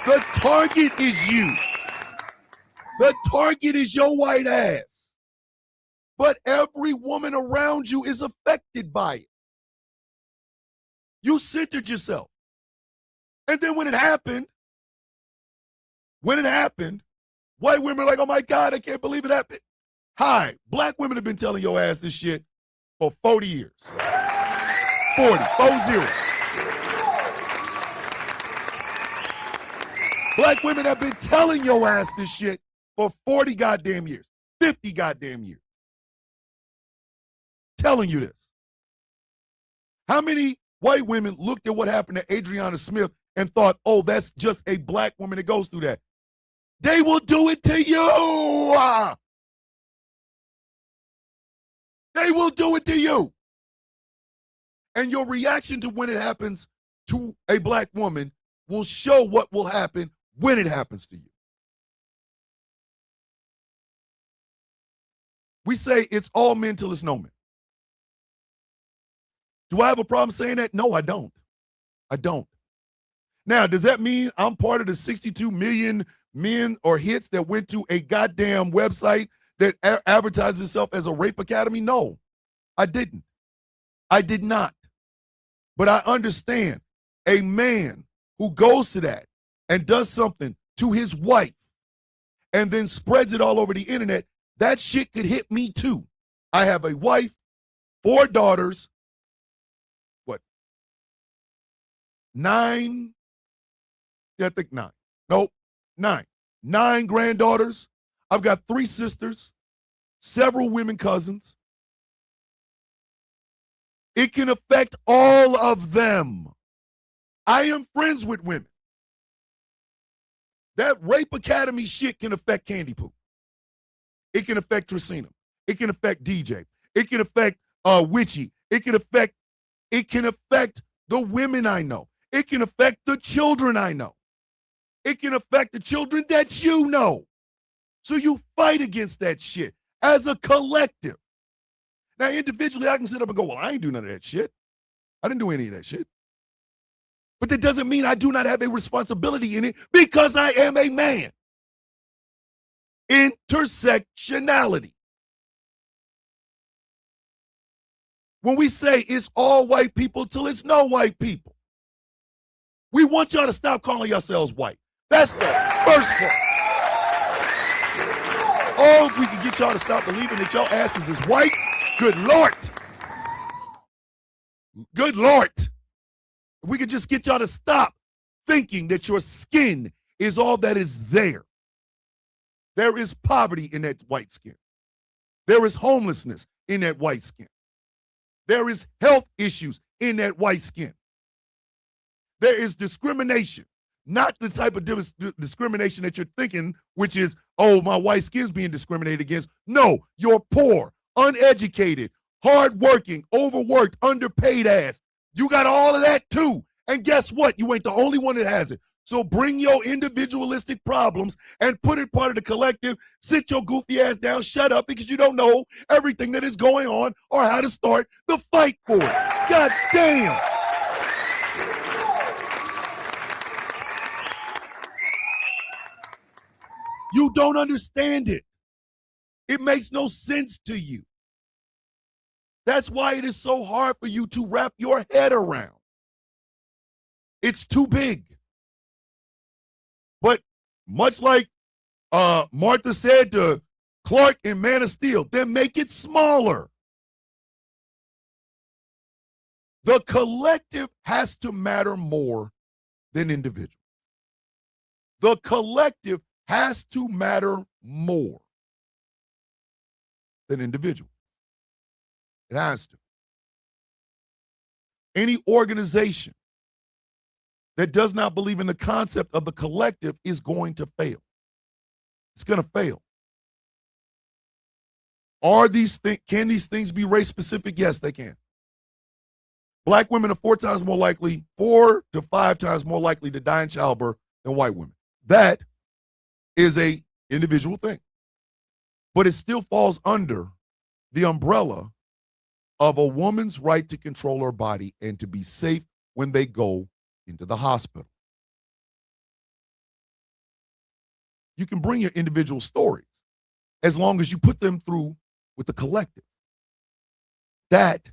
The target is you. The target is your white ass. But every woman around you is affected by it. You centered yourself. And then when it happened, white women are like, oh my God, I can't believe it happened. Hi, black women have been telling your ass this shit for 40 years. 40. Black women have been telling your ass this shit for 40 goddamn years, 50 goddamn years. Telling you this. How many white women looked at what happened to Adriana Smith and thought, oh, that's just a black woman that goes through that? They will do it to you. They will do it to you. And your reaction to when it happens to a black woman will show what will happen when it happens to you. We say it's all men till it's no men. Do I have a problem saying that? No, I don't. I don't. Now, does that mean I'm part of the 62 million men or hits that went to a goddamn website that advertised itself as a rape academy? No, I didn't. I did not. But I understand a man who goes to that and does something to his wife and then spreads it all over the internet, that shit could hit me too. I have a wife, 4 daughters, 9? Yeah, I think 9. Nope, 9. 9 granddaughters. I've got 3 sisters, several women cousins. It can affect all of them. I am friends with women. That rape academy shit can affect Candy Poo. It can affect Tracina. It can affect DJ. It can affect Witchy. It can affect the women I know. It can affect the children I know. It can affect the children that you know. So you fight against that shit as a collective. Now, individually, I can sit up and go, well, I ain't do none of that shit. I didn't do any of that shit. But that doesn't mean I do not have a responsibility in it because I am a man. In intersectionality. When we say it's all white people till it's no white people, we want y'all to stop calling yourselves white. That's the first part. Oh, if we can get y'all to stop believing that your asses is white, good Lord. Good Lord. If we could just get y'all to stop thinking that your skin is all that is there. There is poverty in that white skin. There is homelessness in that white skin. There is health issues in that white skin. There is discrimination, not the type of discrimination that you're thinking, which is, oh, my white skin's being discriminated against. No, you're poor, uneducated, hardworking, overworked, underpaid ass. You got all of that too. And guess what? You ain't the only one that has it. So bring your individualistic problems and put it part of the collective. Sit your goofy ass down, shut up, because you don't know everything that is going on or how to start the fight for it. God damn. You don't understand it. It makes no sense to you. That's why it is so hard for you to wrap your head around. It's too big. But much like Martha said to Clark in Man of Steel, then make it smaller. The collective has to matter more than individuals. The collective has to matter more than individuals. It has to. Any organization that does not believe in the concept of the collective is going to fail. It's going to fail. Can these things be race specific? Yes, they can. Black women are 4 to 5 times more likely to die in childbirth than white women. That is a individual thing. But it still falls under the umbrella of a woman's right to control her body and to be safe when they go into the hospital. You can bring your individual stories as long as you put them through with the collective. That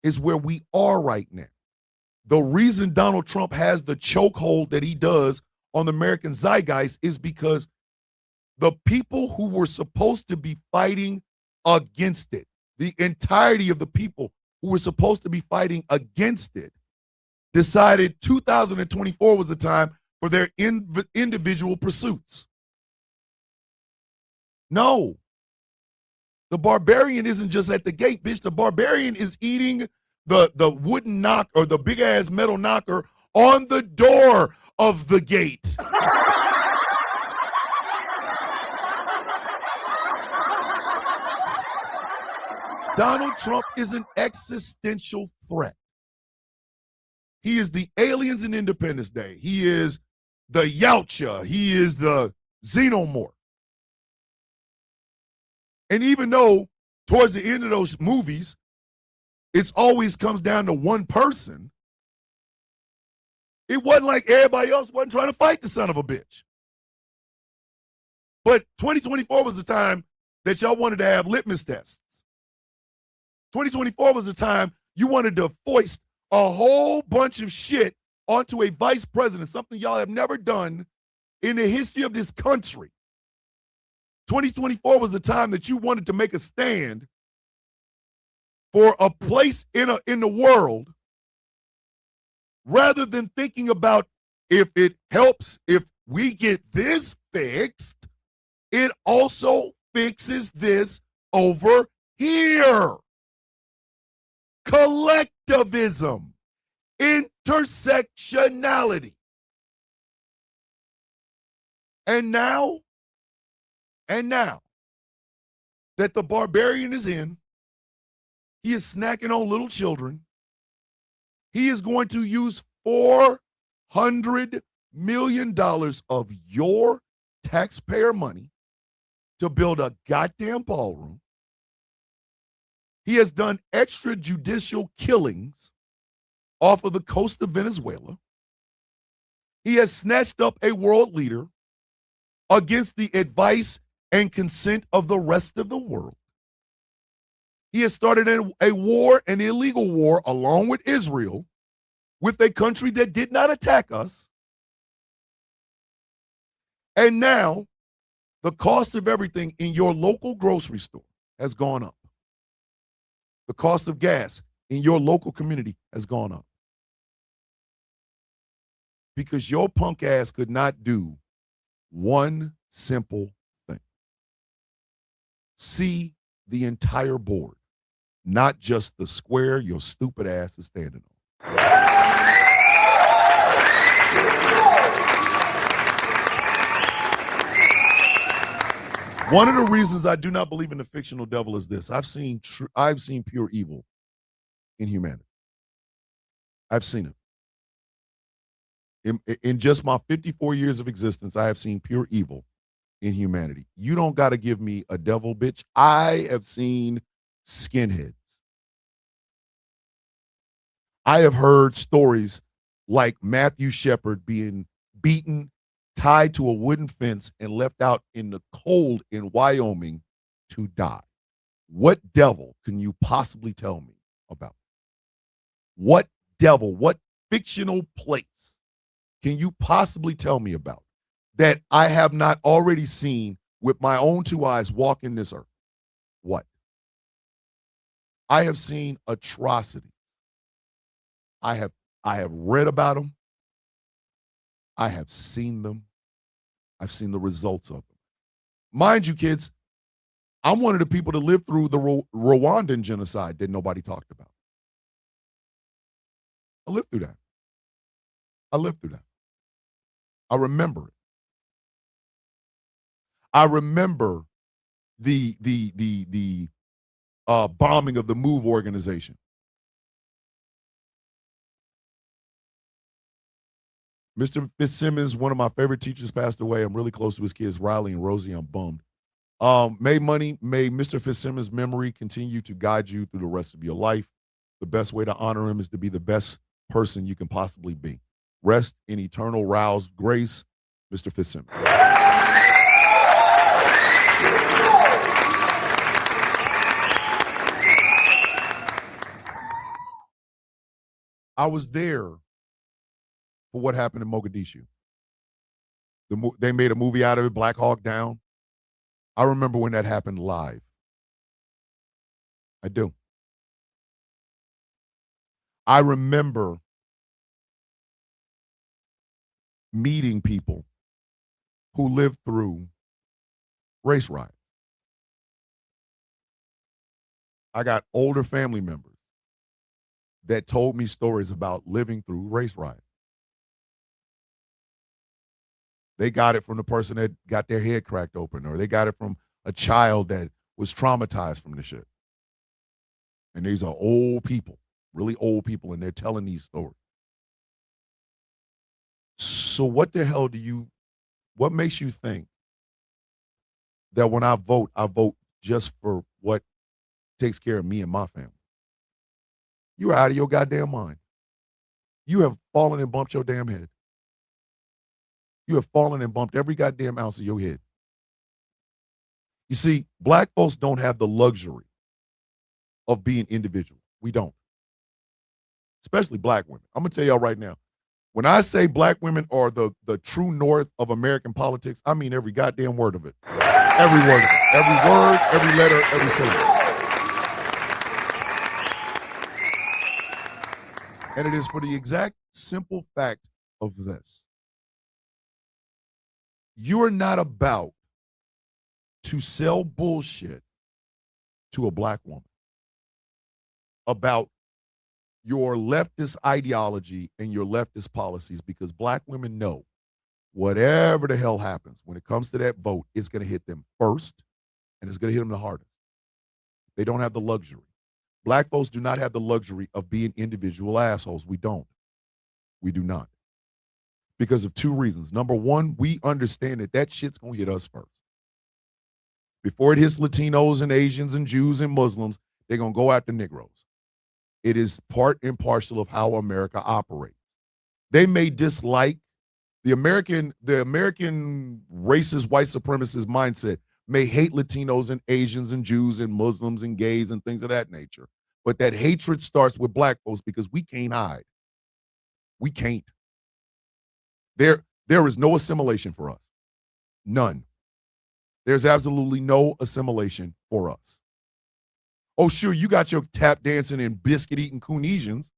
is where we are right now. The reason Donald Trump has the chokehold that he does on the American zeitgeist is because the people who were supposed to be fighting against it, the entirety of the people who were supposed to be fighting against it, decided 2024 was the time for their individual pursuits. No. The barbarian isn't just at the gate, bitch. The barbarian is eating the wooden knock or the big ass metal knocker on the door of the gate. Donald Trump is an existential threat. He is the aliens in Independence Day. He is the Yautja. He is the xenomorph. And even though towards the end of those movies, it always comes down to one person, it wasn't like everybody else wasn't trying to fight the son of a bitch. But 2024 was the time that y'all wanted to have litmus tests. 2024 was the time you wanted to foist a whole bunch of shit onto a vice president, something y'all have never done in the history of this country. 2024 was the time that you wanted to make a stand for a place in the world rather than thinking about if it helps, if we get this fixed, it also fixes this over here. Collectivism, intersectionality. And now that the barbarian is in, he is snacking on little children. He is going to use $400 million of your taxpayer money to build a goddamn ballroom. He has done extrajudicial killings off of the coast of Venezuela. He has snatched up a world leader against the advice and consent of the rest of the world. He has started a war, an illegal war, along with Israel, with a country that did not attack us. And now, the cost of everything in your local grocery store has gone up. The cost of gas in your local community has gone up. Because your punk ass could not do one simple thing. See the entire board, not just the square your stupid ass is standing on. One of the reasons I do not believe in the fictional devil is this. I've seen pure evil in humanity. I've seen it. In just my 54 years of existence, I have seen pure evil in humanity. You don't got to give me a devil, bitch. I have seen skinheads. I have heard stories like Matthew Shepard being beaten, tied to a wooden fence, and left out in the cold in Wyoming to die. What devil can you possibly tell me about? What devil, what fictional place can you possibly tell me about that I have not already seen with my own two eyes walking this earth? What? I have seen atrocities. I have read about them. I have seen them. I've seen the results of them. Mind you, kids, I'm one of the people that lived through the Rwandan genocide that nobody talked about. I lived through that. I remember it. I remember the bombing of the MOVE organization. Mr. Fitzsimmons, one of my favorite teachers, passed away. I'm really close to his kids, Riley and Rosie. I'm bummed. May Mr. Fitzsimmons' memory continue to guide you through the rest of your life. The best way to honor him is to be the best person you can possibly be. Rest in eternal roused grace, Mr. Fitzsimmons. I was there for what happened in Mogadishu. They made a movie out of it, Black Hawk Down. I remember when that happened live. I do. I remember meeting people who lived through race riots. I got older family members that told me stories about living through race riots. They got it from the person that got their head cracked open, or they got it from a child that was traumatized from the shit. And these are old people, really old people, and they're telling these stories. So what the hell what makes you think that when I vote just for what takes care of me and my family? You are out of your goddamn mind. You have fallen and bumped your damn head. You have fallen and bumped every goddamn ounce of your head. You see, black folks don't have the luxury of being individual. We don't. Especially black women. I'm going to tell y'all right now. When I say black women are the true north of American politics, I mean every goddamn word of it. Every word of it. Every word, every letter, every syllable. And it is for the exact simple fact of this. You are not about to sell bullshit to a black woman about your leftist ideology and your leftist policies, because black women know whatever the hell happens when it comes to that vote, it's going to hit them first, and it's going to hit them the hardest. They don't have the luxury. Black folks do not have the luxury of being individual assholes. We don't. We do not. Because of two reasons. Number one, we understand that shit's going to hit us first. Before it hits Latinos and Asians and Jews and Muslims, they're going to go after Negroes. It is part and parcel of how America operates. They may dislike the American racist, white supremacist mindset may hate Latinos and Asians and Jews and Muslims and gays and things of that nature. But that hatred starts with black folks because we can't hide. We can't. There is no assimilation for us. None. There's absolutely no assimilation for us. Oh, sure, you got your tap dancing and biscuit eating Coonesians,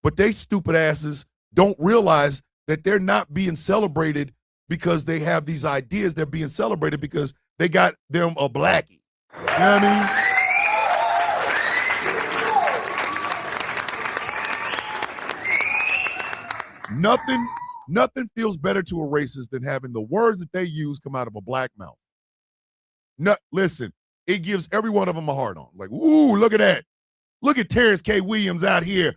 but they stupid asses don't realize that they're not being celebrated because they have these ideas. They're being celebrated because they got them a blackie. You know what I mean? Nothing feels better to a racist than having the words that they use come out of a black mouth. No, listen, it gives every one of them a hard on. Like, ooh, look at that. Look at Terrence K. Williams out here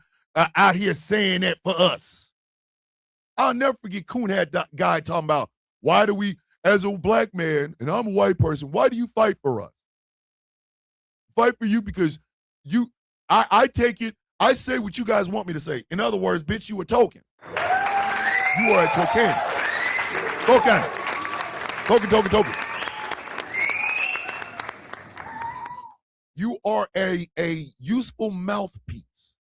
saying that for us. I'll never forget Coon had that guy talking about, why do we, as a black man, and I'm a white person, why do you fight for us? Fight for you because I take it, I say what you guys want me to say. In other words, bitch, you a token. You are a token. Token. You are a useful mouthpiece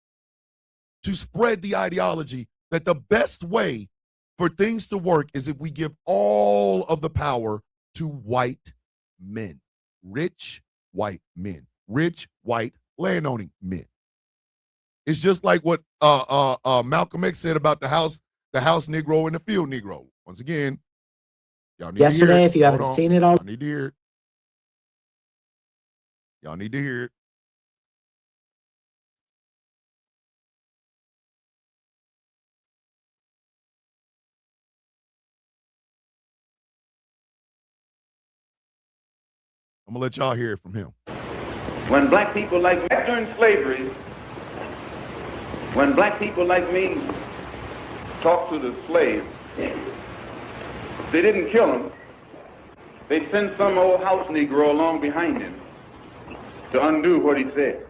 to spread the ideology that the best way for things to work is if we give all of the power to white men, rich white men, rich white landowning men. It's just like what Malcolm X said about the house Negro and the field Negro. Once again, y'all need Yesterday, to hear it. if you haven't seen it already. Y'all need to hear it. Y'all need to hear it. I'm going to let y'all hear it from him. When black people like me, during slavery, when black people like me talked to the slaves, they didn't kill him. They sent some old house Negro along behind him to undo what he said.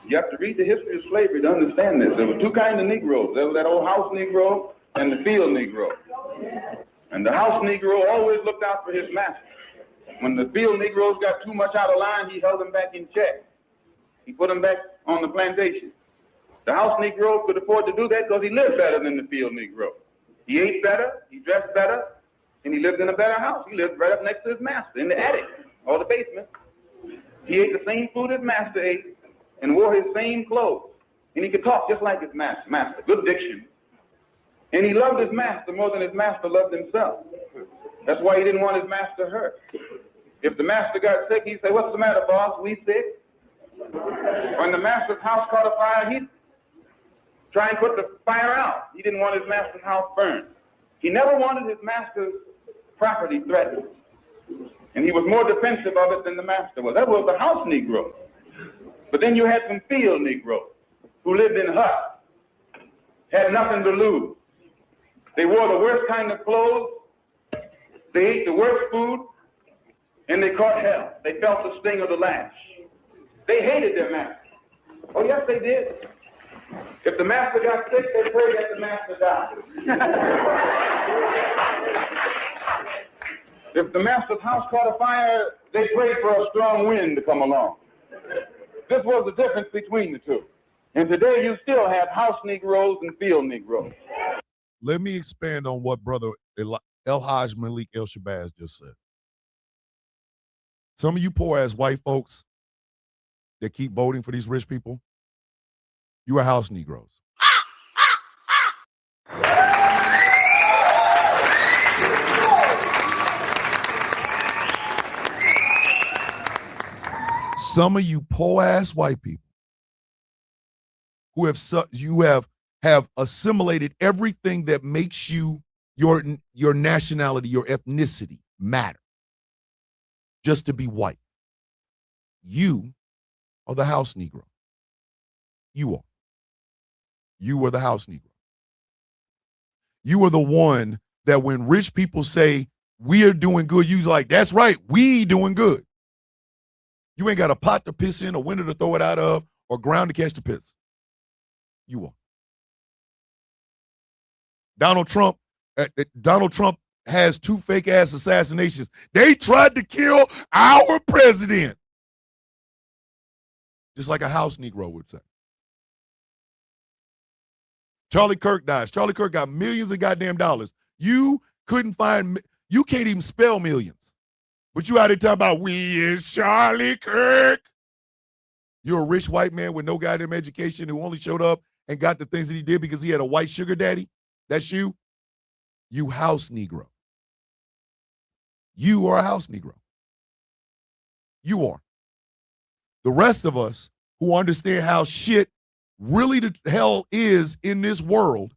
You have to read the history of slavery to understand this. There were two kinds of Negroes. There was that old house Negro and the field Negro. And the house Negro always looked out for his master. When the field Negroes got too much out of line, he held them back in check. He put them back on the plantation. The house Negro could afford to do that because he lived better than the field Negro. He ate better, he dressed better, and he lived in a better house. He lived right up next to his master in the attic or the basement. He ate the same food his master ate and wore his same clothes. And he could talk just like his master, good diction. And he loved his master more than his master loved himself. That's why he didn't want his master hurt. If the master got sick, he'd say, "What's the matter, boss? We sick?" When the master's house caught a fire, he'd try and put the fire out. He didn't want his master's house burned. He never wanted his master's property threatened. And he was more defensive of it than the master was. That was the house Negro. But then you had some field Negroes who lived in huts, had nothing to lose. They wore the worst kind of clothes, they ate the worst food, and they caught hell. They felt the sting of the lash. They hated their master. Oh, yes, they did. If the master got sick, they prayed that the master died. If the master's house caught a fire, they prayed for a strong wind to come along. This was the difference between the two. And today you still have house Negroes and field Negroes. Let me expand on what Brother El-Haj Malik El-Shabazz just said. Some of you poor-ass white folks that keep voting for these rich people, you are house Negroes. Some of you poor-ass white people who have assimilated everything that makes you your nationality, your ethnicity matter, just to be white. You are the house Negro. You are. You are the house Negro. You are the one that when rich people say we are doing good, you're like, that's right, we doing good. You ain't got a pot to piss in, a window to throw it out of, or ground to catch the piss. You are. Donald Trump has 2 fake ass assassinations. They tried to kill our president. Just like a house Negro would say. Charlie Kirk dies. Charlie Kirk got millions of goddamn dollars. You couldn't find, you can't even spell millions. But you out here talking about, we is Charlie Kirk. You're a rich white man with no goddamn education who only showed up and got the things that he did because he had a white sugar daddy. That's you. You house Negro. You are a house Negro. You are. The rest of us who understand how shit really the hell is in this world,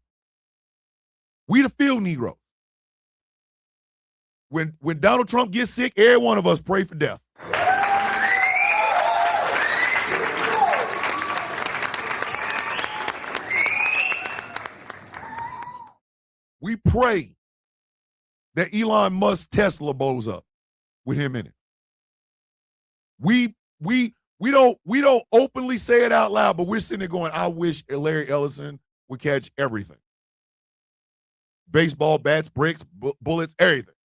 we the field Negro. When Donald Trump gets sick, every one of us pray for death. We pray that Elon Musk Tesla blows up with him in it. We don't openly say it out loud, but we're sitting there going, I wish Larry Ellison would catch everything. Baseball, bats, bricks, bullets, everything.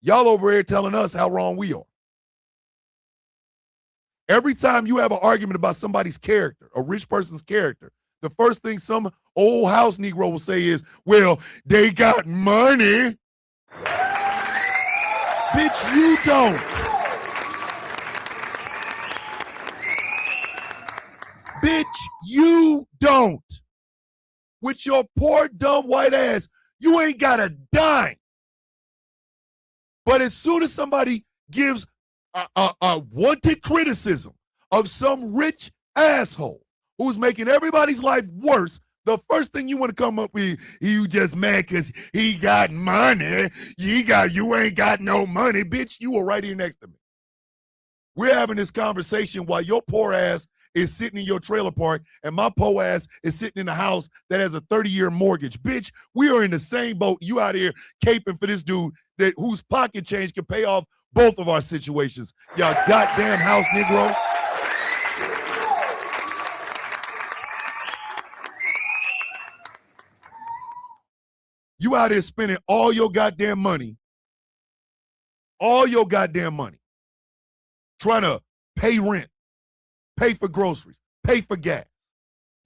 Y'all over here telling us how wrong we are. Every time you have an argument about somebody's character, a rich person's character, the first thing some old house Negro will say is, well, they got money. Bitch, you don't. Bitch, you don't. With your poor, dumb white ass, you ain't got a dime. But as soon as somebody gives a wanted criticism of some rich asshole who's making everybody's life worse, the first thing you want to come up with, you just mad because he got money. You ain't got no money. Bitch, you were right here next to me. We're having this conversation while your poor ass is sitting in your trailer park and my poor ass is sitting in a house that has a 30-year mortgage. Bitch, we are in the same boat. You out here caping for this dude whose pocket change can pay off both of our situations. Y'all goddamn house Negro. You out here spending all your goddamn money, trying to pay rent, pay for groceries, pay for gas.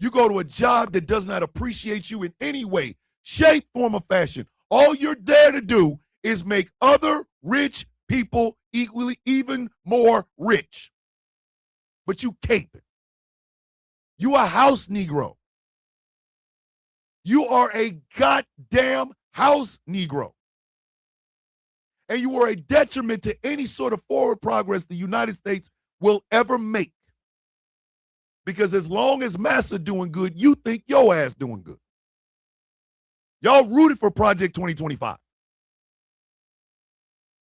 You go to a job that does not appreciate you in any way, shape, form, or fashion. All you're there to do is make other rich people even more rich. But you caping. You a house Negro. You are a goddamn house Negro. And you are a detriment to any sort of forward progress the United States will ever make. Because as long as Massa doing good, you think your ass doing good. Y'all rooted for Project 2025.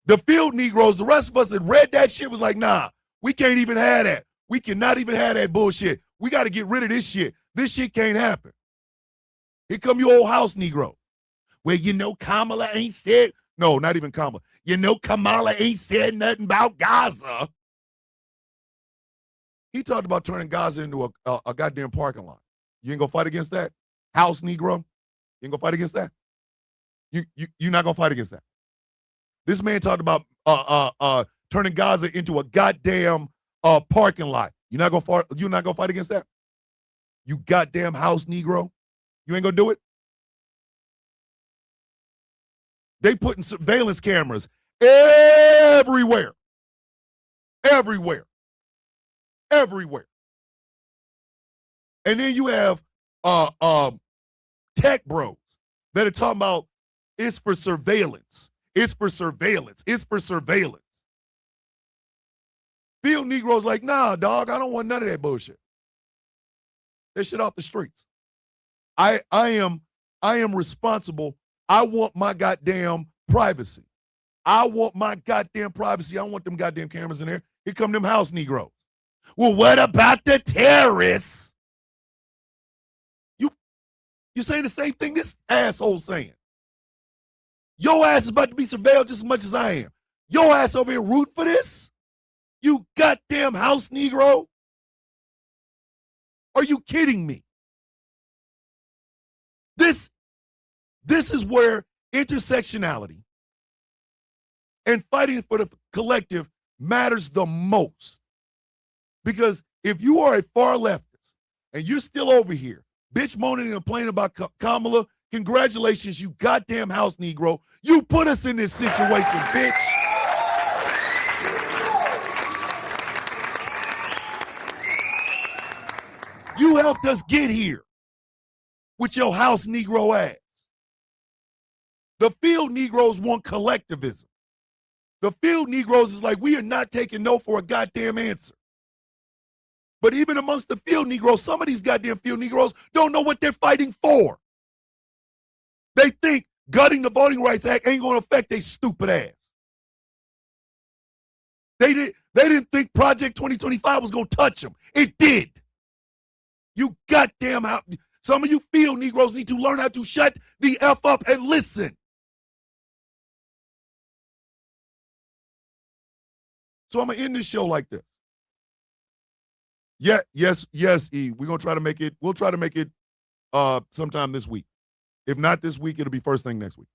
The field Negroes, the rest of us that read that shit was like, nah, we can't even have that. We cannot even have that bullshit. We got to get rid of this shit. This shit can't happen. Here come your old house Negro. Well, you know Kamala ain't said, no, not even Kamala. You know Kamala ain't said nothing about Gaza. He talked about turning Gaza into a goddamn parking lot. You ain't gonna fight against that? House Negro? You ain't gonna fight against that? You're not gonna fight against that. This man talked about turning Gaza into a goddamn parking lot. You're not gonna fight against that? You goddamn house Negro? You ain't gonna do it? They putting surveillance cameras everywhere. Everywhere. Everywhere. And then you have tech bros that are talking about it's for surveillance. It's for surveillance. It's for surveillance. Field Negroes like, nah, dog, I don't want none of that bullshit. That shit off the streets. I am responsible. I want my goddamn privacy. I want my goddamn privacy. I don't want them goddamn cameras in there. Here come them house Negroes. Well, what about the terrorists? You saying the same thing this asshole's saying. Your ass is about to be surveilled just as much as I am. Your ass over here rooting for this? You goddamn house Negro? Are you kidding me? This is where intersectionality and fighting for the collective matters the most. Because if you are a far leftist and you're still over here, bitch moaning and complaining about Kamala, congratulations, you goddamn house Negro. You put us in this situation, bitch. You helped us get here with your house Negro ass. The field Negroes want collectivism. The field Negroes is like, we are not taking no for a goddamn answer. But even amongst the field Negroes, some of these goddamn field Negroes don't know what they're fighting for. They think gutting the Voting Rights Act ain't going to affect their stupid ass. They didn't think Project 2025 was going to touch them. It did. You goddamn out. Some of you field Negroes need to learn how to shut the F up and listen. So I'm going to end this show like this. Yeah, yes, E. We're going to try to make it, we'll try to make it sometime this week. If not this week, it'll be first thing next week.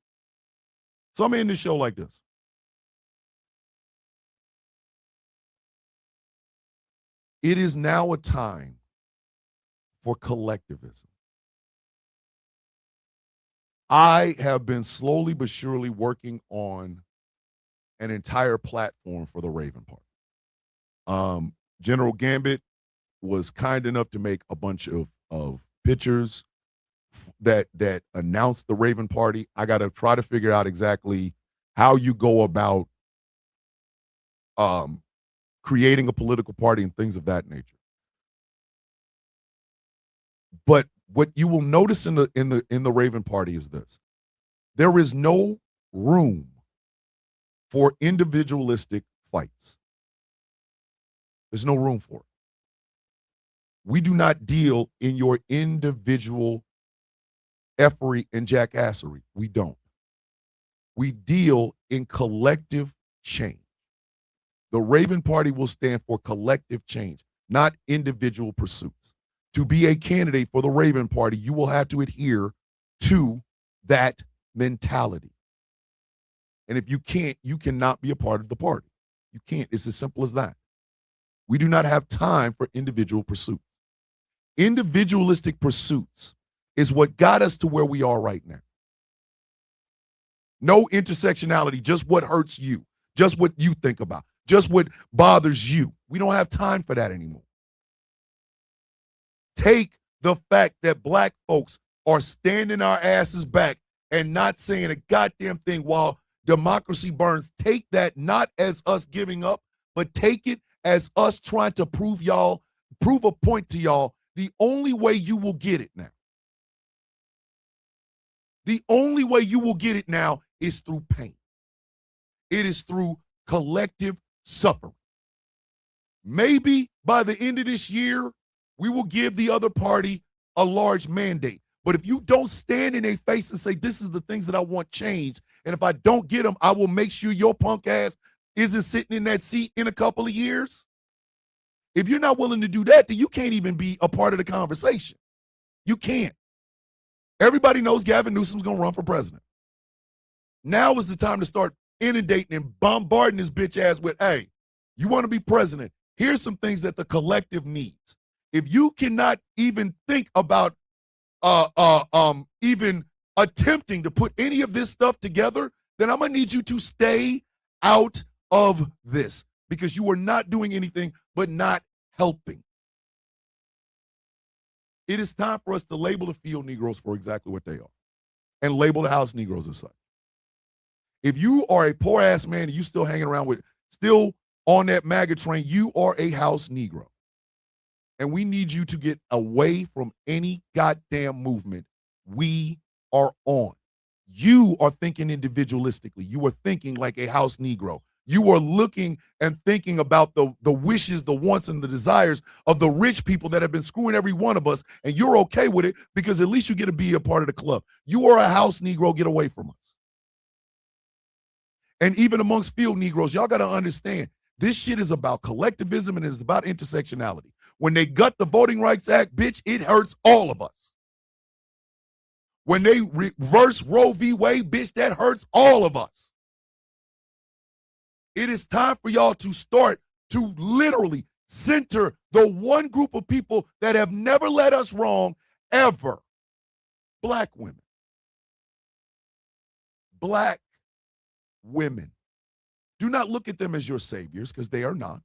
So I'm going to end this show like this. It is now a time for collectivism. I have been slowly but surely working on an entire platform for the Raven Party. General Gambit was kind enough to make a bunch of pictures that announced the Raven Party. I got to try to figure out exactly how you go about creating a political party and things of that nature. But what you will notice in the Raven Party is this: there is no room for individualistic fights. There's no room for it. We do not deal in your individual effery and jackassery. We don't. We deal in collective change. The Raven Party will stand for collective change, not individual pursuits. To be a candidate for the Raven Party, you will have to adhere to that mentality. And if you can't, you cannot be a part of the party. You can't. It's as simple as that. We do not have time for individual pursuits. Individualistic pursuits is what got us to where we are right now. No intersectionality, just what hurts you, just what you think about, just what bothers you. We don't have time for that anymore. Take the fact that black folks are standing our asses back and not saying a goddamn thing while democracy burns. Take that not as us giving up, but take it as us trying to prove a point to y'all. The only way you will get it now. The only way you will get it now is through pain. It is through collective suffering. Maybe by the end of this year, we will give the other party a large mandate. But if you don't stand in their face and say, this is the things that I want changed, and if I don't get them, I will make sure your punk ass isn't sitting in that seat in a couple of years. If you're not willing to do that, then you can't even be a part of the conversation. You can't. Everybody knows Gavin Newsom's going to run for president. Now is the time to start inundating and bombarding this bitch ass with, hey, you want to be president? Here's some things that the collective needs. If you cannot even think about even attempting to put any of this stuff together, then I'm going to need you to stay out of this, because you are not doing anything but not helping. It is time for us to label the field Negroes for exactly what they are and label the house Negroes as such. If you are a poor ass man and you still hanging around with, still on that MAGA train, you are a house Negro. And we need you to get away from any goddamn movement we are on. You are thinking individualistically. You are thinking like a house Negro. You are looking and thinking about the wishes, the wants, and the desires of the rich people that have been screwing every one of us, and you're okay with it because at least you get to be a part of the club. You are a house Negro. Get away from us. And even amongst field Negroes, y'all got to understand, this shit is about collectivism and it's about intersectionality. When they gut the Voting Rights Act, bitch, it hurts all of us. When they reverse Roe v. Wade, bitch, that hurts all of us. It is time for y'all to start to literally center the one group of people that have never led us wrong ever. Black women. Black women. Do not look at them as your saviors, because they are not.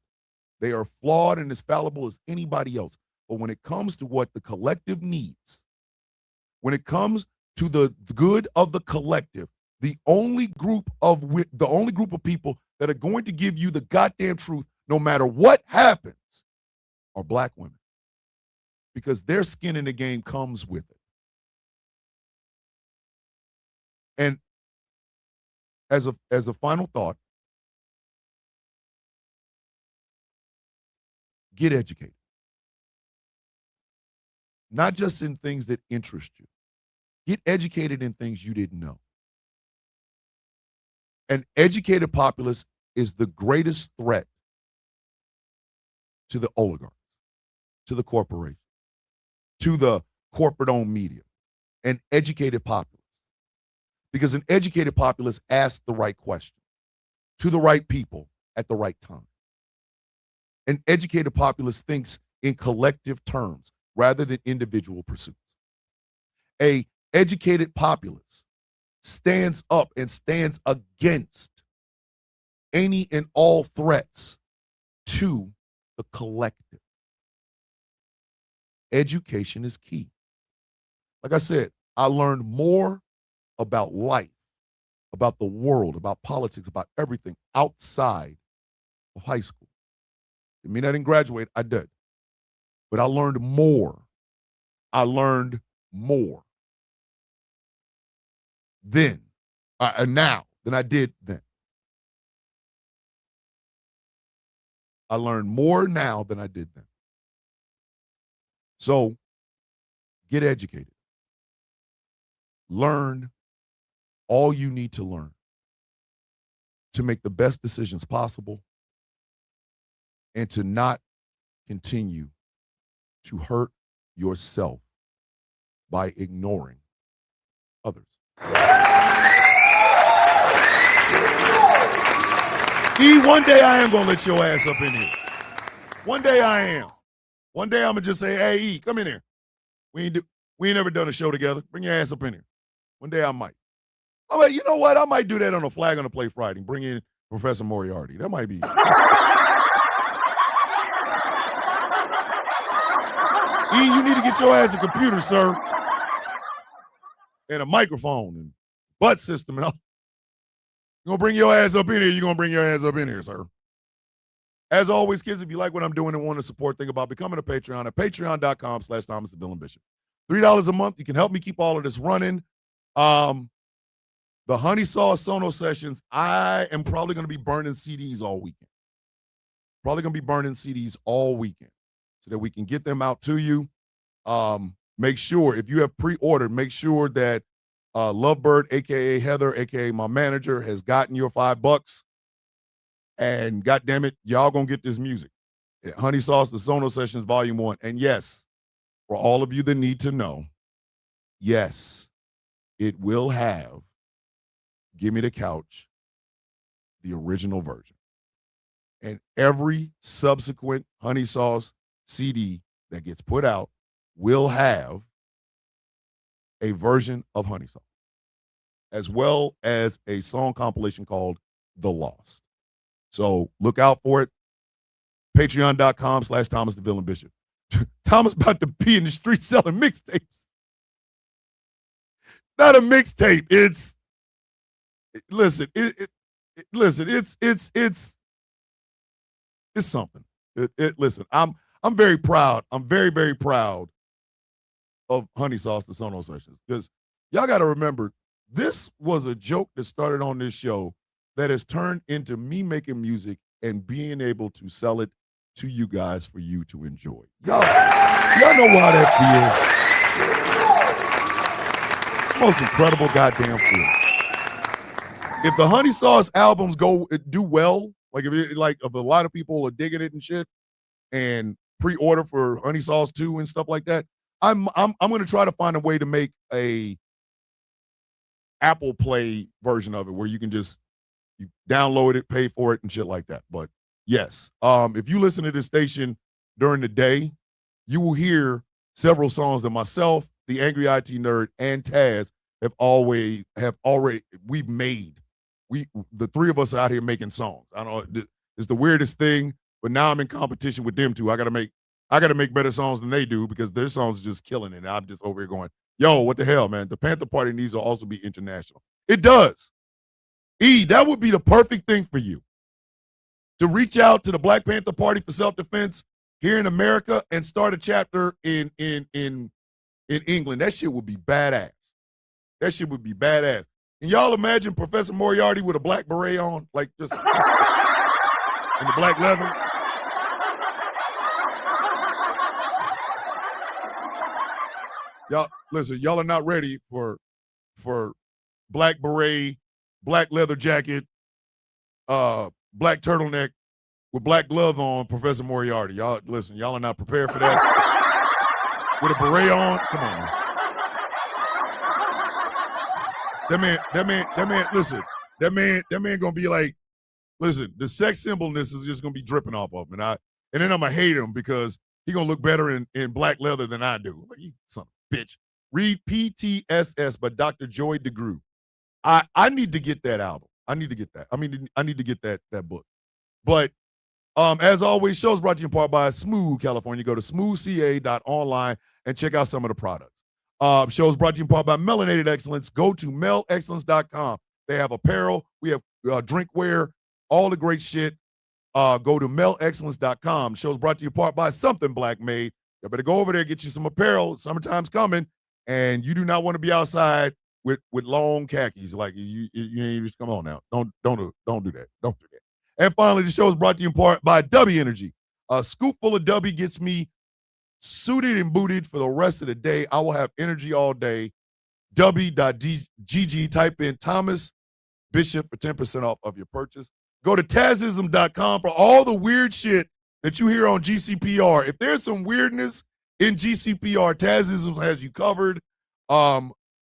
They are flawed and as fallible as anybody else. But when it comes to what the collective needs, when it comes to the good of the collective, the only group of people that are going to give you the goddamn truth, no matter what happens, are black women, because their skin in the game comes with it. And as a final thought, get educated. Not just in things that interest you. Get educated in things you didn't know. An educated populace is the greatest threat to the oligarchs, to the corporation, to the corporate-owned media. An educated populace. Because an educated populace asks the right question to the right people at the right time. An educated populace thinks in collective terms rather than individual pursuits. A educated populace stands up and stands against any and all threats to the collective. Education is key. Like I said, I learned more about life, about the world, about politics, about everything outside of high school. It mean I didn't graduate, I did. But I learned more. I learned more then, now, than I did then. I learned more now than I did then. So, get educated. Learn all you need to learn to make the best decisions possible and to not continue to hurt yourself by ignoring others. E, one day I am going to let your ass up in here. One day I am. One day I'm going to just say, hey, E, come in here. We ain't never done a show together. Bring your ass up in here. One day I might. I'm like, you know what? I might do that on a Flag on the Play Friday. Bring in Professor Moriarty. That might be. E, you need to get your ass a computer, sir. And a microphone and butt system and all. You're going to bring your ass up in here, you're going to bring your ass up in here, sir. As always, kids, if you like what I'm doing and want to support, think about becoming a Patreon at patreon.com/Thomas the Villain Bishop. $3 a month. You can help me keep all of this running. The Honey Sauce Sono sessions, I am probably going to be burning CDs all weekend. So that we can get them out to you. Make sure, if you have pre-ordered, make sure that Lovebird, a.k.a. Heather, a.k.a. my manager, has gotten your $5. And goddamn it, y'all gonna get this music. Honey Sauce, the Sono Sessions, Volume 1. And yes, for all of you that need to know, yes, it will have Give Me the Couch, the original version. And every subsequent Honey Sauce CD that gets put out will have a version of Honey Sauce, as well as a song compilation called The Lost. So look out for it. Patreon.com/Thomas the Villain Bishop. Thomas about to be in the street selling mixtapes. Not a mixtape. It's something. Listen, I'm very proud. I'm very, very proud of Honey Sauce the Sono Sessions, because y'all got to remember, this was a joke that started on this show that has turned into me making music and being able to sell it to you guys for you to enjoy. Y'all know how that feels. It's the most incredible goddamn feeling. If the Honey Sauce albums do well, like if a lot of people are digging it and shit, and pre-order for Honey Sauce 2 and stuff like that, I'm going to try to find a way to make a Apple Play version of it where you can just You download it, pay for it, and shit like that. But yes, if you listen to this station during the day, you will hear several songs that myself, the Angry IT Nerd, and Taz we've made. The three of us are out here making songs. I don't know, it's the weirdest thing, but now I'm in competition with them too. I gotta make better songs than they do because their songs are just killing it. And I'm just over here going, yo, what the hell, man? The Panther Party needs to also be international. It does. That would be the perfect thing for you. To reach out to the Black Panther Party for self-defense here in America and start a chapter in England. That shit would be badass. That shit would be badass. Can y'all imagine Professor Moriarty with a black beret on? Like just in the black leather? Y'all, listen, y'all are not ready for black beret, black leather jacket, black turtleneck with black glove on, Professor Moriarty. Y'all, listen, y'all are not prepared for that. With a beret on? Come on, man. That man, listen, that man gonna be like, listen, the sex symbolness is just gonna be dripping off of him. And then I'm gonna hate him because he gonna look better in black leather than I do. Like, you son of a bitch. Read PTSS by Dr. Joy DeGruy. I need to get that album. I need to get that. I need to get that book. But as always, shows brought to you in part by Smooth California. Go to smoothca.online and check out some of the products. Shows brought to you in part by Melanated Excellence. Go to melexcellence.com. They have apparel. We have drinkware, all the great shit. Go to melexcellence.com. Shows brought to you in part by Something Black Made. You better go over there, get you some apparel. Summertime's coming, and you do not want to be outside with long khakis. Like you just come on now. Don't do that. Don't do that. And finally, the show is brought to you in part by W Energy. A scoop full of W gets me suited and booted for the rest of the day. I will have energy all day. W.gg. Type in Thomas Bishop for 10% off of your purchase. Go to Tazism.com for all the weird shit that you hear on GCPR. If there's some weirdness in GCPR, Tazism has you covered.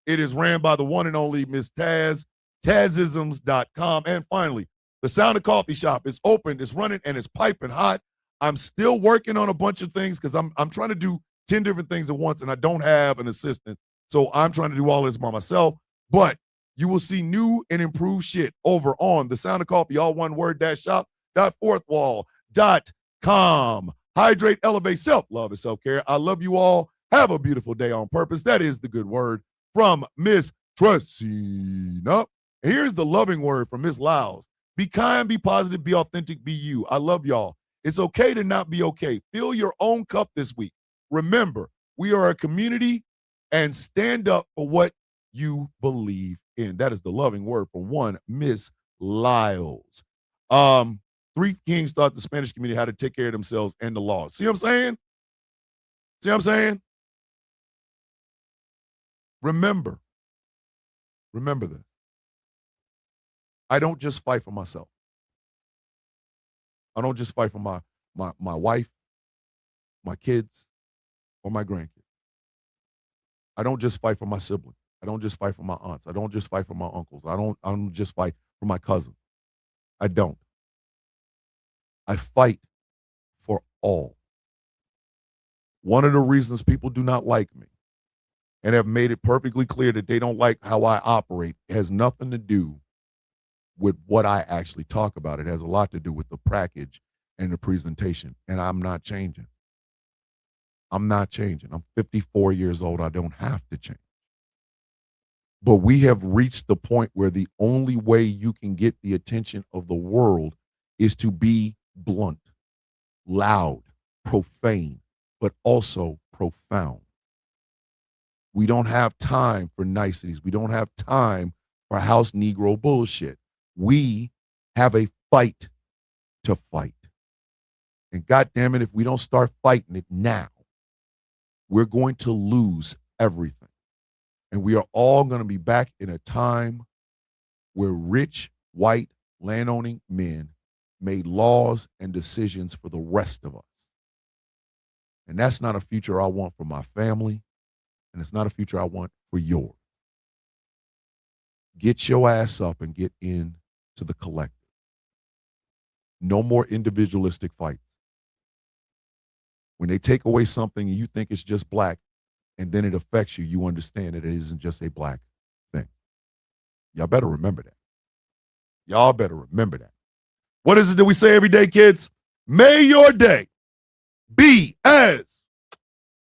It is ran by the one and only Miss Taz. Tazisms.com. And finally, the Sound of Coffee Shop is open, it's running, and it's piping hot. I'm still working on a bunch of things because I'm trying to do 10 different things at once, and I don't have an assistant. So I'm trying to do all this by myself. But you will see new and improved shit over on the Sound of Coffee, all one word, shop.fourthwall.com. Hydrate, elevate, self-love, and self-care. I love you all. Have a beautiful day on purpose. That is the good word from Miss Tressina. And here's the loving word from Miss Lyles. Be kind, be positive, be authentic, be you. I love y'all. It's okay to not be okay. Fill your own cup this week. Remember, we are a community, and stand up for what you believe in. That is the loving word from one Miss Lyles. Three kings taught the Spanish community how to take care of themselves and the law. See what I'm saying? See what I'm saying? Remember this. I don't just fight for myself. I don't just fight for my wife, my kids, or my grandkids. I don't just fight for my siblings. I don't just fight for my aunts. I don't just fight for my uncles. I don't just fight for my cousins. I don't. I fight for all. One of the reasons people do not like me and have made it perfectly clear that they don't like how I operate has nothing to do with what I actually talk about. It has a lot to do with the package and the presentation, and I'm not changing. I'm not changing. I'm 54 years old. I don't have to change. But we have reached the point where the only way you can get the attention of the world is to be blunt, loud, profane, but also profound. We don't have time for niceties. We don't have time for house Negro bullshit. We have a fight to fight. And God damn it, if we don't start fighting it now, we're going to lose everything. And we are all going to be back in a time where rich, white, landowning men made laws and decisions for the rest of us. And that's not a future I want for my family, and it's not a future I want for yours. Get your ass up and get in to the collective. No more individualistic fights. When they take away something and you think it's just black, and then it affects you, you understand that it isn't just a black thing. Y'all better remember that. Y'all better remember that. What is it that we say every day, kids? May your day be as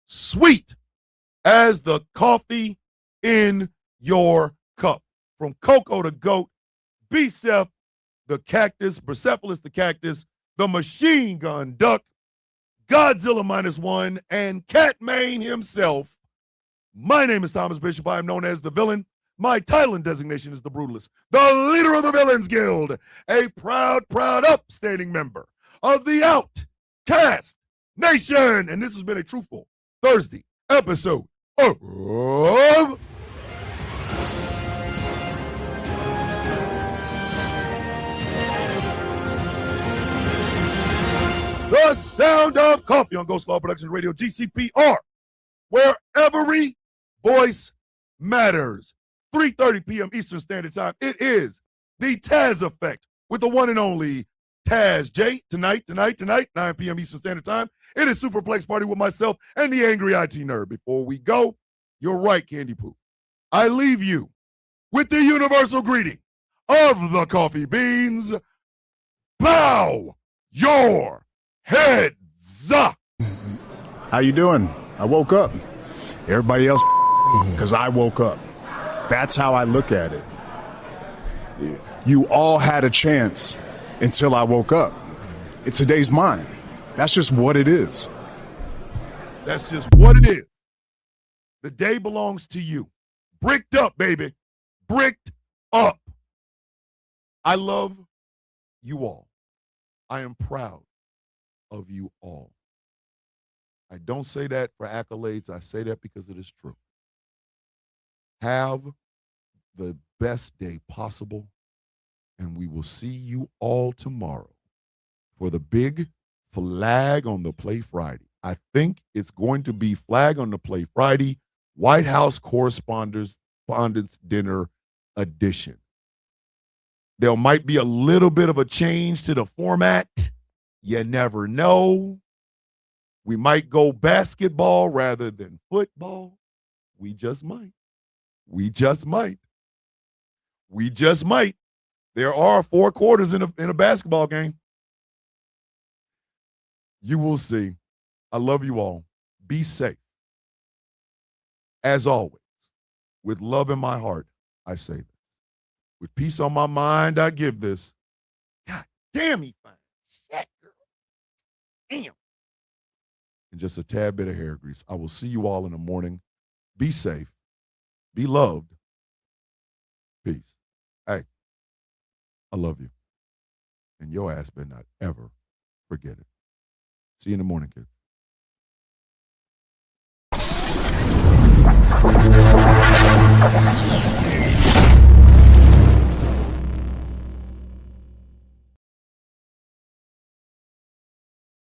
sweet as the coffee in your cup. From cocoa to goat, Bicep the cactus, Bricephalus the cactus, the machine gun duck, Godzilla -1, and Catman himself. My name is Thomas Bishop. I am known as the villain. My title and designation is the Brutalist, the leader of the Villains Guild, a proud, upstanding member of the Outcast Nation. And this has been a Truthful Thursday episode of The Sound of Coffee on Ghost Law Productions Radio, GCPR, where every voice matters. 3:30 p.m. Eastern Standard Time. It is the Taz Effect with the one and only Taz J. Tonight, 9 p.m. Eastern Standard Time. It is Superplex Party with myself and the Angry IT Nerd. Before we go, you're right, Candy Poo. I leave you with the universal greeting of the coffee beans. Bow your heads up. How you doing? I woke up. Everybody else, because I woke up. That's how I look at it. You all had a chance until I woke up. Today's mine. That's just what it is. That's just what it is. The day belongs to you. Bricked up, baby. Bricked up. I love you all. I am proud of you all. I don't say that for accolades. I say that because it is true. Have the best day possible, and we will see you all tomorrow for the big Flag on the Play Friday. I think it's going to be Flag on the Play Friday, White House Correspondence Dinner edition. There might be a little bit of a change to the format. You never know. We might go basketball rather than football. We just might. We just might. We just might. There are 4 quarters in a basketball game. You will see. I love you all. Be safe. As always, with love in my heart, I say this. With peace on my mind, I give this. God damn, he fine. Shit, girl. Damn. And just a tad bit of hair grease. I will see you all in the morning. Be safe. Be loved. Peace. Hey, I love you. And your ass better not ever forget it. See you in the morning, kids.